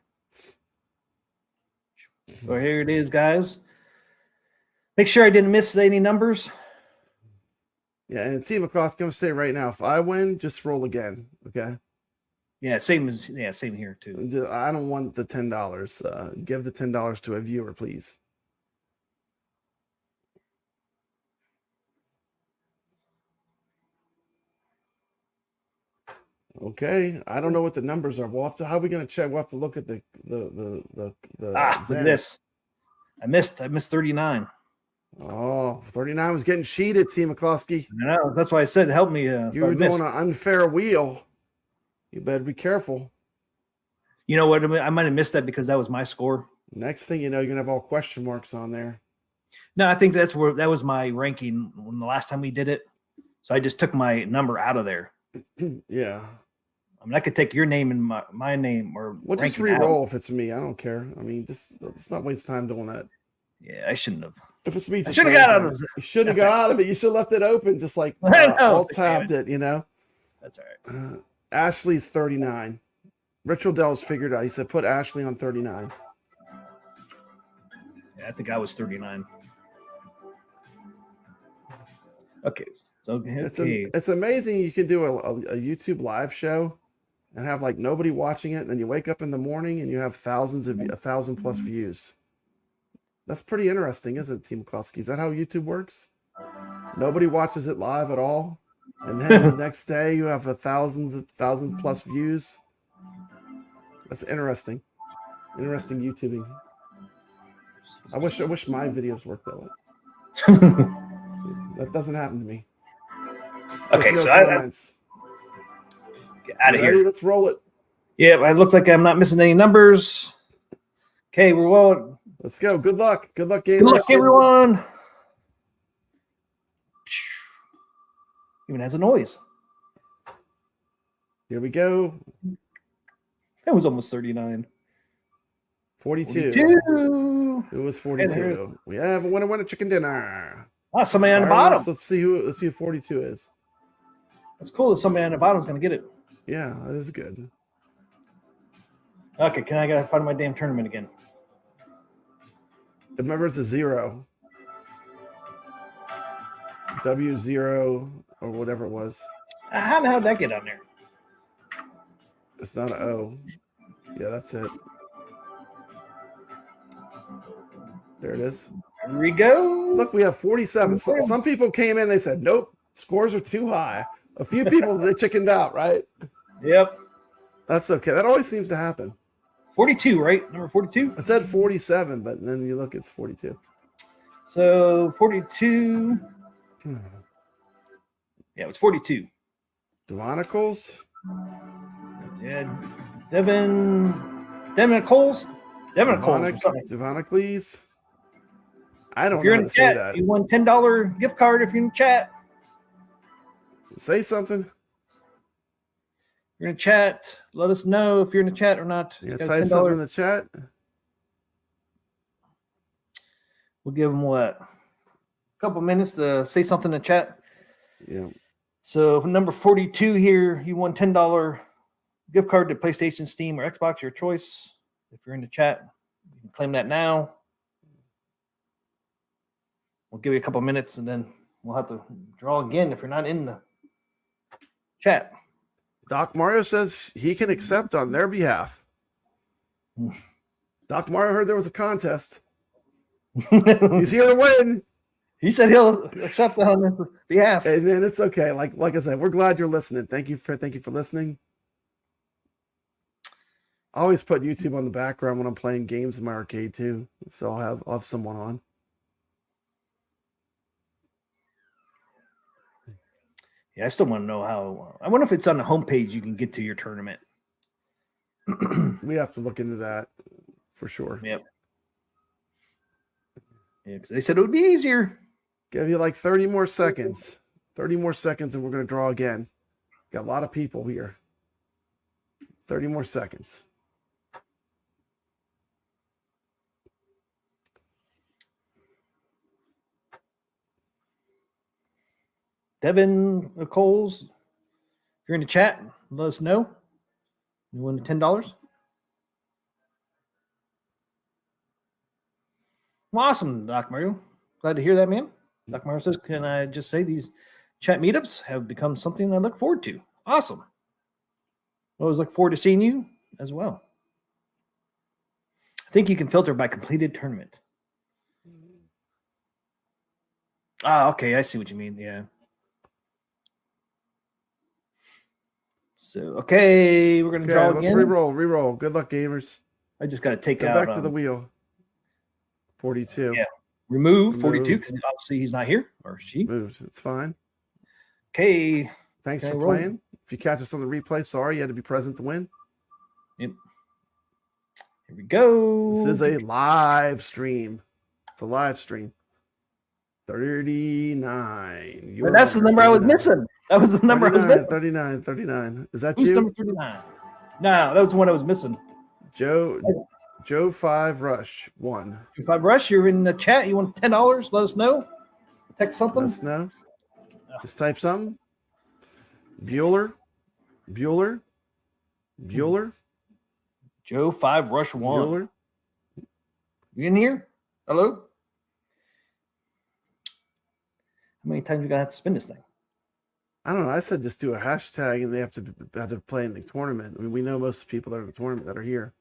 So here it is, guys. Make sure I didn't miss any numbers. Yeah, and TMCLOSKY, I'm gonna say right now, if I win, just roll again. Okay. Yeah, same here too. I don't want the $10. Give the $10 to a viewer, please. Okay, I don't know what the numbers are. How are we gonna check? We'll have to look at the Look Zen. at this. I missed 39. Oh, 39 was getting cheated, TMCLOSKY. I know. That's why I said help me. You were doing an unfair wheel. You better be careful. You know what? I might have missed that because that was my score. Next thing you know, you're gonna have all question marks on there. No, I think that was my ranking when the last time we did it. So I just took my number out of there. Yeah. I mean, I could take your name and my name or Well, just ranking out. re-roll if it's me. I don't care. I mean, let's not waste time doing that. Yeah, I shouldn't have. If it's me, I just should have roll got out it. of it. You shouldn't have got out of it. You should have left it open, just like I know. alt tabbed it. You know. That's all right. Ashley's 39. Rich Odell's figured out. He said put Ashley on 39. Yeah, I think I was 39. Okay. So okay. It's amazing you can do a YouTube live show and have like nobody watching it, and then you wake up in the morning and you have 1,000 plus views. That's pretty interesting, isn't it, TMCLOSKY? Is that how YouTube works? Nobody watches it live at all, and then the next day you have 1,000 plus views. That's interesting. Interesting YouTubing. I wish my videos worked that way. That doesn't happen to me. Okay, There's so no comments. get out of Ready? here. Let's roll it. Yeah, it looks like I'm not missing any numbers. Okay, we're rolling. Let's go. Good luck. Good luck, gamers. Good luck, everyone. Even has a noise. Here we go. That was almost 39. 42. 42. It was 42. We have a winner chicken dinner. Oh, somebody on the Fireworks. bottom. Let's see who 42 is. That's cool that somebody on the bottom is going to get it. Yeah, that is good. Okay, I got to find my damn tournament again. Remember, it's a 0. W0 or whatever it was. How the hell did that get on there? It's not an O. Yeah, that's it. There it is. Here we go. Look, we have 47. Some people came in, they said, nope, scores are too high. A few people, they chickened out, right? Yep. That's okay. That always seems to happen. 42, right? Number 42? It said 47, but then you look, it's 42. So 42. Yeah, it was 42. Devonicals? Yeah, Devin Coles. Devonicles? I don't If you're know in how the to say chat, that. you won $10 gift card if you're in the chat. Say something. If you're in the chat, let us know if you're in the chat or not. Yeah, You got type $10. something in the chat. We'll give them what? A couple minutes to say something in the chat. Yeah. So for number 42 here, you won $10 gift card to PlayStation, Steam, or Xbox, your choice. If you're in the chat, you can claim that now. We'll give you a couple minutes and then we'll have to draw again if you're not in the chat. Doc Mario says he can accept on their behalf. Doc Mario heard there was a contest. He's here to win. He said he'll accept that on his behalf. And then it's okay. Like I said, we're glad you're listening. Thank you for listening. I always put YouTube on the background when I'm playing games in my arcade too. So I'll have someone on. Yeah, I still want to know how. I wonder if it's on the homepage you can get to your tournament. We have to look into that for sure. Yep. Yeah, because they said it would be easier. Give you like 30 more seconds. 30 more seconds and we're going to draw again. Got a lot of people here. 30 more seconds. Devin Coles, if you're in the chat, let us know. You won the $10. Well, awesome, Doc Mario. Glad to hear that, man. Doc Mario says, can I just say these chat meetups have become something I look forward to. Awesome. I always look forward to seeing you as well. I think you can filter by completed tournament. Ah, okay. I see what you mean. Yeah. So, okay, we're going to draw let's again. Reroll. Good luck, gamers. I just got to take Go out. back to the wheel. 42. Yeah. Remove 42 because obviously he's not here or she. Moved. It's fine. Okay. Thanks Okay, for roll. playing. If you catch us on the replay, sorry you had to be present to win. Yep. Here we go. This is a live stream. It's a live stream. 39. But that's the number I was missing. That was the number I was missing. 39. Is that Who's you? number 39? No, that was the one I was missing. Joe 5 Rush 1. 5 Rush, you're in the chat. You want $10? Let us know. Text something. Let us know. Just type something. Bueller. Joe 5 Rush 1. Bueller. You in here? Hello? How many times you gonna have to spin this thing? I don't know. I said just do a hashtag and they have to play in the tournament. I mean, we know most of the people that are in the tournament that are here.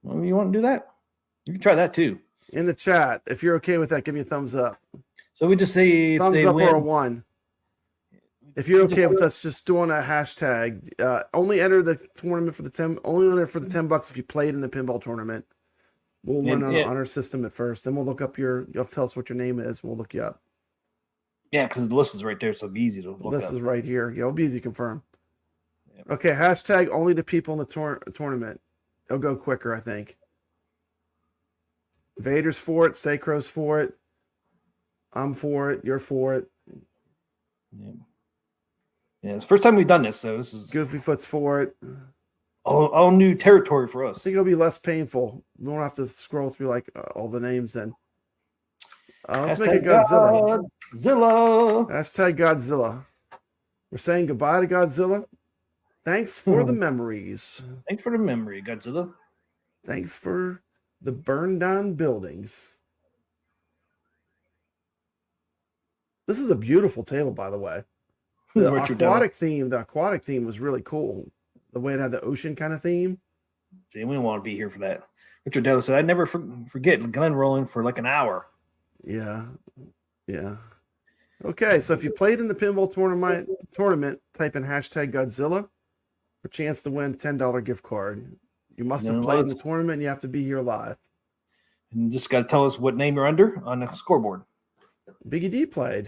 Well, you want to do that? You can try that too. In the chat, if you're okay with that, give me a thumbs up. So we just say Thumbs up or a 1. If you're okay with us just doing a hashtag, only enter the tournament for the 10. Only enter for the $10 if you played in the pinball tournament. We'll run on our system at first. Then we'll look up you'll have to tell us what your name is. We'll look you up. Yeah, because the list is right there, so it'll be easy to look This up. is right here. Yeah, it'll be easy to confirm. Yep. Okay, hashtag only to people in the tournament. It'll go quicker, I think. Vader's for it. Sacro's for it. I'm for it. You're for it. Yeah, it's the first time we've done this, so this is Goofyfoot's for it. all new territory for I us. think it'll be less painful. We won't have to scroll through like all the names then. Let's make it Godzilla. Hashtag Godzilla. We're saying goodbye to Godzilla. Thanks for the memories. Thanks for the memory, Godzilla. Thanks for the burned down buildings. This is a beautiful table, by the way. The aquatic theme was really cool. The way it had the ocean kind of theme. See, we don't want to be here for that. Richard Dell said, I never forget Glenn rolling for like an hour. Yeah. Yeah. Okay, so if you played in the pinball tournament, type in hashtag Godzilla for a chance to win a $10 gift card. You must have played in the tournament and you have to be here live. And you just got to tell us what name you're under on the scoreboard. Biggie D played.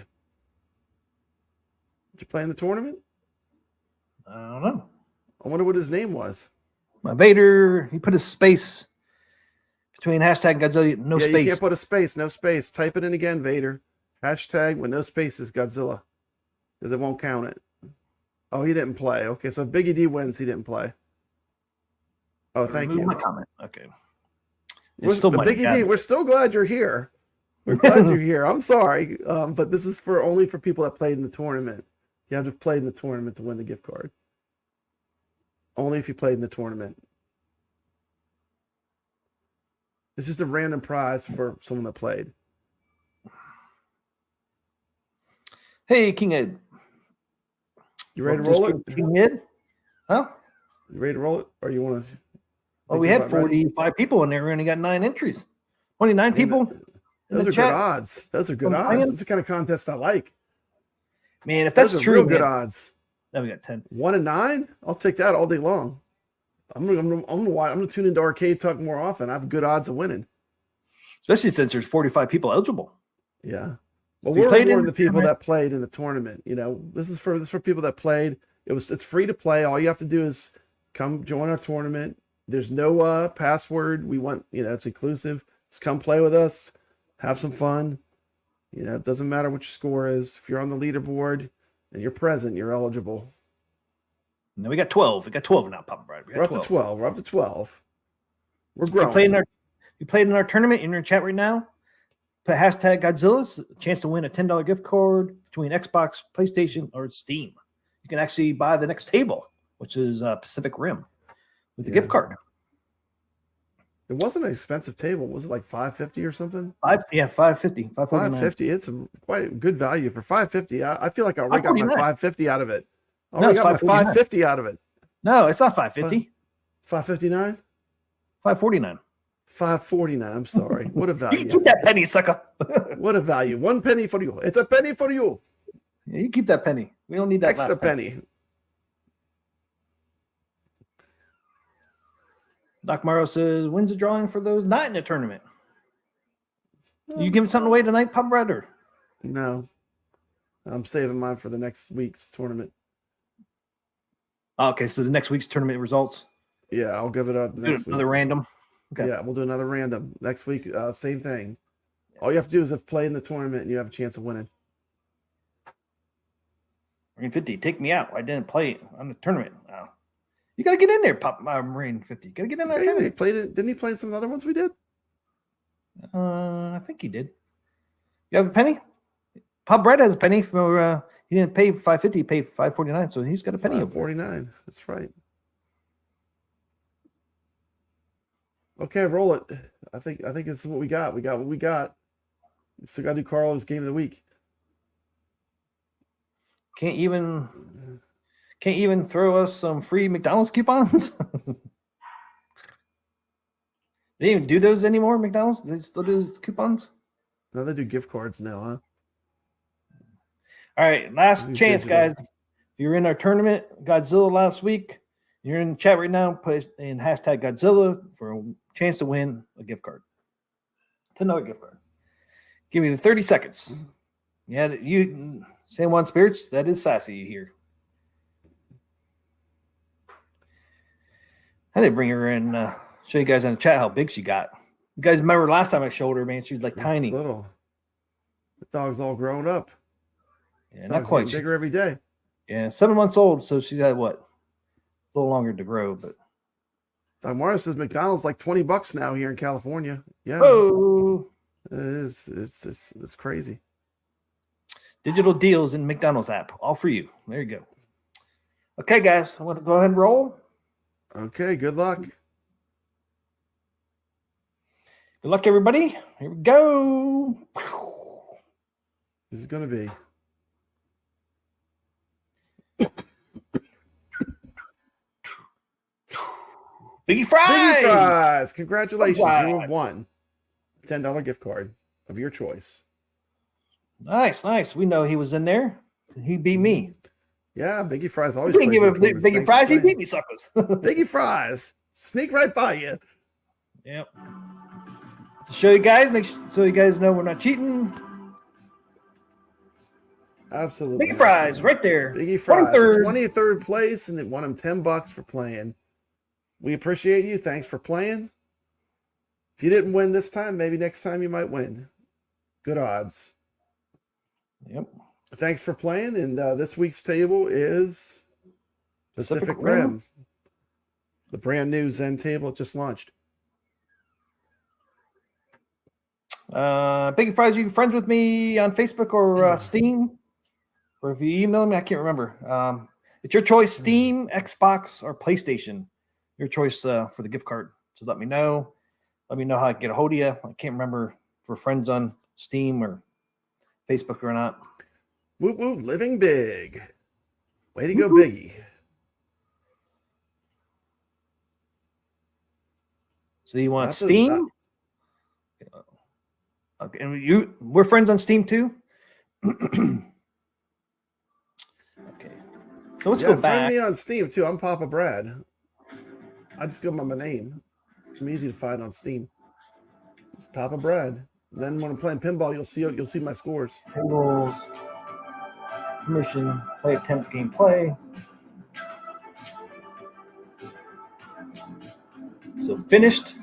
Did you play in the tournament? I don't know. I wonder what his name was. My Vader, he put a space between hashtag Godzilla, no space. You can't put a space, no space. Type it in again, Vader. Hashtag with no spaces, Godzilla. Because it won't count it. Oh, he didn't play. Okay, so if Biggie D wins, he didn't play. Oh, thank you. My comment. Okay. Biggie D, we're still glad you're here. We're glad you're here. I'm sorry, but this is only for people that played in the tournament. You have to play in the tournament to win the gift card. Only if you played in the tournament. It's just a random prize for someone that played. Hey, King Ed. You ready to roll it? King Ed? Huh? You ready to roll it? Or you want to? Well, we had 45 people in there. We only got 9 entries. Only 9 people. Those are good odds. Those are good odds. It's the kind of contest I like. Man, if that's true, real good odds. Now we got 10. 1 and 9. I'll take that all day long. I'm gonna tune into Arcade Talk more often. I have good odds of winning, especially since there's 45 people eligible. Yeah, well, we're rewarding the people that played in the tournament. You know, this is for people that played. It's free to play. All you have to do is come join our tournament. There's no password. We want, it's inclusive. Just come play with us, have some fun. It doesn't matter what your score is. If you're on the leaderboard and you're present, you're eligible. No, we got 12. We got 12 now, Papa Brad. We're up to 12. We're up to 12. We're growing. You played in our tournament. You're in chat right now. Put hashtag Godzilla's a chance to win a $10 gift card between Xbox, PlayStation, or Steam. You can actually buy the next table, which is Pacific Rim, with the gift card. It wasn't an expensive table. Was it like $5.50 or something? $5.50. $5.50. It's quite good value for $5.50. I feel like I already got my $5.50 out of it. No, it's got my $5.50 out of it. No, it's not $5.50. $5.59? $5.49. $5.49. I'm sorry. What a value. You keep that penny, sucker. What a value. 1 penny for you. It's a penny for you. Yeah, you keep that penny. We don't need that extra penny. Doc Morrow says, when's the drawing for those not in the tournament? You giving something away tonight, Pop Brother? No. I'm saving mine for the next week's tournament. Okay, so the next week's tournament results. Yeah, I'll give it up next week. Another random. Okay. Yeah, we'll do another random next week. Same thing. All you have to do is play in the tournament and you have a chance of winning. Marine 50, take me out. I didn't play on the tournament. Oh. You got to get in there, Marine 50. Got to get in there. Yeah, he played it. Didn't he play in some other ones we did? I think he did. You have a penny? Pop Brett has a penny for he didn't pay $5.50, he paid $5.49, so he's got a penny. $5.49. That's right. Okay, roll it. I think it's what we got. We got what we got. We still got to do Carlos' game of the week. Can't even throw us some free McDonald's coupons. They didn't even do those anymore, McDonald's? They still do coupons? No, they do gift cards now, huh? All right, last chance, guys. If you're in our tournament, Godzilla last week, you're in the chat right now, put in hashtag Godzilla for a chance to win a gift card. $10 gift card. Give me the 30 seconds. Yeah, you San Juan Spirits, that is sassy here. I didn't bring her in, show you guys in the chat how big she got. You guys remember last time I showed her, man, she was like tiny. Little. The dog's all grown up. Yeah, not quite. Bigger every day. Yeah, 7 months old, so she got what? A little longer to grow, but Mario says McDonald's like $20 now here in California. Yeah. Oh, it is. It's crazy. Digital deals in McDonald's app, all for you. There you go. Okay, guys, I want to go ahead and roll. Okay, good luck. Good luck, everybody. Here we go. This is going to be. Biggie Fries! Biggie Fries! Congratulations. Wow. You have won a $10 gift card of your choice. Nice. We know he was in there. He beat me. Yeah, Biggie Fries always We didn't plays give in him tournaments. Biggie Thanks Fries. for He playing. beat me, suckers. Biggie Fries. Sneak right by you. Yep. To show you guys, so you guys know we're not cheating. Absolutely. Biggie Fries, right there. Biggie Fries. 23rd. 23rd place, and they won him $10 for playing. We appreciate you. Thanks for playing. If you didn't win this time, maybe next time you might win. Good odds. Yep. Thanks for playing. And this week's table is Pacific Rim. The brand new Zen table just launched. Biggie Fries, you can friends with me on Facebook or Steam, or if you email me, I can't remember. It's your choice: Steam, Xbox, or PlayStation. Your choice for the gift card. So let me know. Let me know how I can get a hold of you. I can't remember if we're friends on Steam or Facebook or not. Whoop whoop, living big. Way to go, Biggie. So you want Steam? Okay, and we're friends on Steam too. Okay, so let's go back. Find me on Steam too. I'm Papa Brad. I just go by my name. I'm easy to find on Steam. It's Papa Brad. And then when I'm playing pinball, you'll see my scores. Pinballs, permission, play attempt, gameplay. So finished.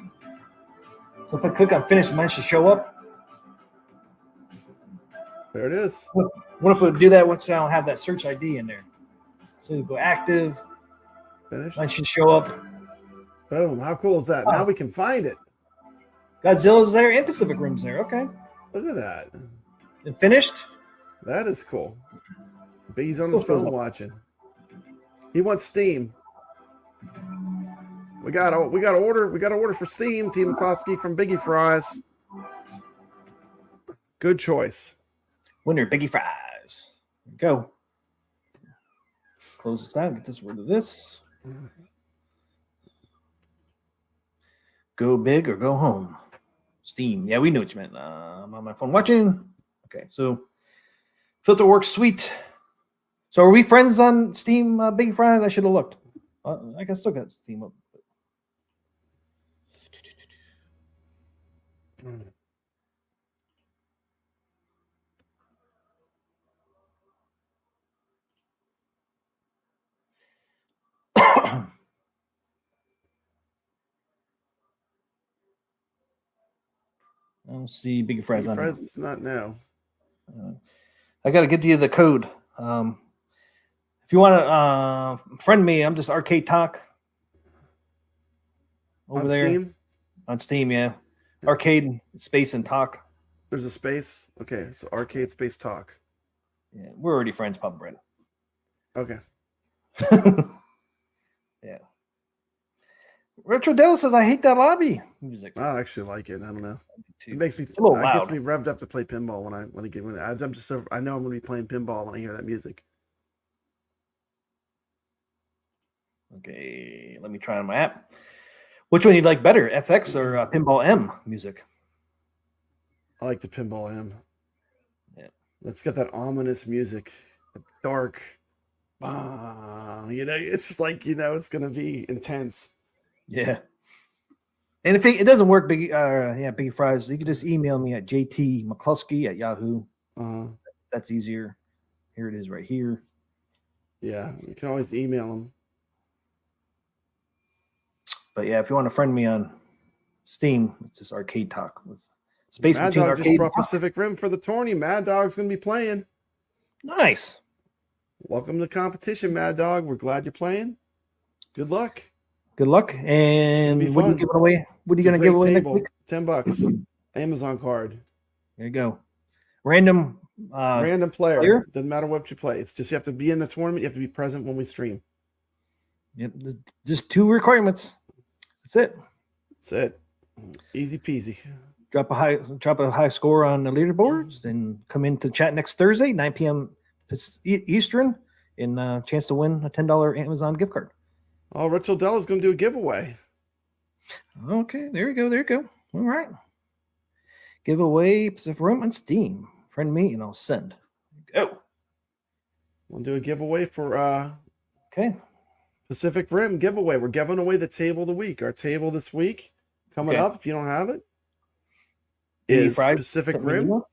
So if I click on finish, mine should show up. There it is. What if we do that once I don't have that search ID in there? So we go active. Finished. Mine should show up. Boom. How cool is that? Oh. Now we can find it. Godzilla's there and Pacific Rim's there. Okay. Look at that. And finished. That is cool. Biggie's on his phone watching. He wants Steam. We got order for Steam. TMCLOSKY from Biggie Fries. Good choice. Winner, Biggie Fries. There we go. Close this down. Get this rid of this. Go big or go home. Steam. Yeah, we knew what you meant. I'm on my phone watching. Okay, so filter works sweet. So are we friends on Steam, Biggie Fries? I should have looked. I can still got Steam up. I don't see Biggie Fries on Fries here. is not now. I got to get you the code. If you want to friend me, I'm just Arcade Talk over On there Steam? on Steam. Yeah, Arcade Space and Talk. There's a space. Okay, so Arcade Space Talk. Yeah, we're already friends, Papa Brad. Okay. Yeah. Retro Dell says I hate that lobby music. I actually like it. I don't know. Too. It makes me. It's a little It gets loud. me revved up to play pinball when I get when I'm just so I know I'm going to be playing pinball when I hear that music. Okay, let me try on my app. Which one you like better, FX or Pinball M music? I like the pinball M. Yeah. Let's get that ominous music, dark. It's just like it's going to be intense. Yeah. And if it doesn't work, Biggie Fries, you can just email me at jtmcclusky@yahoo. That's easier. Here it is right here. Yeah, you can always email them. But yeah, if you want to friend me on Steam, it's just Arcade Talk with space Mad between Dog just Arcade brought and Talk. Pacific Rim for the tourney. Mad Dog's going to be playing. Nice. Welcome to the competition, Mad Dog. We're glad you're playing. Good luck. Good luck. And It'll be what are you fun. giving away? What are you It's a going to give great away next table. week? $10. Amazon card. There you go. Random. Random player. player? Doesn't matter what you play. It's just you have to be in the tournament. You have to be present when we stream. Yep, just 2 requirements. That's it. That's it. Easy peasy. Drop a high score on the leaderboards, and come in to chat next Thursday, 9 p.m. Eastern, and a chance to win a $10 Amazon gift card. Oh, Rich Odell is going to do a giveaway. Okay, there you go. All right. Giveaway Pacific Rim on Steam Friend me, and I'll send. Go. We'll do a giveaway for Okay. Pacific Rim giveaway. We're giving away the table of the week. Our table this week coming Okay. up, if you don't have it, Any is fries? Pacific Something Rim. you want?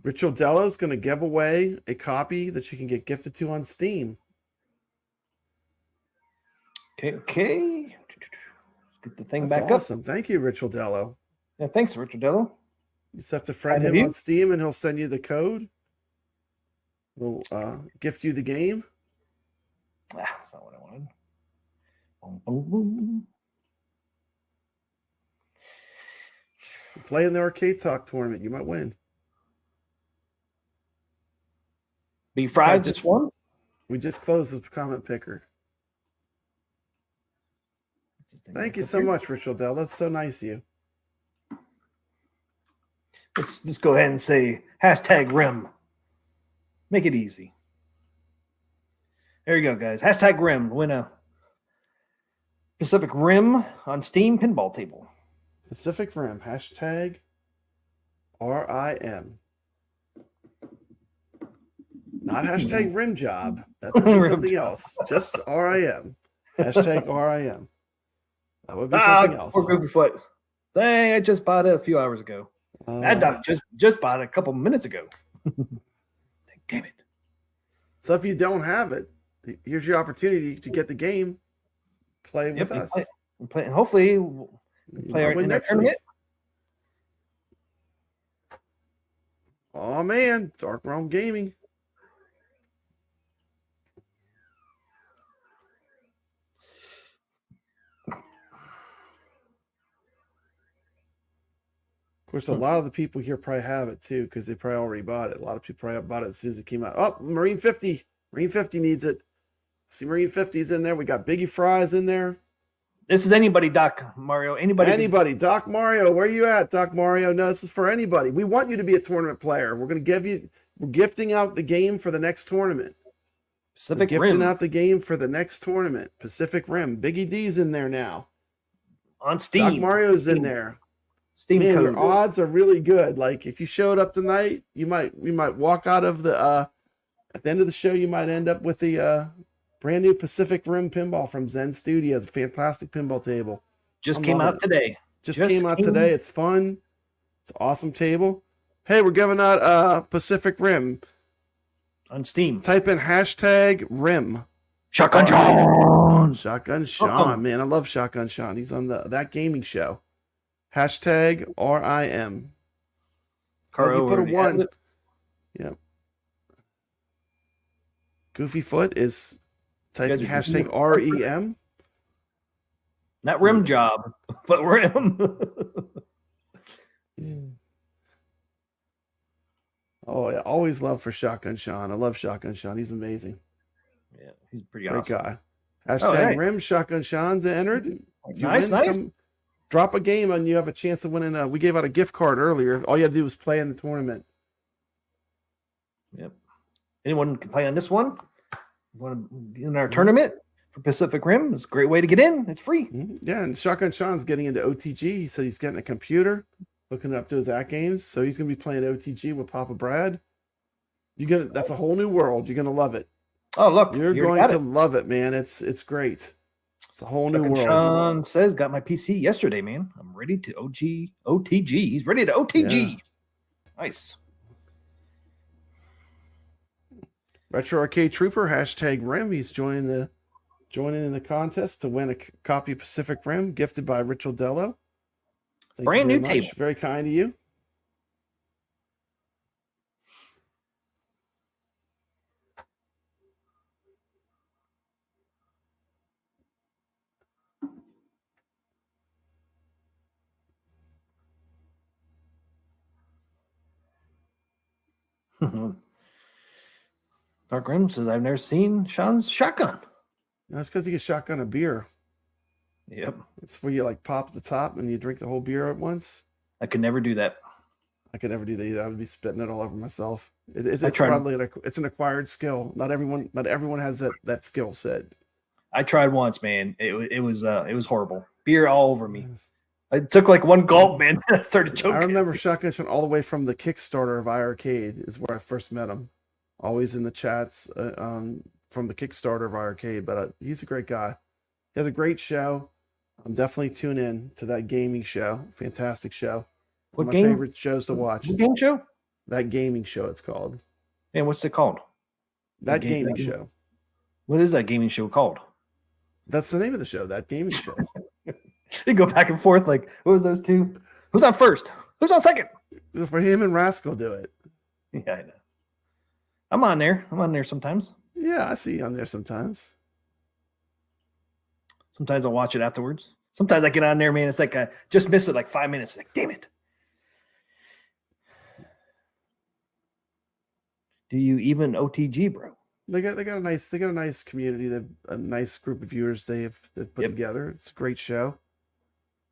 Rich Dello is going to give away a copy that you can get gifted to on Steam. Okay. Let's get the thing That's back awesome. Thank you, Rich Dello. up. Yeah, thanks, Richard Dello. You just have to friend Kind of him you. on Steam, and he'll send you the code. We'll gift you the game. That's not what I wanted. Boom, boom, boom. Play in the Arcade Talk tournament. You might win. Be fried just- just one? We just closed the comment picker. Thank you so much, Rich Dello. That's so nice of you. Let's just go ahead and say hashtag rim. Make it easy. There you go, guys. Hashtag rim. Win a Pacific Rim on Steam pinball table. Pacific Rim. Hashtag RIM. Not hashtag rim job. That's Rim something job. else. Just RIM. Hashtag RIM. That would be something else. Poor Goofy Foot. Dang, I just bought it a few hours ago. That dog just bought it a couple minutes ago. Damn it. So if you don't have it, here's your opportunity to get the game. Play with us. We're playing. Hopefully, we'll play might win in our next week. tournament. Oh man, Dark Realm Gaming. Of course, a lot of the people here probably have it too, because they probably already bought it. A lot of people probably bought it as soon as it came out. Oh, Marine 50. Marine 50 needs it. See, Marine 50's in there. We got Biggie Fries in there. This is anybody, Doc Mario. Anybody. Doc Mario, where you at, Doc Mario? No, this is for anybody. We want you to be a tournament player. We're gifting out the game for the next tournament. Pacific We're Rim gifting out the game for the next tournament. Pacific Rim. Biggie D's in there now. on Steam. Doc Mario's in there. Steam Man, code. your odds are really good. Like if you showed up tonight, we might walk out of the at the end of the show, you might end up with the brand new Pacific Rim pinball from Zen Studios. A fantastic pinball table. Just I'm came loving out it. today. Just came out today. It's fun. It's an awesome table. Hey, we're giving out Pacific Rim. On Steam. Type in hashtag Rim. Shotgun Sean. Shotgun Sean, man, I love Shotgun Sean. He's on that gaming show. Hashtag RIM. Caro You put a already has 1. it. Yep. Goofy Foot is typing You guys are hashtag REM. Not rim job, but rim. Oh, yeah. Always love for Shotgun Sean. I love Shotgun Sean. He's amazing. Yeah, he's pretty Great awesome. guy. Hashtag right. Rim. Shotgun Sean's entered. If you Nice, win, nice. come drop a game and you have a chance of winning. We gave out a gift card earlier. All you had to do was play in the tournament. Yep. Anyone can play on this one? Want to get in our tournament for Pacific Rim? It's a great way to get in. It's free. Yeah, and Shotgun Sean's getting into OTG. He said he's getting a computer, hooking it up to his AtGames. So he's going to be playing OTG with Papa Brad. That's a whole new world. You're going to love it. Oh, look. You're you going got to it. love it, man. It's great. It's a whole new Fucking world. Sean says, got my PC yesterday, man. I'm ready to OTG. He's ready to OTG. Yeah. Nice. Retro Arcade Trooper, hashtag Rim. He's joining in the contest to win a copy of Pacific Rim gifted by Rich Dello. Thank Brand you new very much. table. Very kind of you. Dark Rim says, I've never seen Sean's shotgun. That's because you get shotgun a beer. Yep. It's where you like pop the top and you drink the whole beer at once. I could never do that. I could never do that either. I would be spitting it all over myself. It's tried. probably it's an acquired skill. Not everyone has that skill set. I tried once, man. It was horrible. Beer all over me. I took like one gulp, man. I started choking. I remember Shotgun Sean all the way from the Kickstarter of iArcade is where I first met him. Always in the chats from the Kickstarter of iArcade, but he's a great guy. He has a great show. I'm definitely tune in to that gaming show. Fantastic show. One of my favorite shows to watch. What game show? That gaming show, it's called. And what's it called? That gaming show. What is that gaming show called? That's the name of the show, That Gaming Show. You go back and forth like, what was those two? Who's on first? Who's on second? For him and Rascal do it. Yeah, I know. I'm on there. I'm on there sometimes. Yeah, I see you on there sometimes. Sometimes I'll watch it afterwards. Sometimes I get on there, man. It's like I just miss it like 5 minutes. Like, damn it. Do you even OTG, bro? They got a nice community. They've a nice group of viewers they've put together. It's a great show.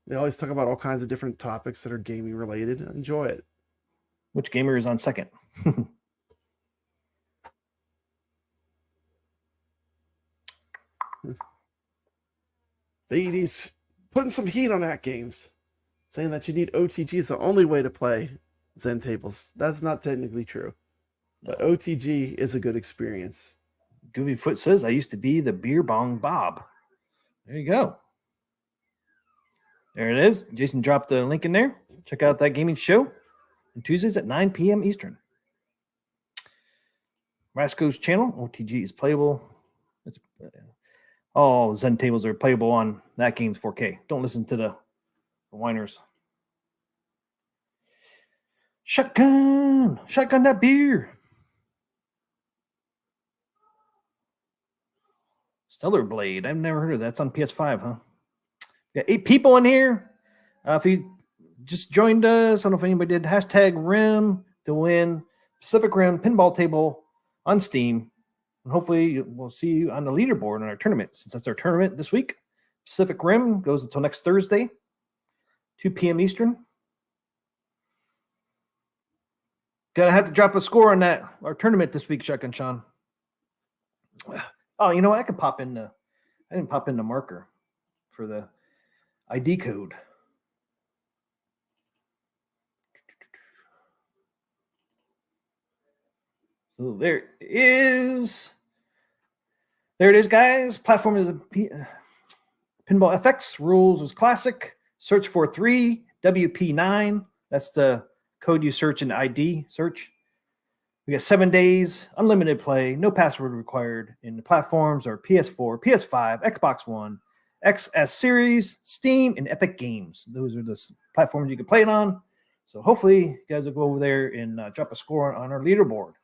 They always talk about all kinds of different topics that are gaming related. Enjoy it. Which gamer is on second? He's putting some heat on AtGames, saying that you need OTG is the only way to play Zen tables. That's not technically true, but OTG is a good experience. Goofy Foot says, I used to be the beer bong Bob. There you go. There it is. Jason dropped the link in there. Check out that gaming show on Tuesdays at 9 p.m. Eastern. Rasco's channel, OTG is playable. All Zen tables are playable on That Games 4K. Don't listen to the whiners. Shotgun that beer. Stellar Blade. I've never heard of that. That's on PS5, huh? Got 8 people in here. If you just joined us, I don't know if anybody did. Hashtag RIM to win Pacific Rim pinball table on Steam. And hopefully we'll see you on the leaderboard in our tournament. Since that's our tournament this week, Pacific Rim goes until next Thursday, 2 p.m. Eastern. Gonna have to drop a score on our tournament this week, Shotgun Sean. Oh, you know what? I didn't pop in the marker for the ID code. So there it is. There it is, guys. Platform is Pinball FX. Rules is classic. Search for 3WP9. That's the code you search in ID search. We got 7 days, unlimited play, no password required. In the platforms are PS4, PS5, Xbox One, XS Series, Steam, and Epic Games. Those are the platforms you can play it on. So hopefully you guys will go over there and drop a score on our leaderboard.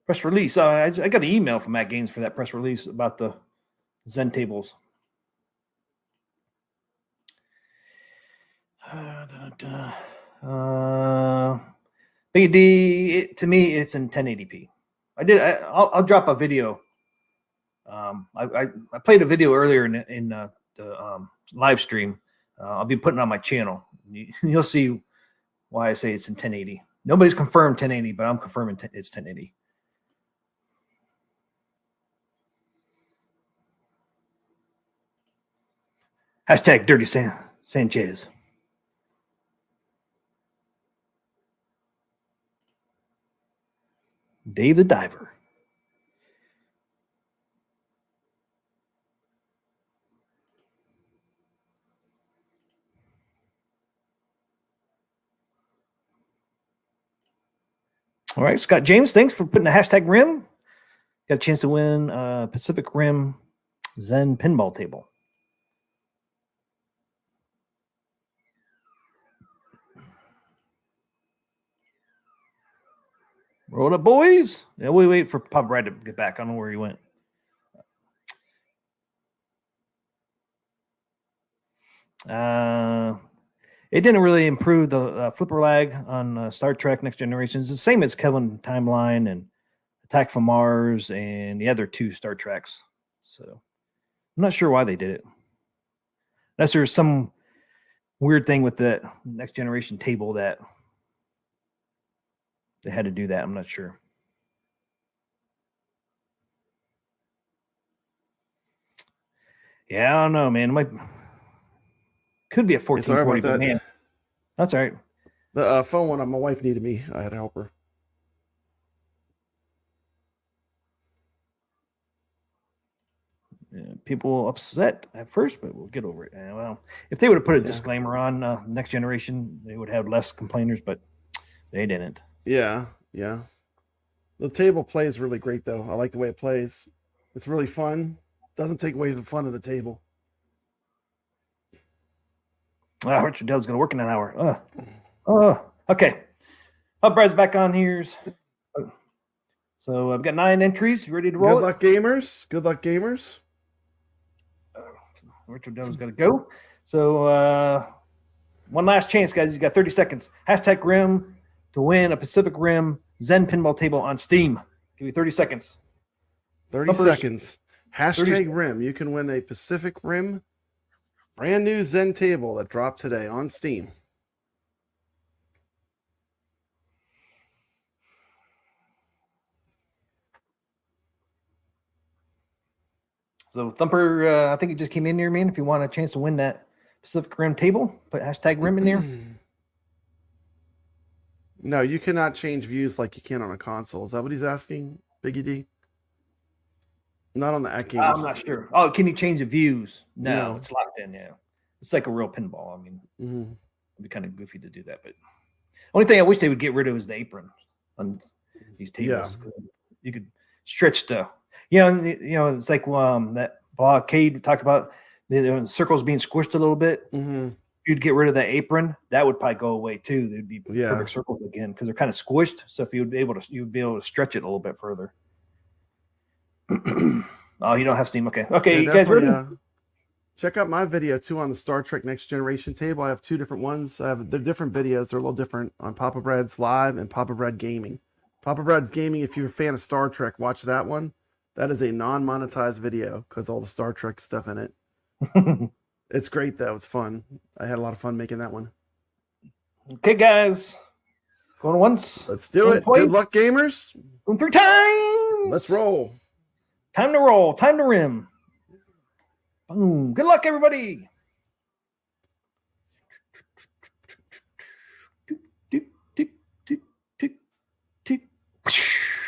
Press release. I got an email from AtGames for that press release about the Zen tables. Big D, to me, it's in 1080p. I'll drop a video. I played a video earlier in the live stream. I'll be putting it on my channel. You'll see why I say it's in 1080. Nobody's confirmed 1080, but I'm confirming it's 1080. Hashtag Dirty Sanchez. Dave the Diver. All right, Scott James, thanks for putting the hashtag RIM. Got a chance to win Pacific Rim Zen pinball table. Roll up, boys. Yeah, we wait for Pop Brad to get back. I don't know where he went. It didn't really improve the flipper lag on Star Trek Next Generation. It's the same as Kelvin Timeline and Attack from Mars and the other 2 Star Treks. So I'm not sure why they did it. Unless there's some weird thing with the Next Generation table that they had to do that. I'm not sure. Yeah, I don't know, man. It might could be a 1440, but man, that's all right. The phone went up. My wife needed me. I had to help her. People upset at first, but we'll get over it. Well, if they would have put a disclaimer on next generation, they would have less complainers, but they didn't. Yeah. The table plays really great, though. I like the way it plays. It's really fun. Doesn't take away the fun of the table. Richard Dell's going to work in an hour. Okay. Brad's back on here. So I've got 9 entries. You ready to roll? Good luck, gamers. Good luck, gamers. Richard Dell's got to go. So one last chance, guys. You got 30 seconds. Hashtag Rim to win a Pacific Rim Zen pinball table on Steam. Give you 30 seconds. 30 seconds. Hashtag Rim. You can win a Pacific Rim brand new Zen table that dropped today on Steam. So Thumper, I think it just came in here, man. If you want a chance to win that Pacific Rim table, put hashtag Rim in there. No, you cannot change views like you can on a console. Is that what he's asking, Biggie D? Not on the AtGames. I'm not sure. Oh, can you change the views? No, it's locked in. Yeah, it's like a real pinball. I mean, it'd be kind of goofy to do that. But only thing I wish they would get rid of is the apron on these tables. Yeah. You could stretch the, it's like that blockade talked about the circles being squished a little bit. If you'd get rid of the apron, that would probably go away too. They'd be perfect circles again because they're kind of squished. So if you'd be able to stretch it a little bit further. Oh, you don't have Steam. Okay, you guys ready? Check out my video too on the Star Trek Next Generation table. I have 2 different ones. They're different videos. They're a little different on Papa Brad's Live and Papa Brad Gaming. Papa Brad's Gaming, if you're a fan of Star Trek, watch that one. That is a non-monetized video because all the Star Trek stuff in it. It's great though. It's fun. I had a lot of fun making that one. Okay, guys. Going once. Let's do it. Good luck, gamers. Going 3 times. Let's roll. Time to roll. Time to rim. Boom. Good luck, everybody.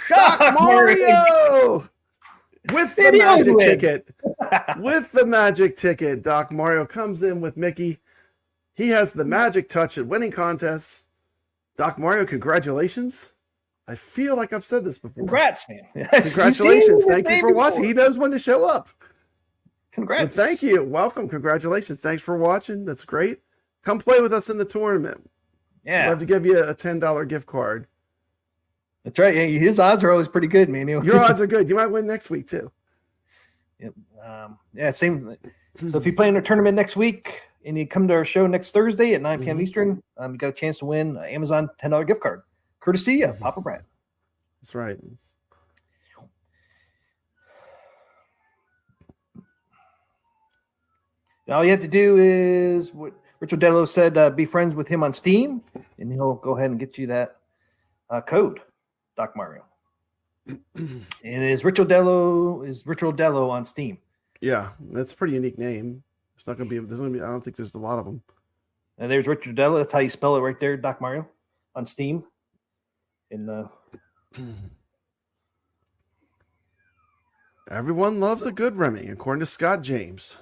Doc Mario with the magic ticket. With the magic ticket, Doc Mario comes in with Mickey. He has the magic touch at winning contests. Doc Mario, congratulations. I feel like I've said this before. Congrats, man. Congratulations. Thank you for watching. He knows when to show up. Congrats. But thank you. Welcome. Congratulations. Thanks for watching. That's great. Come play with us in the tournament. Yeah. We'll have to give you a $10 gift card. That's right. Yeah, his odds are always pretty good, man. Your odds are good. You might win next week, too. Yep. Same. So if you play in a tournament next week and you come to our show next Thursday at 9 p.m. Eastern, you got a chance to win an Amazon $10 gift card. Courtesy of Papa Brad. That's right. All you have to do is what Richard Dello said, be friends with him on Steam, and he'll go ahead and get you that code, Doc Mario. And is Richard Dello on Steam. Yeah, that's a pretty unique name. It's not going to be, I don't think there's a lot of them. And there's Richard Dello. That's how you spell it right there, Doc Mario, on Steam. And everyone loves a good rimming, according to Scott James.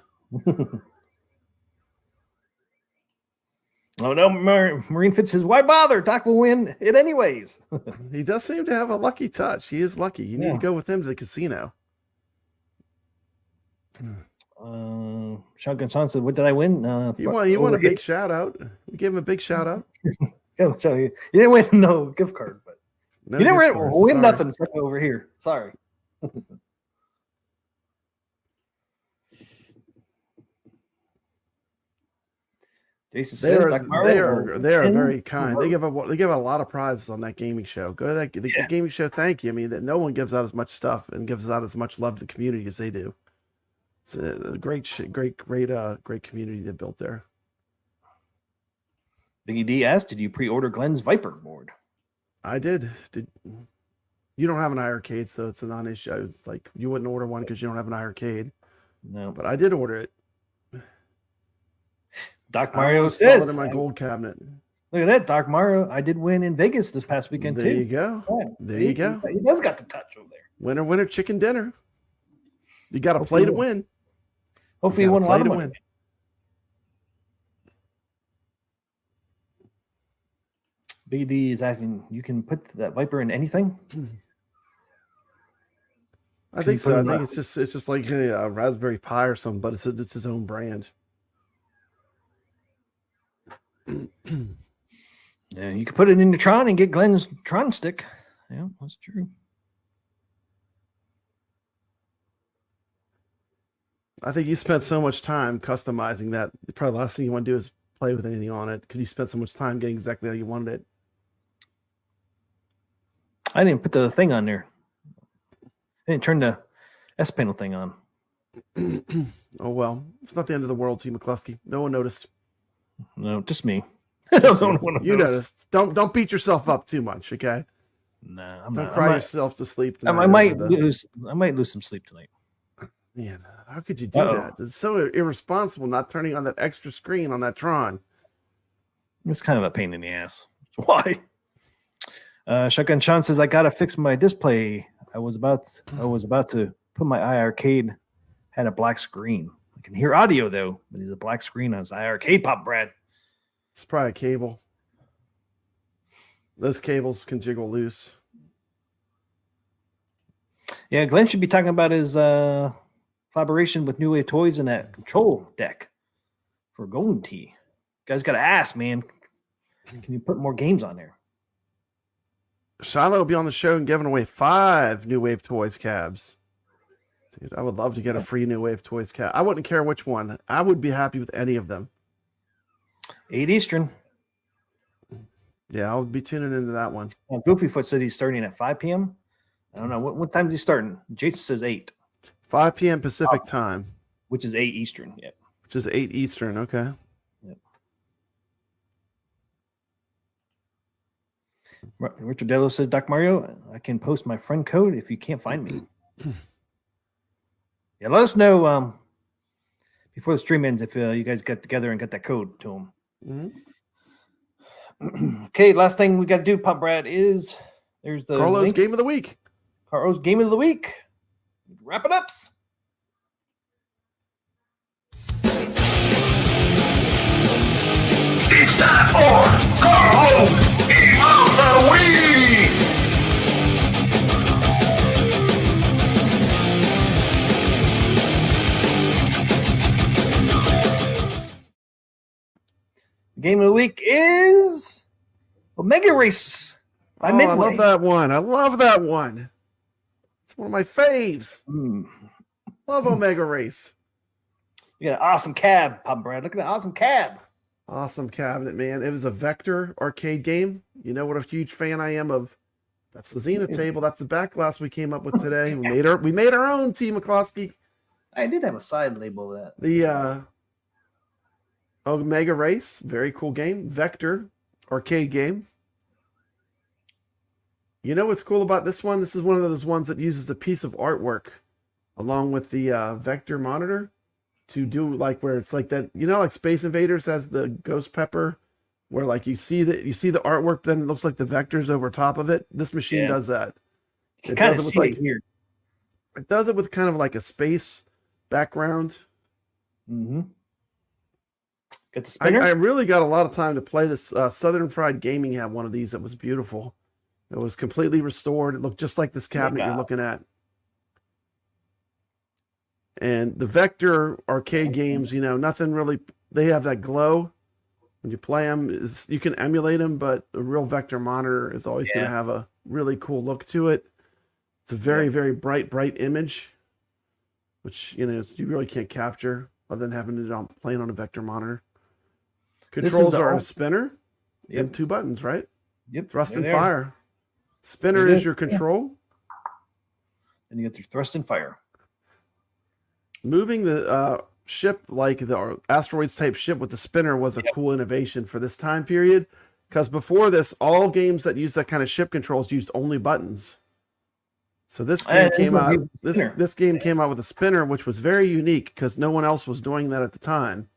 Oh no, Marine Fitz says, why bother? Doc will win it anyways. He does seem to have a lucky touch. He is lucky. You need to go with him to the casino. Shotgun Son said, what did I win? You want a big shout out. We gave him a big shout out. You didn't win no gift card, but no you didn't win nothing except over here. Sorry. Jason says, they are very kind. They give a lot of prizes on that gaming show. Go to that gaming show. Thank you. I mean, that no one gives out as much stuff and gives out as much love to the community as they do. It's a great community they built there. Biggie D asked, did you pre-order Glenn's Viper board? I did. You don't have an iArcade, so it's a non-issue. It's like you wouldn't order one because you don't have an iArcade. No. But I did order it. Doc I Mario installed it says, in my gold cabinet. look at that, Doc Mario. I did win in Vegas this past weekend, There too. you go. Yeah, There see? you go. He does got the touch over there. Winner, winner, chicken dinner. You got to Hopefully play to he win. Hopefully, you gotta won a lot play of to money. win. Big D is asking, you can put that Viper in anything? I Can think you put so. I it think in it's just like a Raspberry Pi or something, but it's his own brand. Yeah, you can put it in the Tron and get Glenn's Tron stick. Yeah, that's true. I think you spent so much time customizing that probably the last thing you want to do is play with anything on it because you spent so much time getting exactly how you wanted it. I didn't put the thing on there. I didn't turn the S panel thing on. Oh well, it's not the end of the world, T. McCluskey. No one noticed. No, just me. Just No you. one You noticed. noticed. Don't beat yourself up too much, okay? No, I'm Don't not. cry yourself to sleep I tonight. might lose. I might lose some sleep tonight. Man, how could you do Uh-oh. that? It's so irresponsible not turning on that extra screen on that Tron. It's kind of a pain in the ass. Why? Shotgun Sean says I gotta fix my display. I was about to put my iArcade had a black screen. I can hear audio though, but it's a black screen on his iArcade pop, Brad. It's probably a cable. Those cables can jiggle loose. Yeah, Glenn should be talking about his collaboration with New Wave Toys and that control deck for Golden Tee. Guys got to ask, man. Can you put more games on there? Shiloh will be on the show and giving away 5 New Wave Toys cabs. Dude, I would love to get a free New Wave Toys cab. I wouldn't care which one. I would be happy with any of them. 8 Eastern. Yeah, I'll be tuning into that one. Goofyfoot said he's starting at 5 p.m. I don't know. What time is he starting? Jason says 8, 5 p.m. Pacific time, which is 8 Eastern. Yeah. which is 8 Eastern. Okay. Yep. Richard Dello says, Doc Mario, I can post my friend code if you can't find me. Yeah, let us know before the stream ends if you guys get together and get that code to him. Mm-hmm. Okay, last thing we got to do, Pop Brad, is there's the Carlos link. Game of the Week. Carlos Game of the Week. Wrap it ups. It's time for Carlos Game of the Week! The game of the week is Omega Race by Oh, Midway. I love that one. I love that one. It's one of my faves. Love Omega Race. You got an awesome cab, Pop Brad. Look at that awesome cab. Awesome cabinet, man. It was a Vector arcade game. You know what a huge fan I am of. That's the Zenith table. That's the back glass we came up with today. We made our own, T. McCloskey. I did have a side label of that. The Omega Race, very cool game. Vector arcade game. You know what's cool about this one? This is one of those ones that uses a piece of artwork along with the Vector monitor to do like where it's like that, you know, like Space Invaders has the Ghost Pepper where like you see the artwork, then it looks like the vectors over top of it. This machine does that. You can kind of see like, it here. It does it with kind of like a space background. Mm-hmm. Got the spinner. I really got a lot of time to play this. Southern Fried Gaming had one of these that was beautiful. It was completely restored. It looked just like this cabinet you're looking at. And the Vector arcade games, you know, nothing really, they have that glow. When you play them, you can emulate them, but a real Vector monitor is always going to have a really cool look to it. It's a very, very bright image, which, you know, you really can't capture other than having it playing on a Vector monitor. Controls are a spinner and 2 buttons, right? Yep. Thrust and fire. Spinner is your control. And you get your thrust and fire. Moving the ship like the asteroids type ship with the spinner was a cool innovation for this time period. Because before this, all games that used that kind of ship controls used only buttons. So this game came out. This game came out with a spinner, which was very unique because no one else was doing that at the time.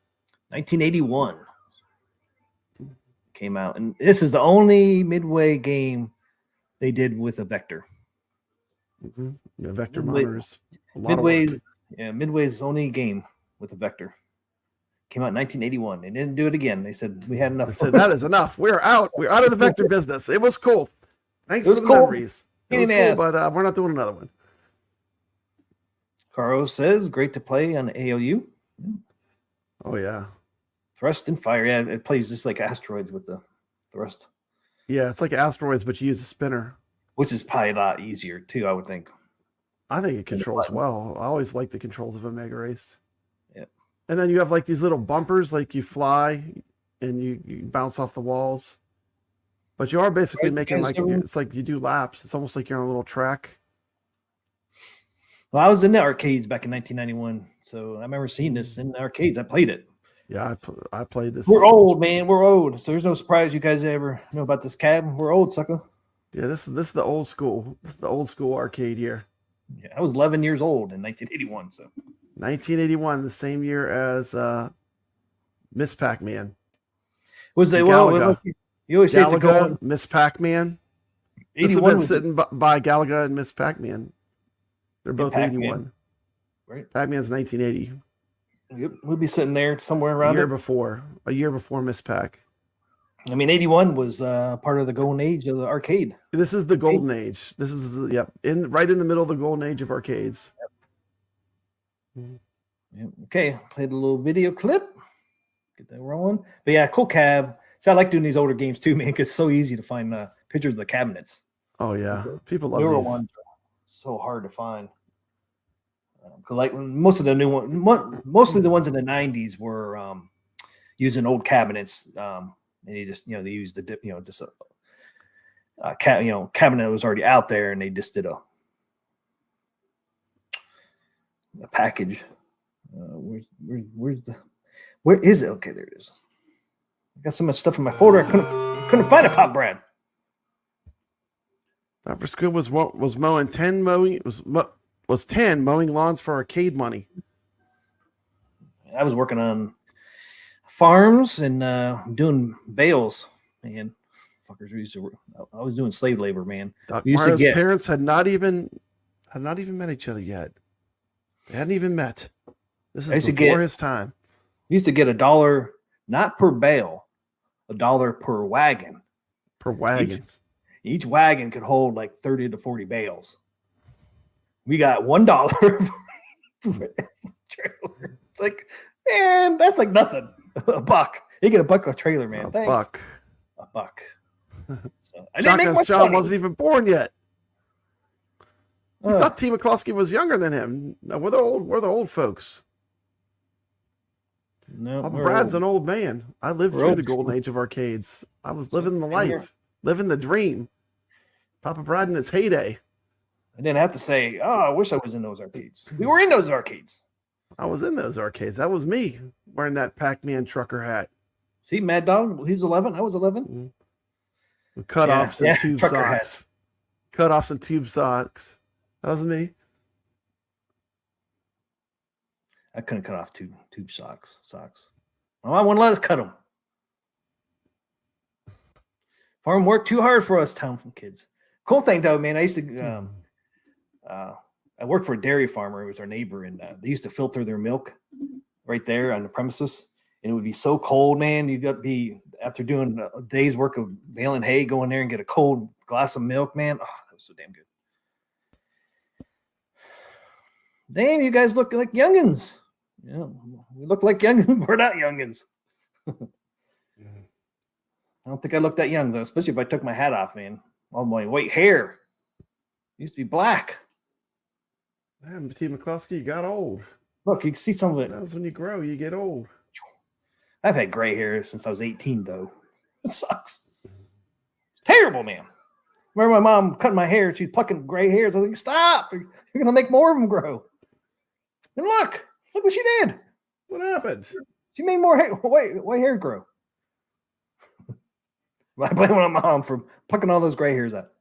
1981 came out, and this is the only Midway game they did with a vector. Mm-hmm. Yeah, vector Midway, monitors. Midway's only game with a vector. Came out in 1981. They didn't do it again. They said we had enough. They said that is enough. We're out. We're out of the vector business. It was cool. Thanks for the memories. It was cool, but we're not doing another one. Caro says, great to play on AOU. Oh, yeah. Thrust and fire. Yeah, it plays just like Asteroids with the thrust. Yeah, it's like Asteroids, but you use a spinner. Which is probably a lot easier, too, I would think. I think it controls well. I always like the controls of a Mega Race. Yeah. And then you have like these little bumpers, like you fly and you bounce off the walls. But you are basically making like, it's like you do laps. It's almost like you're on a little track. Well, I was in the arcades back in 1991, so I remember seeing this in the arcades. I played it. Yeah, I played this. We're old, man. We're old. So there's no surprise you guys ever know about this cab. We're old, sucker. Yeah, this is the old school. This is the old school arcade here. Yeah, I was 11 years old in 1981. So 1981, the same year as Miss Pac-Man. Was they you always say it's a Galaga, Miss Pac-Man. This have been sitting by Galaga and Miss Pac-Man. They're both 81. Right. Pac-Man's 1980. Yep. We'll be sitting there somewhere around a year before Miss Pac. I mean, 81 was part of the golden age of the arcade. This is the golden age. This is right in the middle of the golden age of arcades. Yep. Okay, played a little video clip. Get that rolling. But yeah, cool cab. So I like doing these older games too, man, because it's so easy to find pictures of the cabinets. Oh yeah, people love newer these. Ones are so hard to find. Like most of the new ones, mostly the ones in the 90s were using old cabinets. And they just, they used the, cabinet that was already out there, and they just did a package. Where is it? Okay, there it is. I got so much stuff in my folder. I couldn't find a Pop Brad. Dr. Squid was mowing 10 mowing lawns for arcade money. I was working on farms and doing bales, man. Fuckers used to. I was doing slave labor, man. Doc Mario's parents had not even met each other yet. They hadn't even met. This is before his time. We used to get $1, not per bale, $1 per wagon. Per wagon. Each wagon could hold like 30 to 40 bales. We got $1 trailer. It's like, man, that's like nothing. A buck. You get a buck a trailer, man. Thanks. A buck. So, I didn't make much Sean money. wasn't even born yet. You thought TMCLOSKY was younger than him. No, we're the old folks. No, Papa Brad's an old man. I lived through the golden age of arcades. I was living the life, living the dream. Papa Brad in his heyday. I didn't have to say, oh, I wish I was in those arcades. We were in those arcades. I was in those arcades. That was me wearing that Pac-Man trucker hat. See, Mad Dog, he's 11. I was 11. Mm-hmm. Cut-offs and tube socks. Hats. Cut-offs and tube socks. That was me. I couldn't cut off tube socks. Well, I wouldn't let us cut them. Farm worked too hard for us town kids. Cool thing though, man. I used to I worked for a dairy farmer. It was our neighbor, and they used to filter their milk right there on the premises. And it would be so cold, man. You'd got to be after doing a day's work of baling hay, go in there and get a cold glass of milk, man. Oh, that was so damn good. Damn, you guys look like youngins. Yeah, we look like youngins. We're not youngins. I don't think I look that young though, especially if I took my hat off, man. All my white hair used to be black. Man, TMCLOSKY, you got old. Look, you can see some of it. That's when you grow, you get old. I've had gray hair since I was 18, though. It sucks. Terrible, man. Remember my mom cutting my hair. She's plucking gray hairs. I was like, stop. You're going to make more of them grow. And look what she did. What happened? She made more hair, white hair grow. I blame it on my mom for plucking all those gray hairs out.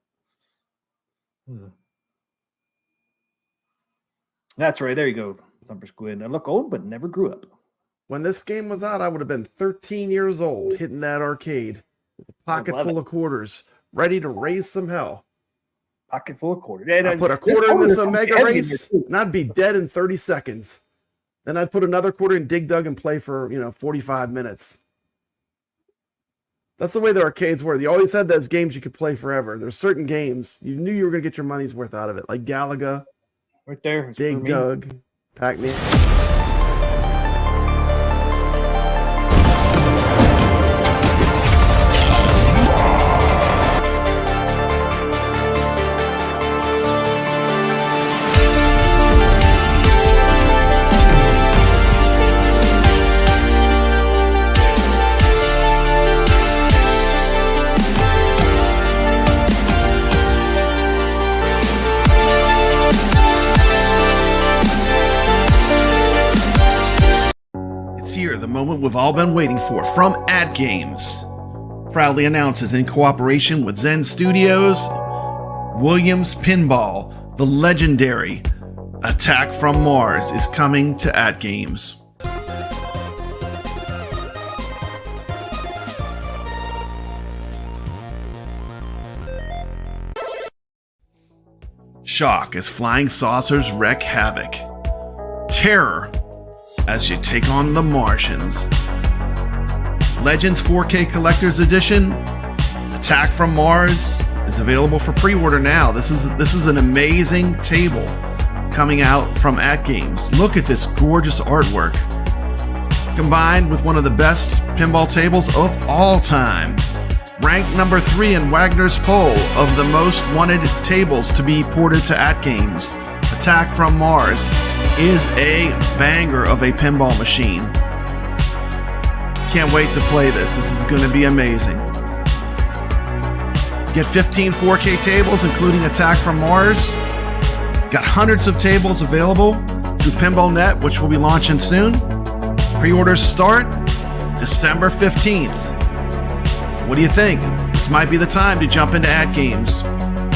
That's right. There you go, Thumper Squid. I look old, but never grew up. When this game was out, I would have been 13 years old, hitting that arcade with a pocket full of quarters, ready to raise some hell. Pocket full of quarters. Yeah, I put a quarter in this Omega race, and I'd be dead in 30 seconds. Then I'd put another quarter in Dig Dug and play for 45 minutes. That's the way the arcades were. You always had those games you could play forever. There's certain games you knew you were going to get your money's worth out of it, like Galaga, right there, Dig Dug, Pac-Man. Here, the moment we've all been waiting for from AtGames. Proudly announces in cooperation with Zen Studios, Williams Pinball, the legendary Attack from Mars is coming to AtGames. Shock as flying saucers wreak havoc. Terror as you take on the Martians. Legends 4K Collector's Edition, Attack from Mars, is available for pre-order now. This is an amazing table coming out from AtGames. Look at this gorgeous artwork, combined with one of the best pinball tables of all time. Ranked number 3 in Wagner's poll of the most wanted tables to be ported to AtGames, Attack from Mars is a banger of a pinball machine. Can't wait to play this. This is going to be amazing. Get 15 4K tables, including Attack from Mars. Got hundreds of tables available through Pinball.net, which will be launching soon. Pre-orders start December 15th. What do you think? This might be the time to jump into AtGames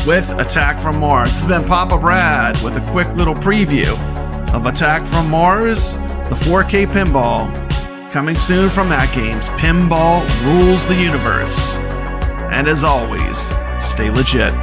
with Attack from Mars. This has been Papa Brad with a quick little preview of Attack from Mars, the 4K pinball, coming soon from AtGames. Pinball rules the universe. And as always, stay legit.